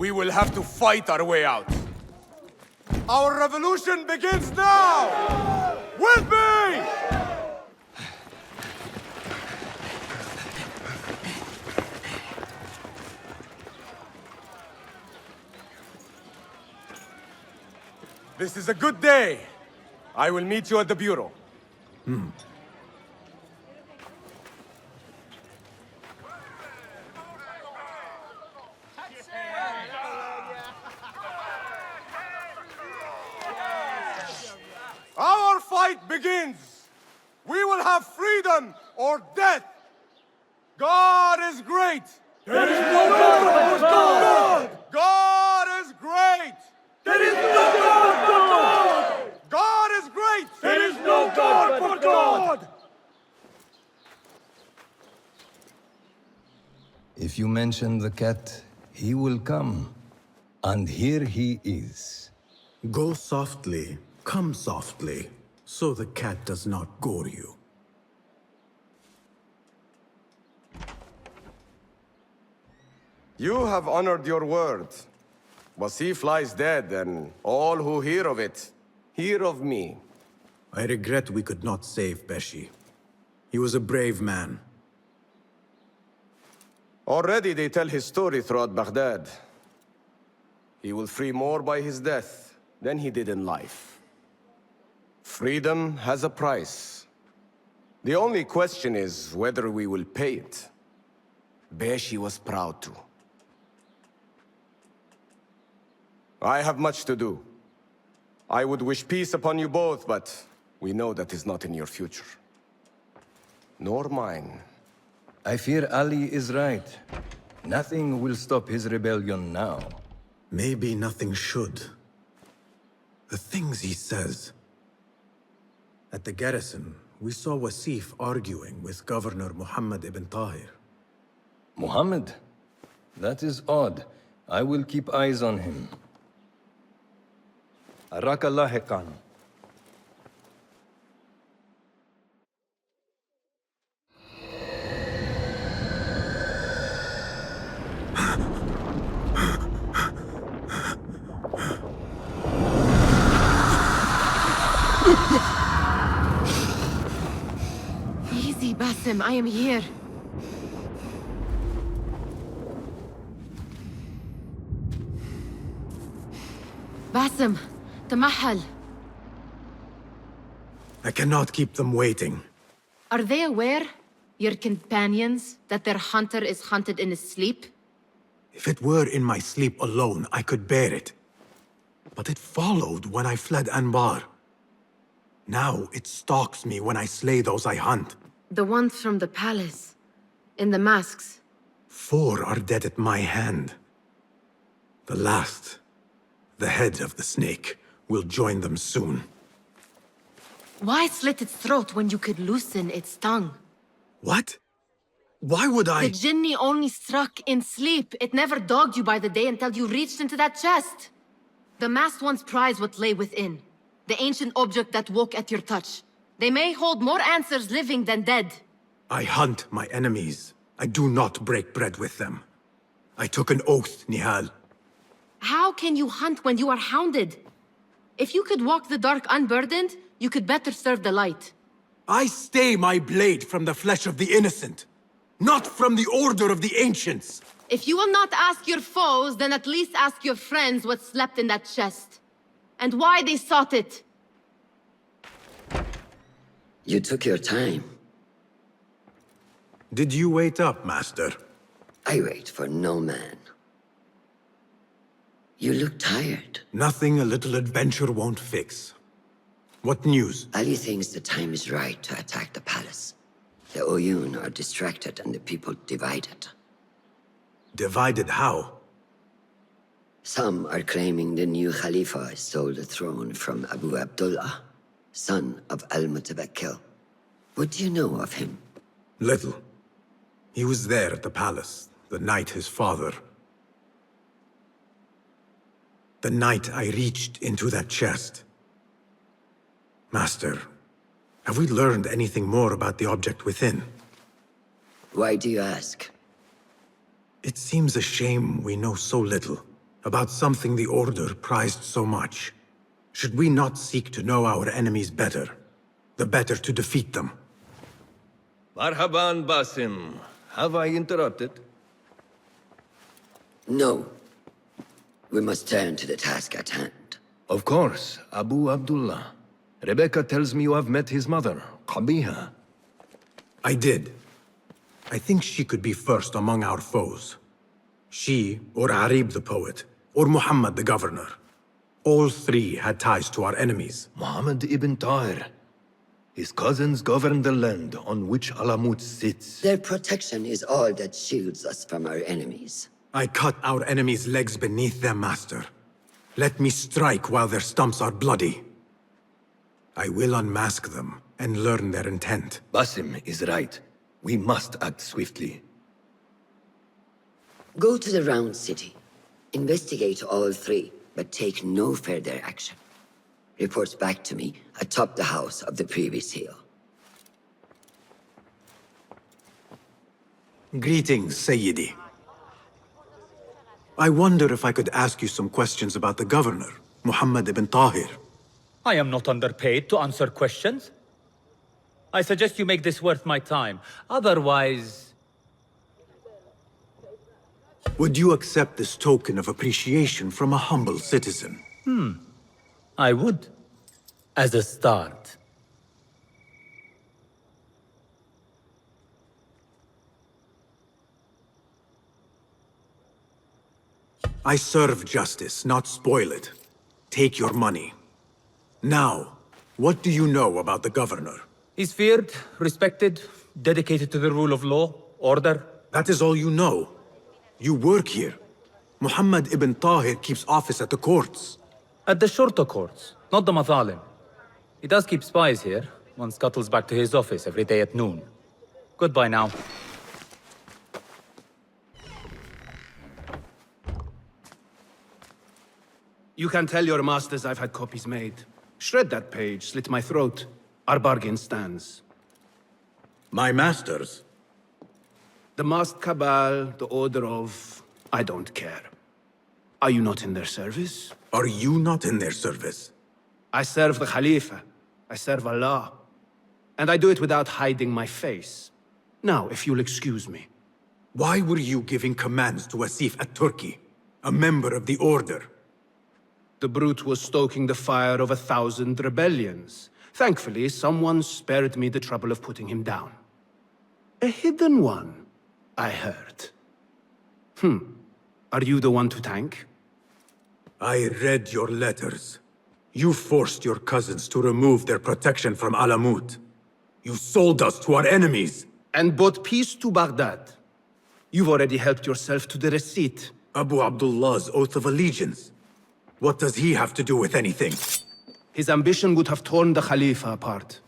We will have to fight our way out. Our revolution begins now! With me! This is a good day. I will meet you at the bureau. Our fight begins! We will have freedom or death! God is great! There is no God but God! God is great! There is no God but God! God is great! There is no God but God! If you mention the cat, he will come. And here he is. Go softly, come softly, so the cat does not gore you. You have honored your word. Wasif lies dead, and all who hear of it, hear of me. I regret we could not save Beshi. He was a brave man. Already they tell his story throughout Baghdad. He will free more by his death than he did in life. Freedom has a price. The only question is whether we will pay it. Beshi was proud to. I have much to do. I would wish peace upon you both, but we know that is not in your future. Nor mine. I fear Ali is right. Nothing will stop his rebellion now. Maybe nothing should. The things he says. At the garrison, we saw Wasif arguing with Governor Muhammad ibn Tahir. Muhammad? That is odd. I will keep eyes on him. Arakallah Khan. Easy, Basim, I am here. Basim, Tamahal. I cannot keep them waiting. Are they aware, your companions, that their hunter is hunted in his sleep? If it were in my sleep alone, I could bear it. But it followed when I fled Anbar. Now it stalks me when I slay those I hunt. The ones from the palace, in the masks. 4 are dead at my hand. The last, the head of the snake, will join them soon. Why slit its throat when you could loosen its tongue? What? Why would I? The Jinni only struck in sleep. It never dogged you by the day until you reached into that chest. The masked ones prize what lay within. The ancient object that woke at your touch. They may hold more answers living than dead. I hunt my enemies. I do not break bread with them. I took an oath, Nihal. How can you hunt when you are hounded? If you could walk the dark unburdened, you could better serve the light. I stay my blade from the flesh of the innocent, not from the order of the ancients. If you will not ask your foes, then at least ask your friends what slept in that chest. And why they sought it. You took your time. Did you wait up, Master? I wait for no man. You look tired. Nothing a little adventure won't fix. What news? Ali thinks the time is right to attack the palace. The Oyun are distracted and the people divided. Divided how? Some are claiming the new Khalifa stole the throne from Abu Abdullah, son of Al-Mutawakkil. What do you know of him? Little. He was there at the palace, the night his father... The night I reached into that chest. Master, have we learned anything more about the object within? Why do you ask? It seems a shame we know so little, About something the Order prized so much. Should we not seek to know our enemies better? The better to defeat them. Marhaban, Basim. Have I interrupted? No. We must turn to the task at hand. Of course, Abu Abdullah. Rebecca tells me you have met his mother, Qabiha. I did. I think she could be first among our foes. She, or Arib the poet, or Muhammad the governor. All three had ties to our enemies. Muhammad ibn Tahir. His cousins govern the land on which Alamut sits. Their protection is all that shields us from our enemies. I cut our enemies' legs beneath them, master. Let me strike while their stumps are bloody. I will unmask them and learn their intent. Basim is right. We must act swiftly. Go to the Round City. Investigate all three, but take no further action. Reports back to me atop the house of the previous hill. Greetings, Sayyidi. I wonder if I could ask you some questions about the governor, Muhammad ibn Tahir. I am not underpaid to answer questions. I suggest you make this worth my time. Otherwise... Would you accept this token of appreciation from a humble citizen? I would. As a start. I serve justice, not spoil it. Take your money. Now, what do you know about the governor? He's feared, respected, dedicated to the rule of law, order. That is all you know. You work here. Muhammad ibn Tahir keeps office at the courts. At the shorter courts, not the Mathalim. He does keep spies here. One scuttles back to his office every day at noon. Goodbye now. You can tell your masters I've had copies made. Shred that page, slit my throat. Our bargain stands. My masters? The masked cabal, the order of... I don't care. Are you not in their service? Are you not in their service? I serve the Khalifa. I serve Allah. And I do it without hiding my face. Now, if you'll excuse me. Why were you giving commands to Asif at Turkey, a member of the Order? The brute was stoking the fire of 1,000 rebellions. Thankfully, someone spared me the trouble of putting him down. A hidden one, I heard. Are you the one to thank? I read your letters. You forced your cousins to remove their protection from Alamut. You sold us to our enemies. And brought peace to Baghdad. You've already helped yourself to the receipt. Abu Abdullah's oath of allegiance. What does he have to do with anything? His ambition would have torn the Khalifa apart.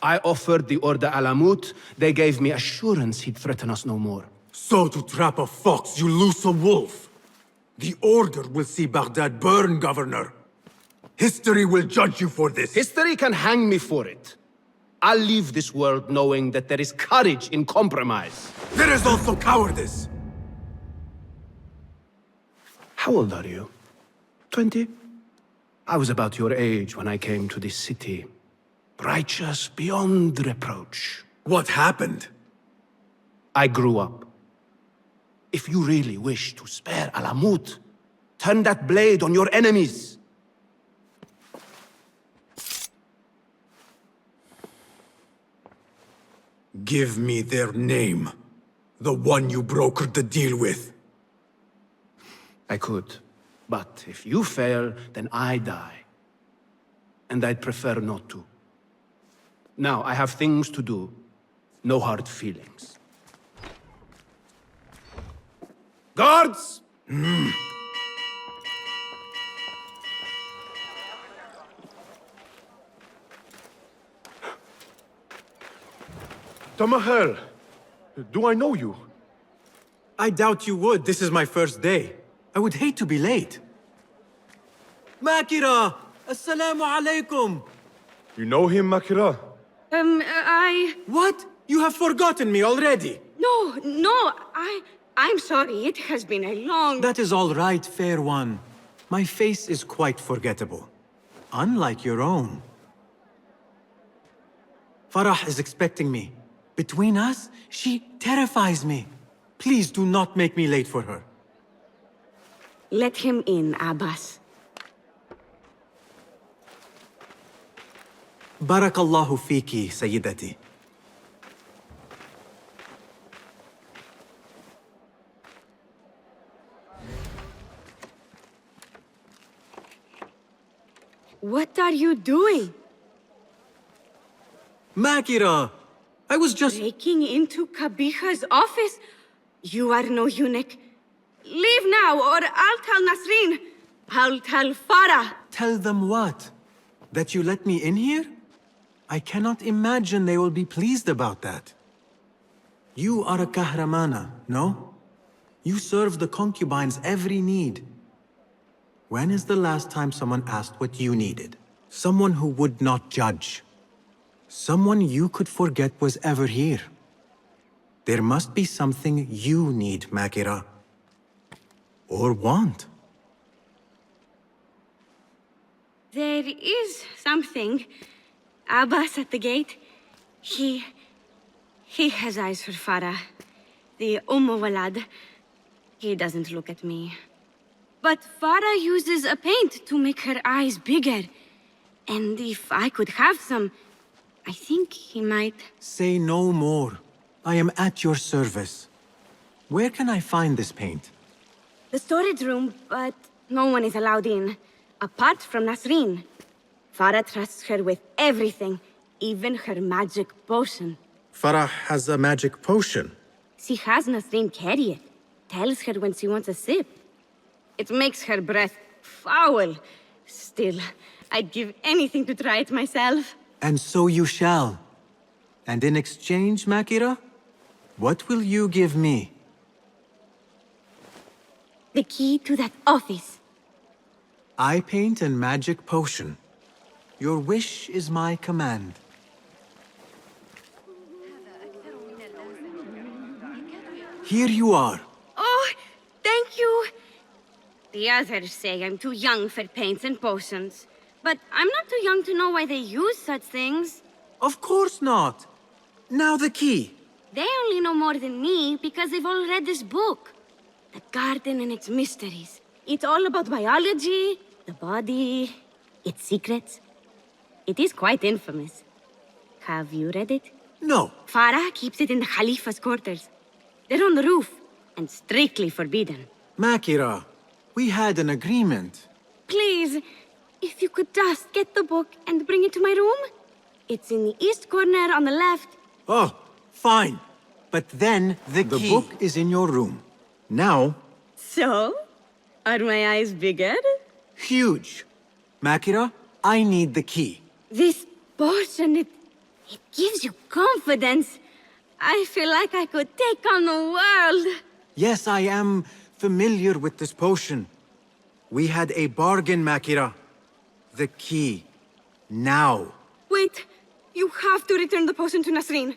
I offered the Order Alamut. They gave me assurance he'd threaten us no more. So to trap a fox, you loose a wolf. The Order will see Baghdad burn, Governor. History will judge you for this. History can hang me for it. I'll leave this world knowing that there is courage in compromise. There is also cowardice. How old are you? 20? I was about your age when I came to this city. Righteous beyond reproach. What happened? I grew up. If you really wish to spare Alamut, turn that blade on your enemies. Give me their name. The one you brokered the deal with. I could. But if you fail, then I die. And I'd prefer not to. Now, I have things to do. No hard feelings. Guards! Tamahel, do I know you? I doubt you would. This is my first day. I would hate to be late. Makira! Assalamu alaikum! You know him, Makira? I... What? You have forgotten me already! No, I'm sorry, it has been a long... That is all right, fair one. My face is quite forgettable. Unlike your own. Farah is expecting me. Between us, she terrifies me. Please do not make me late for her. Let him in, Abbas. Barakallahu fiki, Sayyidati. What are you doing? Makira! I was just... Breaking into Qabiha's office? You are no eunuch. Leave now, or I'll tell Nasreen. I'll tell Farah. Tell them what? That you let me in here? I cannot imagine they will be pleased about that. You are a kahramana, no? You serve the concubines every need. When is the last time someone asked what you needed? Someone who would not judge. Someone you could forget was ever here. There must be something you need, Makira. Or want. There is something. Abbas at the gate. He has eyes for Farah. The Walad. He doesn't look at me. But Farah uses a paint to make her eyes bigger. And if I could have some, I think he might... Say no more. I am at your service. Where can I find this paint? The storage room, but no one is allowed in. Apart from Nasreen. Farah trusts her with everything, even her magic potion. Farah has a magic potion. She has Nasreen carry it. Tells her when she wants a sip. It makes her breath foul. Still, I'd give anything to try it myself. And so you shall. And in exchange, Makira, what will you give me? The key to that office. Eye paint and magic potion. Your wish is my command. Here you are. Oh, thank you. The others say I'm too young for paints and potions. But I'm not too young to know why they use such things. Of course not. Now the key. They only know more than me because they've all read this book. The garden and its mysteries. It's all about biology, the body, its secrets. It is quite infamous. Have you read it? No. Farah keeps it in the Khalifa's quarters. They're on the roof, and strictly forbidden. Makira, we had an agreement. Please, if you could just get the book and bring it to my room? It's in the east corner on the left. Oh, fine. But then the key. The book is in your room. Now... So? Are my eyes bigger? Huge. Makira, I need the key. This potion, it gives you confidence. I feel like I could take on the world. Yes, I am familiar with this potion. We had a bargain, Makira. The key. Now. Wait. You have to return the potion to Nasreen.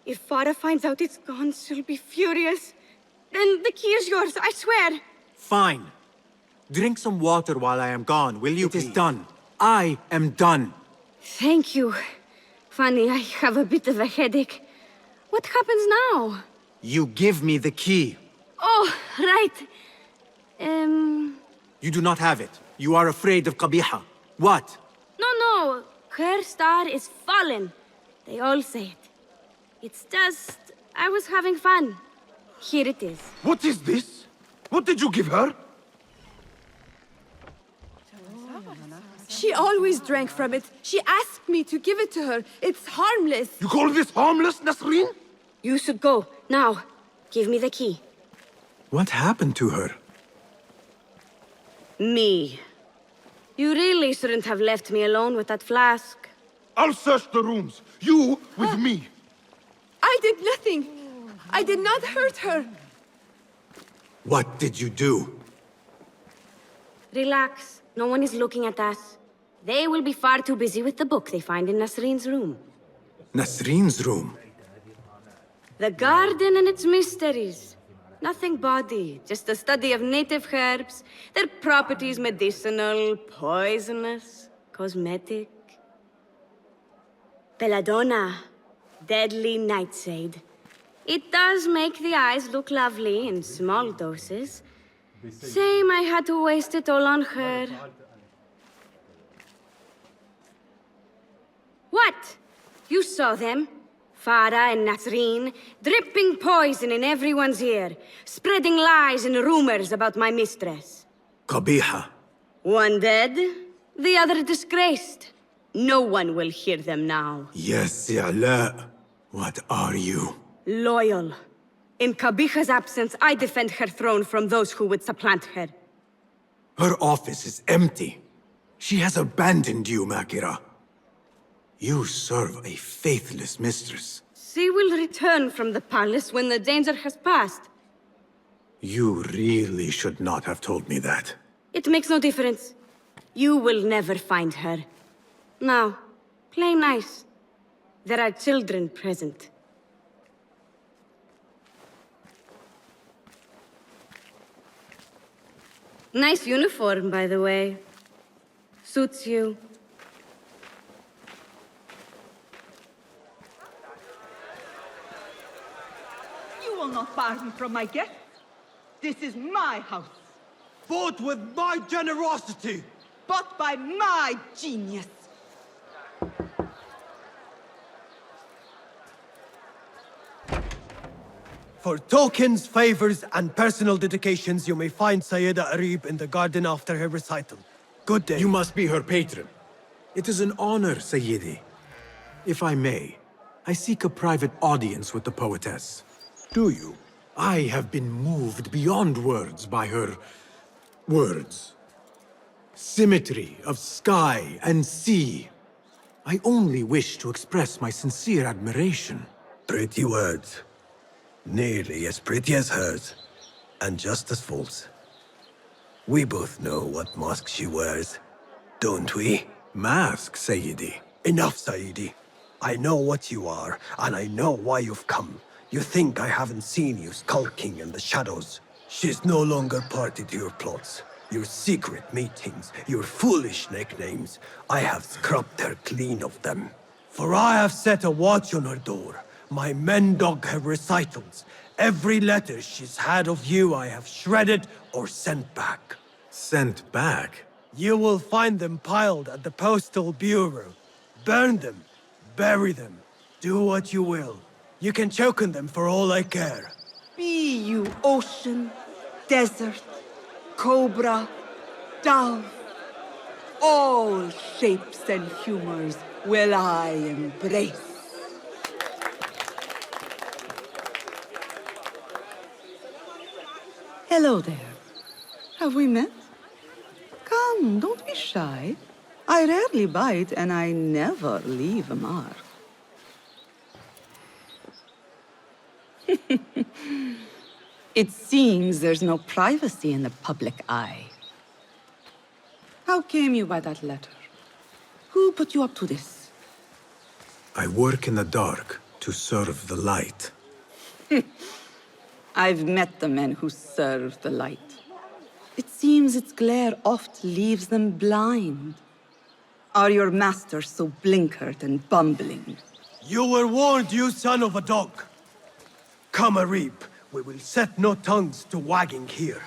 If Farah finds out it's gone, she'll be furious. Then the key is yours, I swear. Fine. Drink some water while I am gone, will you? It is done. I am done. Thank you. Funny, I have a bit of a headache. What happens now? You give me the key. Oh, right. You do not have it. You are afraid of Qabiha. What? No. Her star is fallen. They all say it. It's just... I was having fun. Here it is. What is this? What did you give her? She always drank from it. She asked me to give it to her. It's harmless. You call this harmless, Nasreen? You should go. Now. Give me the key. What happened to her? Me. You really shouldn't have left me alone with that flask. I'll search the rooms. You with me. I did nothing. I did not hurt her. What did you do? Relax. No one is looking at us. They will be far too busy with the book they find in Nasreen's room. Nasreen's room? The garden and its mysteries. Nothing bawdy, just a study of native herbs, their properties medicinal, poisonous, cosmetic. Belladonna, deadly nightshade. It does make the eyes look lovely in small doses. Shame I had to waste it all on her. What? You saw them? Farah and Nasreen, dripping poison in everyone's ear, spreading lies and rumors about my mistress. Qabiha. One dead, the other disgraced. No one will hear them now. Yes, I'La. What are you? Loyal. In Qabiha's absence, I defend her throne from those who would supplant her. Her office is empty. She has abandoned you, Makira. You serve a faithless mistress. She will return from the palace when the danger has passed. You really should not have told me that. It makes no difference. You will never find her. Now, play nice. There are children present. Nice uniform, by the way. Suits you. You will not bar me from my guests. This is my house. Bought with my generosity. Bought by my genius. For tokens, favors, and personal dedications, you may find Sayyida Arib in the garden after her recital. Good day. You must be her patron. It is an honor, Sayyidi. If I may, I seek a private audience with the poetess. Do you? I have been moved beyond words by her... words. Symmetry of sky and sea. I only wish to express my sincere admiration. Pretty words. Nearly as pretty as hers, and just as false. We both know what mask she wears, don't we? Mask, Sayyidi. Enough, Sayyidi. I know what you are, and I know why you've come. You think I haven't seen you skulking in the shadows. She's no longer party to your plots. Your secret meetings, your foolish nicknames. I have scrubbed her clean of them. For I have set a watch on her door. My men dog her recitals. Every letter she's had of you I have shredded or sent back. Sent back? You will find them piled at the Postal Bureau. Burn them, bury them, do what you will. You can choke on them for all I care. Be you ocean, desert, cobra, dove. All shapes and humors will I embrace. Hello there. Have we met? Come, don't be shy. I rarely bite and I never leave a mark. It seems there's no privacy in the public eye. How came you by that letter? Who put you up to this? I work in the dark to serve the light. I've met the men who serve the light. It seems its glare oft leaves them blind. Are your masters so blinkered and bumbling? You were warned, you son of a dog. Come, Arib. We will set no tongues to wagging here.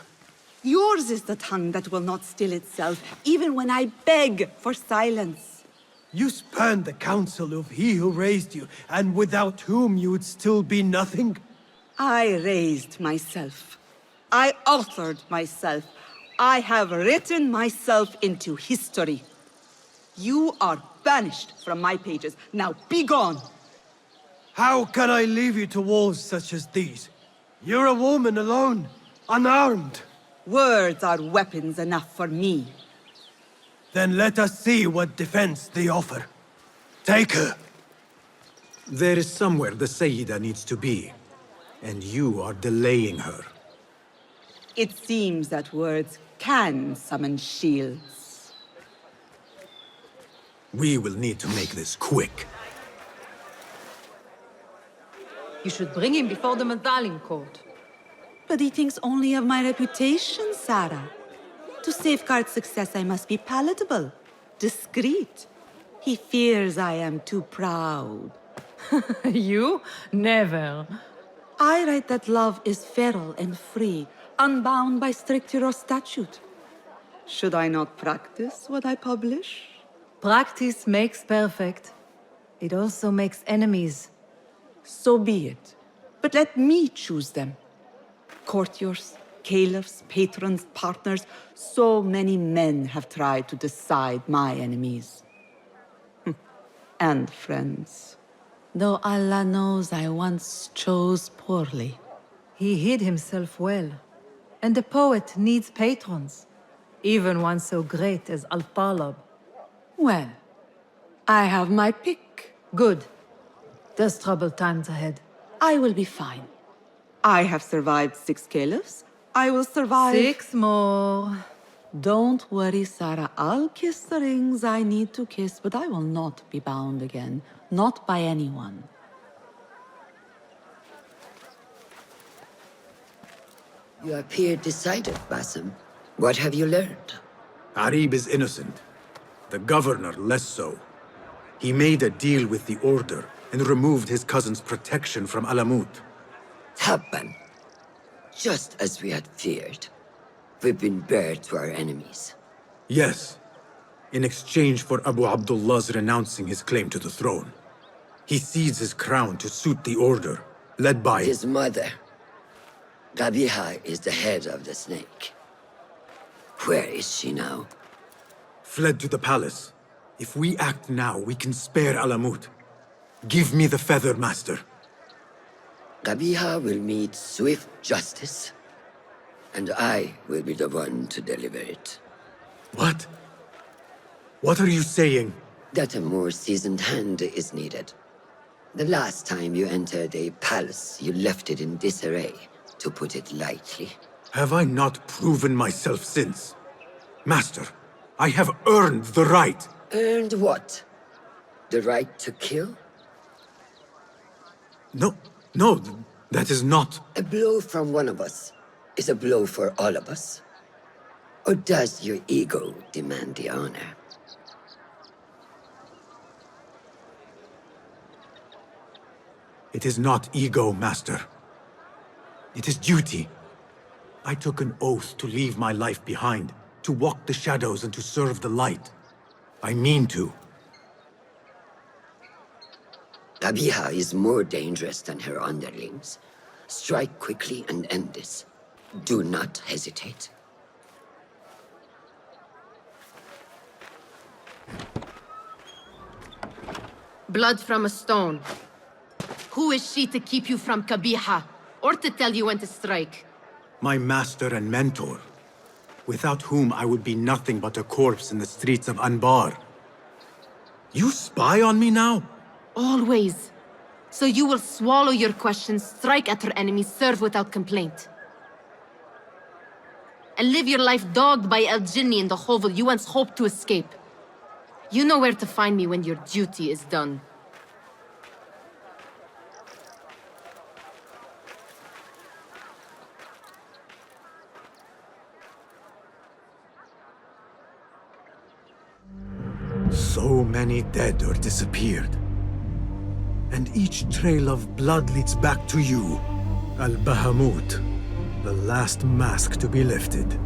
Yours is the tongue that will not still itself, even when I beg for silence. You spurned the counsel of he who raised you, and without whom you would still be nothing? I raised myself. I authored myself. I have written myself into history. You are banished from my pages. Now be gone! How can I leave you to wolves such as these? You're a woman alone, unarmed. Words are weapons enough for me. Then let us see what defense they offer. Take her. There is somewhere the Sayyida needs to be, and you are delaying her. It seems that words can summon shields. We will need to make this quick. You should bring him before the Medallion Court. But he thinks only of my reputation, Sarah. To safeguard success, I must be palatable, discreet. He fears I am too proud. You? Never. I write that love is feral and free, unbound by stricture or statute. Should I not practice what I publish? Practice makes perfect. It also makes enemies. So be it. But let me choose them. Courtiers, caliphs, patrons, partners. So many men have tried to decide my enemies. And friends. Though Allah knows I once chose poorly. He hid himself well. And the poet needs patrons. Even one so great as Al-Talib. Well, I have my pick. Good. There's troubled times ahead. I will be fine. I have survived 6 caliphs. I will survive... 6 more. Don't worry, Sarah. I'll kiss the rings I need to kiss, but I will not be bound again. Not by anyone. You appear decided, Basim. What have you learned? Arib is innocent. The governor less so. He made a deal with the Order and removed his cousin's protection from Alamut. Tabban. Just as we had feared. We've been bared to our enemies. Yes. In exchange for Abu Abdullah's renouncing his claim to the throne. He cedes his crown to suit the Order, led by... His mother. Gabiha is the head of the snake. Where is she now? Fled to the palace. If we act now, we can spare Alamut. Give me the feather, Master. Gabiha will meet swift justice, and I will be the one to deliver it. What? What are you saying? That a more seasoned hand is needed. The last time you entered a palace, you left it in disarray, to put it lightly. Have I not proven myself since? Master, I have earned the right. Earned what? The right to kill? No, that is not... A blow from one of us is a blow for all of us. Or does your ego demand the honor? It is not ego, Master. It is duty. I took an oath to leave my life behind, to walk the shadows and to serve the light. I mean to. Gabiha is more dangerous than her underlings. Strike quickly and end this. Do not hesitate. Blood from a stone. Who is she to keep you from Gabiha, or to tell you when to strike? My master and mentor, without whom I would be nothing but a corpse in the streets of Anbar. You spy on me now? Always. So you will swallow your questions, strike at her enemies, serve without complaint. And live your life dogged by El Jinni in the hovel you once hoped to escape. You know where to find me when your duty is done. So many dead or disappeared. And each trail of blood leads back to you, Al-Bahamut, the last mask to be lifted.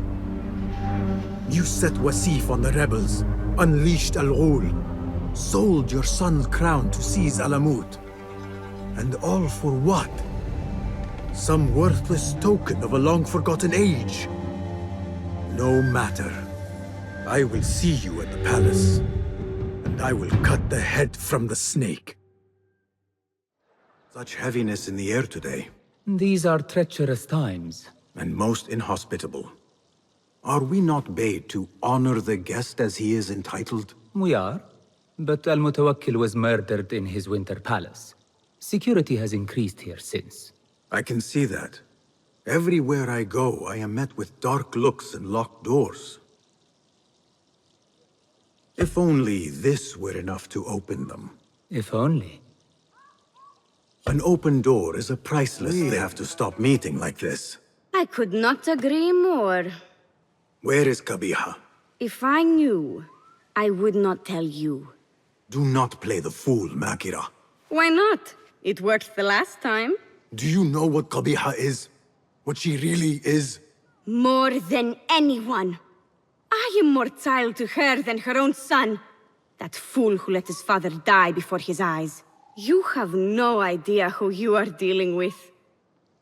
You set Wasif on the rebels, unleashed Al-Ghul, sold your son's crown to seize Alamut. And all for what? Some worthless token of a long-forgotten age. No matter. I will see you at the palace, and I will cut the head from the snake. Such heaviness in the air today. These are treacherous times. And most inhospitable. Are we not bade to honor the guest as he is entitled? We are. But Al-Mutawakkil was murdered in his winter palace. Security has increased here since. I can see that. Everywhere I go, I am met with dark looks and locked doors. If only this were enough to open them. If only. An open door is a priceless thing. We have to stop meeting like this. I could not agree more. Where is Qabiha? If I knew, I would not tell you. Do not play the fool, Makira. Why not? It worked the last time. Do you know what Qabiha is? What she really is? More than anyone. I am more child to her than her own son. That fool who let his father die before his eyes. You have no idea who you are dealing with.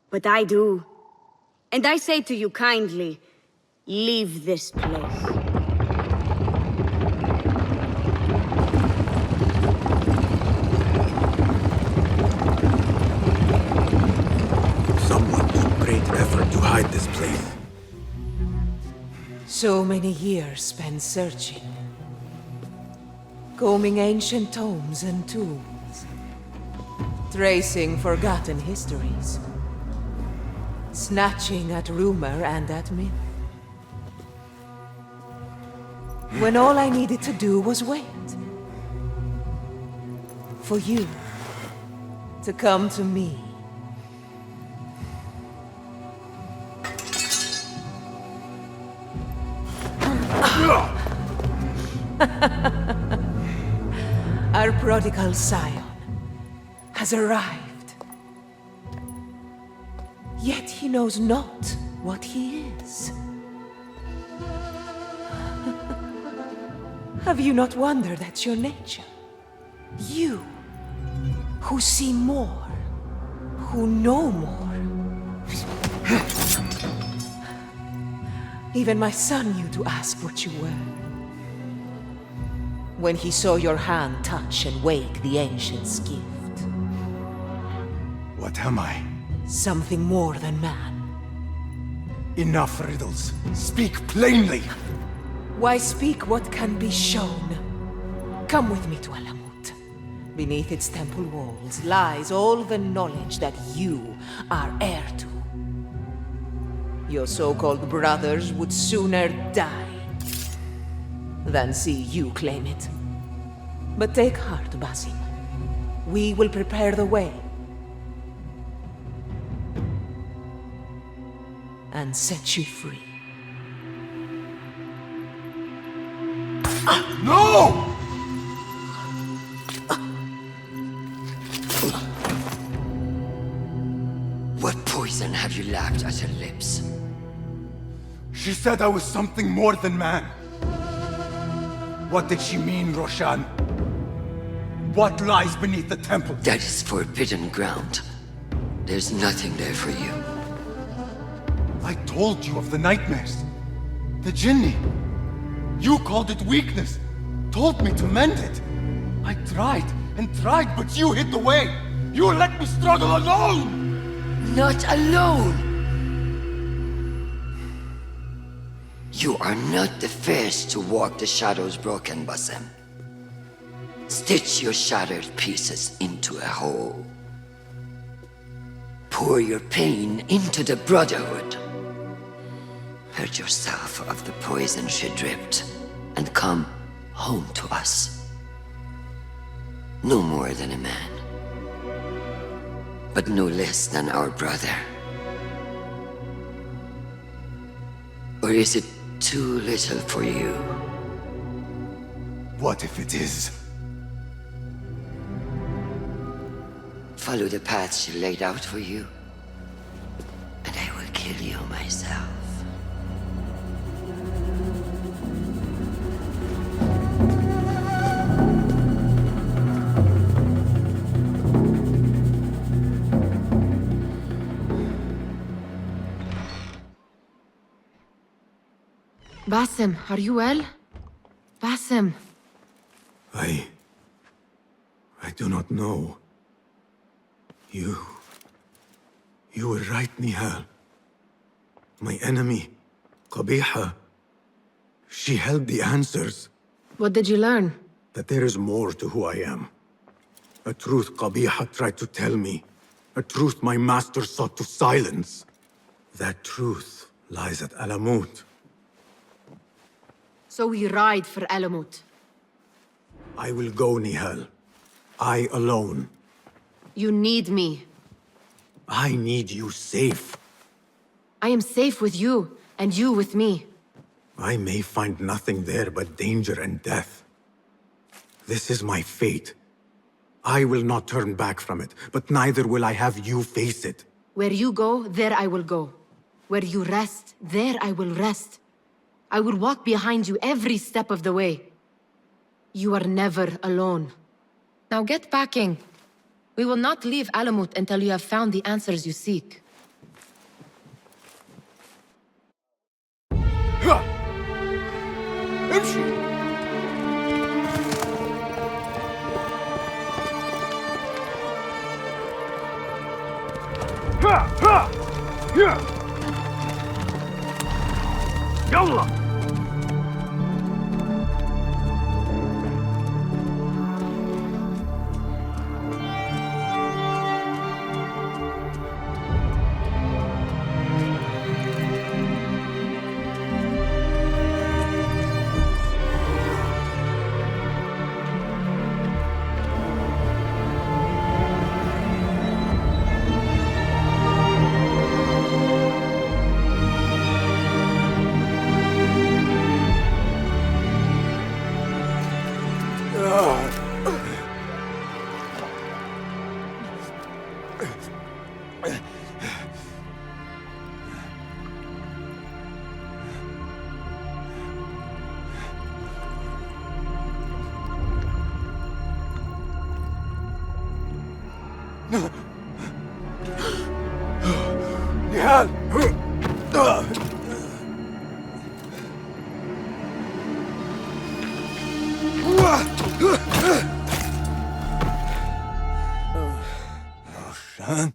But I do. And I say to you kindly, leave this place. Someone took great effort to hide this place. So many years spent searching. Combing ancient tomes and tombs. Tracing forgotten histories. Snatching at rumor and at myth. When all I needed to do was wait. For you to come to me. Our prodigal scion has arrived. Yet he knows not what he is. Have you not wondered at your nature? You, who see more, who know more. Even my son knew to ask what you were. When he saw your hand touch and wake the Ancient's gift. What am I? Something more than man. Enough riddles. Speak plainly! Why speak what can be shown? Come with me to Alamut. Beneath its temple walls lies all the knowledge that you are heir to. Your so-called brothers would sooner die than see you claim it. But take heart, Basim. We will prepare the way. And set you free. No! What poison have you lapped at her lips? She said I was something more than man. What did she mean, Roshan? What lies beneath the temple? That is forbidden ground. There's nothing there for you. I told you of the nightmares. The Jinni. You called it weakness. Told me to mend it. I tried and tried, but you hid the way. You let me struggle alone! Not alone! You are not the first to walk the shadows broken, Basim. Stitch your shattered pieces into a whole. Pour your pain into the Brotherhood. Purge yourself of the poison she dripped, and come home to us. No more than a man, but no less than our brother. Or is it too little for you? What if it is? Follow the path she laid out for you, and I will kill you myself. Basim, are you well? Basim. I do not know. You were right, Nihal. My enemy, Qabiha, she held the answers. What did you learn? That there is more to who I am. A truth Qabiha tried to tell me. A truth my master sought to silence. That truth lies at Alamut. So we ride for Alamut. I will go, Nihal. I alone. You need me. I need you safe. I am safe with you, and you with me. I may find nothing there but danger and death. This is my fate. I will not turn back from it, but neither will I have you face it. Where you go, there I will go. Where you rest, there I will rest. I will walk behind you every step of the way. You are never alone. Now get packing. We will not leave Alamut until you have found the answers you seek. يلا نهال روشان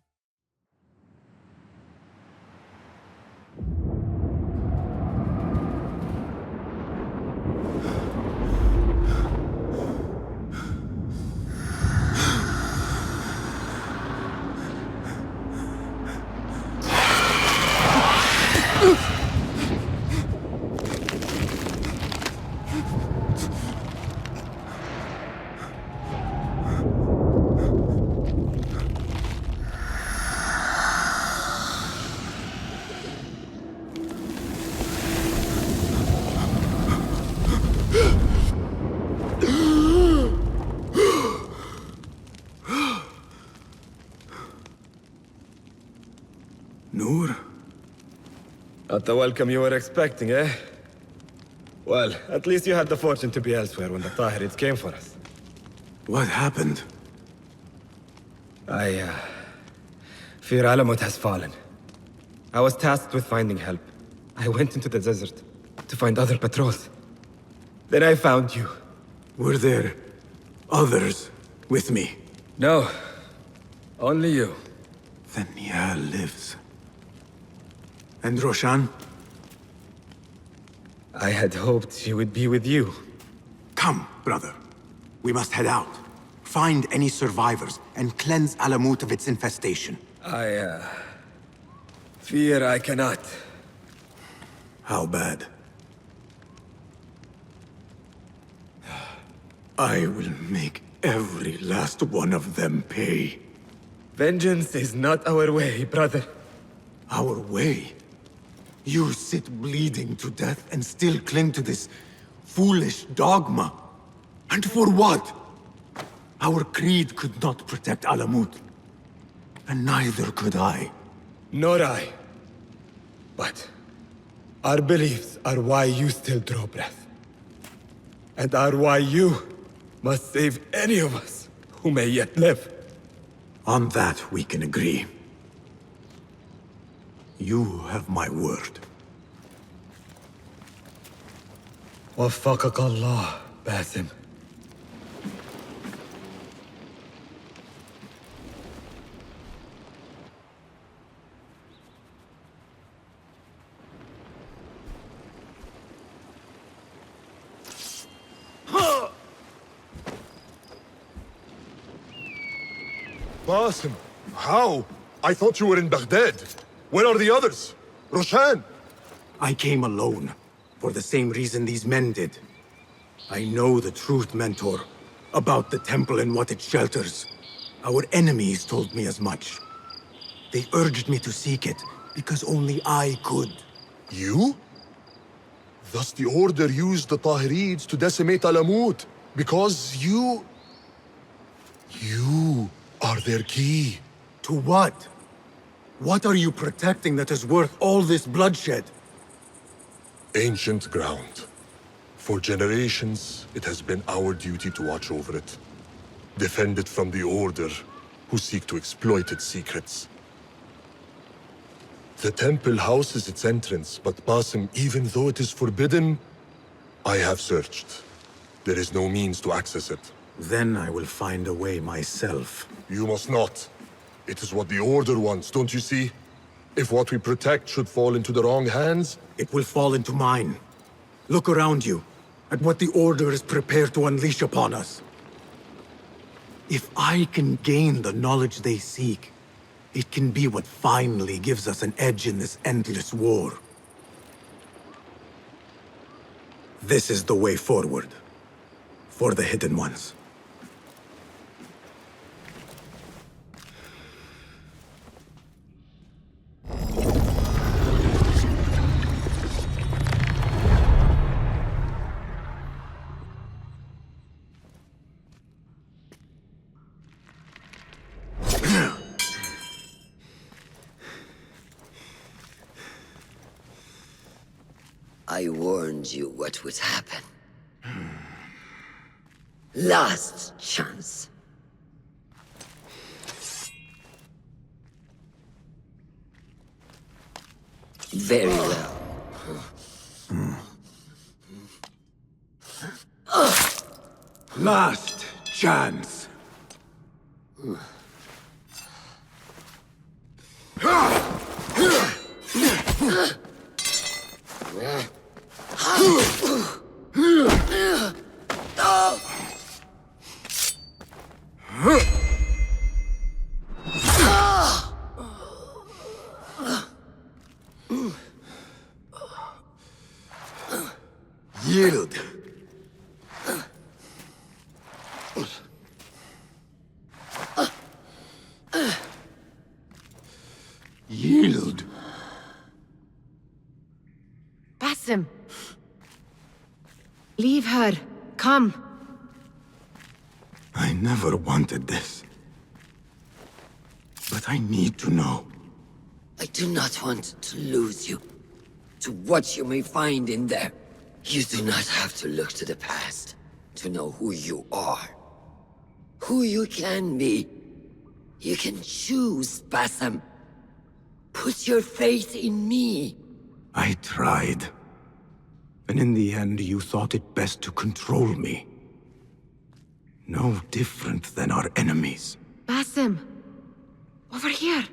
Noor? Not the welcome you were expecting, eh? Well, at least you had the fortune to be elsewhere when the Tahirids came for us. What happened? I fear Alamut has fallen. I was tasked with finding help. I went into the desert to find other patrols. Then I found you. Were there others with me? No. Only you. Then Nia lives. And Roshan? I had hoped she would be with you. Come, brother. We must head out. Find any survivors and cleanse Alamut of its infestation. I fear I cannot. How bad? I will make every last one of them pay. Vengeance is not our way, brother. Our way? You sit bleeding to death and still cling to this foolish dogma. And for what? Our creed could not protect Alamut. And neither could I. Nor I. But our beliefs are why you still draw breath. And are why you must save any of us who may yet live. On that we can agree. You have my word. وفقك الله باسم. Basim, how? I thought you were in Baghdad. Where are the others? Roshan! I came alone, for the same reason these men did. I know the truth, Mentor, about the temple and what it shelters. Our enemies told me as much. They urged me to seek it, because only I could. You? Thus the Order used the Tahirids to decimate Alamut, because you are their key. To what? What are you protecting that is worth all this bloodshed? Ancient ground. For generations, it has been our duty to watch over it. Defend it from the Order, who seek to exploit its secrets. The temple houses its entrance, but Basim, even though it is forbidden, I have searched. There is no means to access it. Then I will find a way myself. You must not. It is what the Order wants, don't you see? If what we protect should fall into the wrong hands... It will fall into mine. Look around you, at what the Order is prepared to unleash upon us. If I can gain the knowledge they seek, it can be what finally gives us an edge in this endless war. This is the way forward. For the Hidden Ones. I warned you what would happen. Last chance. Very well. Last chance. Yield. Yield. Basim. Leave her. Come. I never wanted this. But I need to know. I do not want to lose you. To what you may find in there. You do not have to look to the past to know who you are. Who you can be. You can choose, Basim. Put your faith in me. I tried. And in the end, you thought it best to control me. No different than our enemies. Basim. Over here.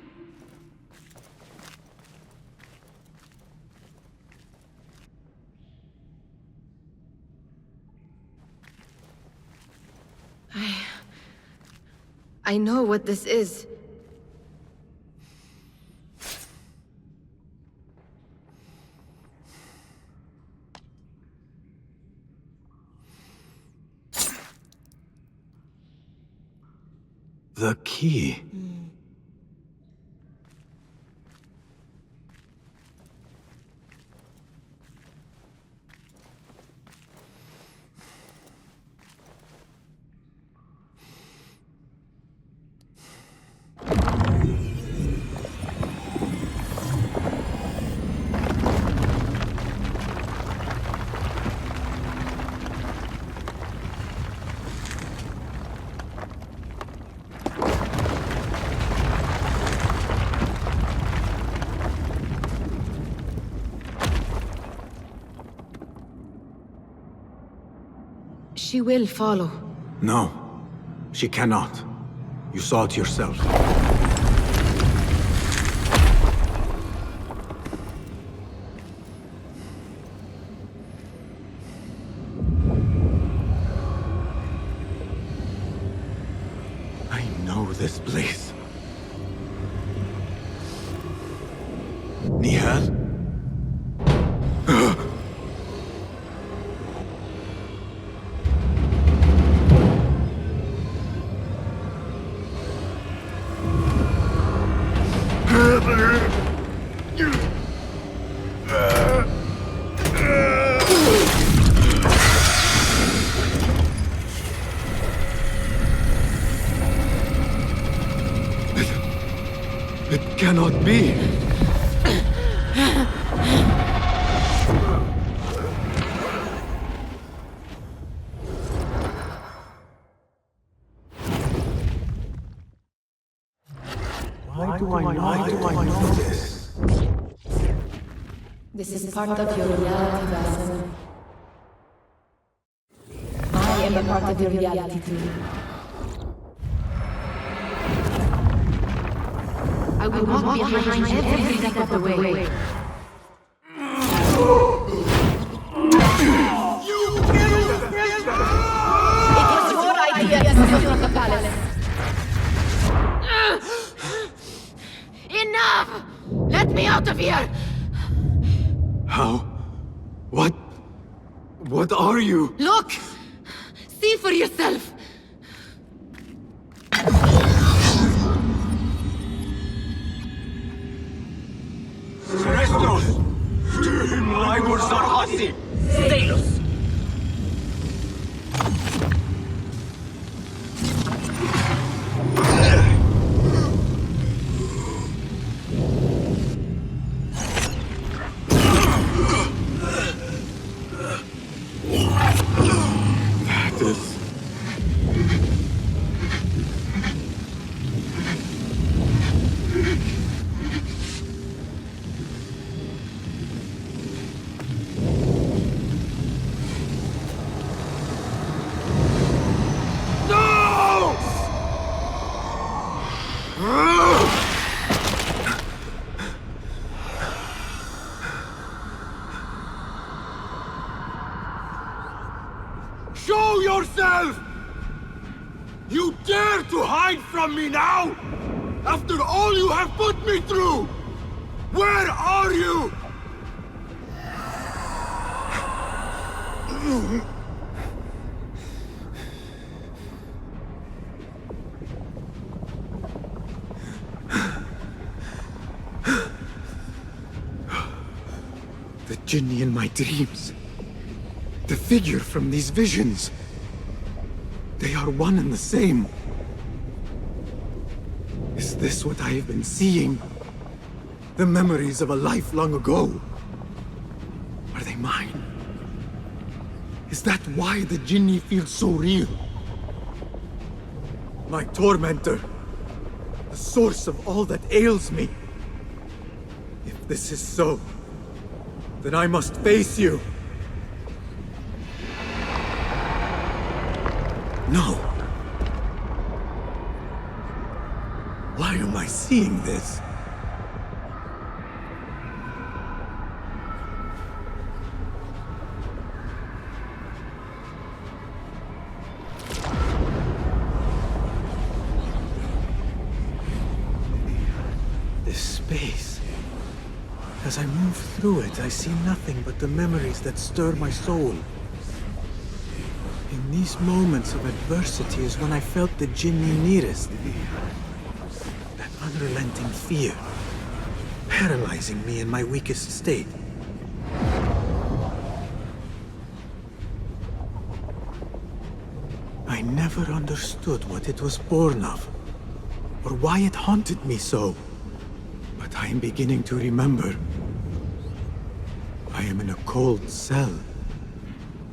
I know what this is. The key. She will follow. No, she cannot. You saw it yourself. I know this place. Nihal? cannot be. Why do I know this? This is part of your reality, Basim. I am a part of your reality too. I will walk behind you every step of the way. It was your idea to steal from the palace. Enough! Let me out of here! How? What? What are you? Look! See for yourself! Restos! Tüm Laibor Zarhasi! Stalos! That is... Show yourself! You dare to hide from me now? After all you have put me through! Where are you? The Jinni in my dreams. The figure from these visions. They are one and the same. Is this what I have been seeing? The memories of a life long ago? Are they mine? Is that why the Jinni feels so real? My tormentor. The source of all that ails me. If this is so, then I must face you. No. Why am I seeing this? This space. As I move through it, I see nothing but the memories that stir my soul. In these moments of adversity is when I felt the Jinni nearest. That unrelenting fear, paralyzing me in my weakest state. I never understood what it was born of, or why it haunted me so. But I am beginning to remember. I am in a cold cell,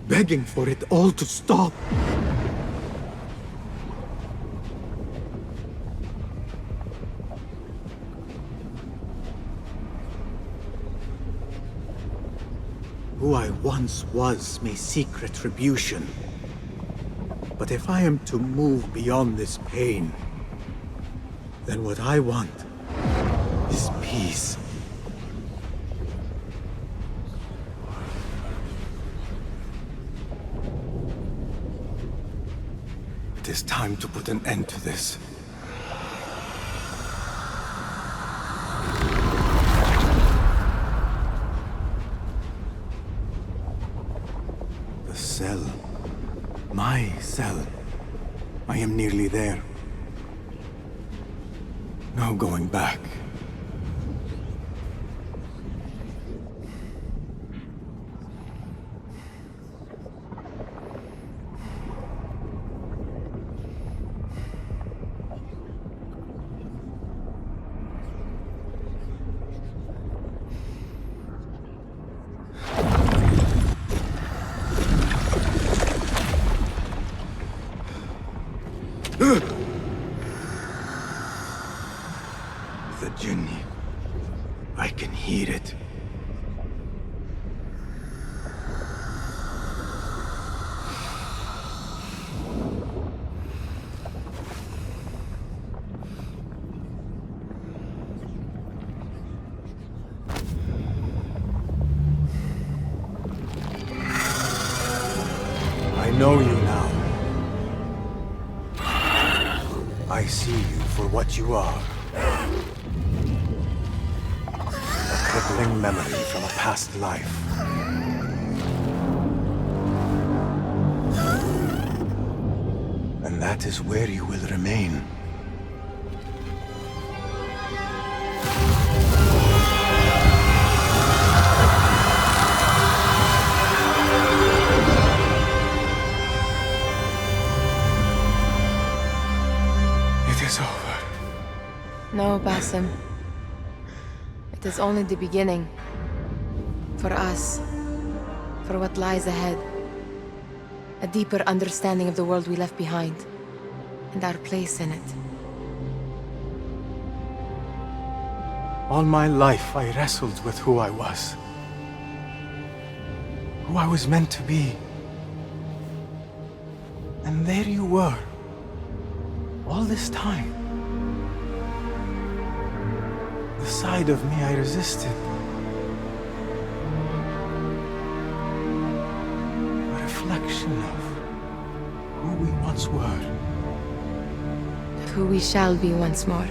begging for it all to stop. Who I once was may seek retribution. But if I am to move beyond this pain, then what I want is peace. It is time to put an end to this. The cell. My cell. I am nearly there. No going back. hear it. I know you now. I see you for what you are. A crippling memory from a past life. And that is where you will remain. It is over. No, Basim. It is only the beginning. For us. For what lies ahead. A deeper understanding of the world we left behind. And our place in it. All my life I wrestled with who I was. Who I was meant to be. And there you were. All this time. The side of me I resisted. A reflection of who we once were. Of who we shall be once more.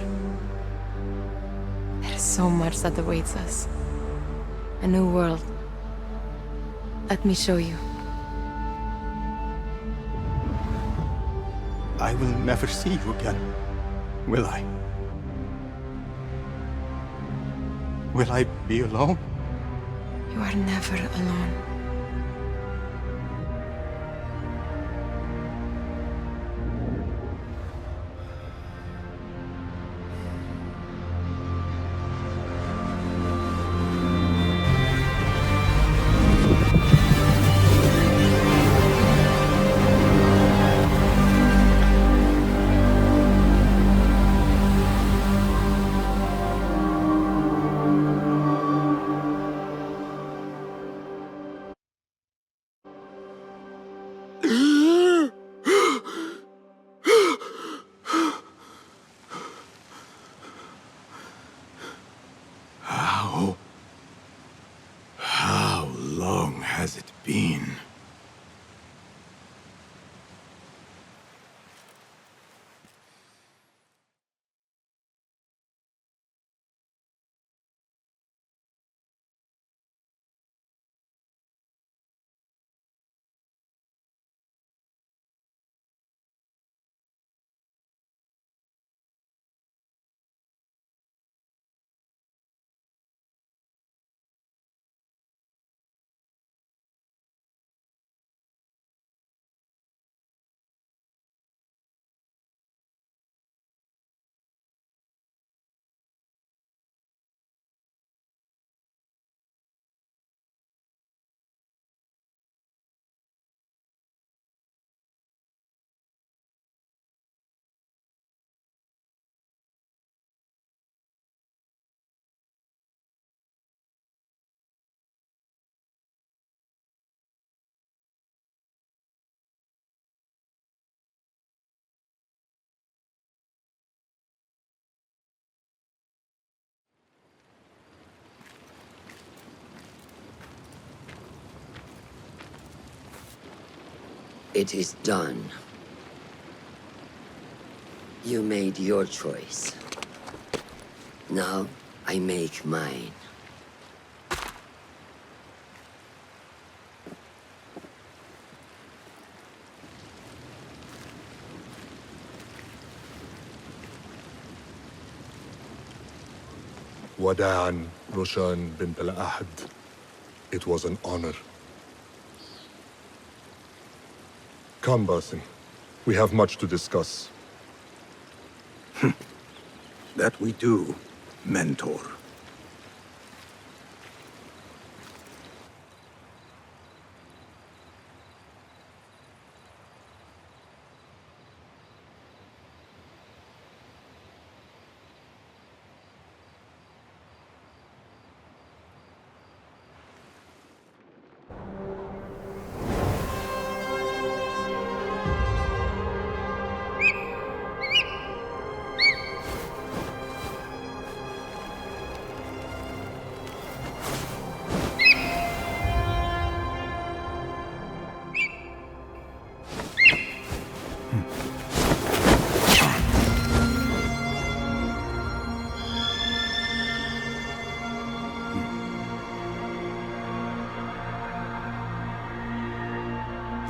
There is so much that awaits us. A new world. Let me show you. I will never see you again, will I? Will I be alone? You are never alone. How long has it been? It is done. You made your choice. Now, I make mine. Wada'an, Roshan bint al-Ahad. It was an honor. Come, Basim. We have much to discuss. That we do, Mentor.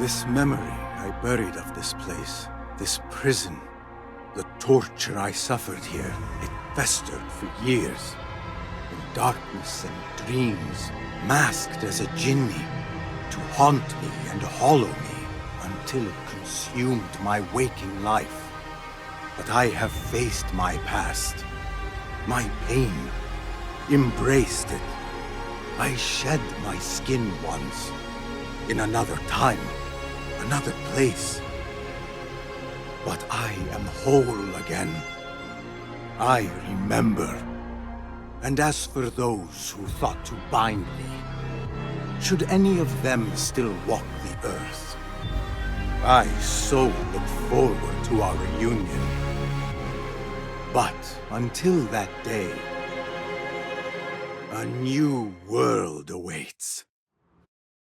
This memory I buried of this place, this prison, the torture I suffered here, it festered for years. In darkness and dreams, masked as a jinni, to haunt me and hollow me, until it consumed my waking life. But I have faced my past, my pain, embraced it. I shed my skin once, in another time, another place. But I am whole again. I remember. And as for those who thought to bind me, should any of them still walk the earth, I so look forward to our reunion. But until that day, a new world awaits.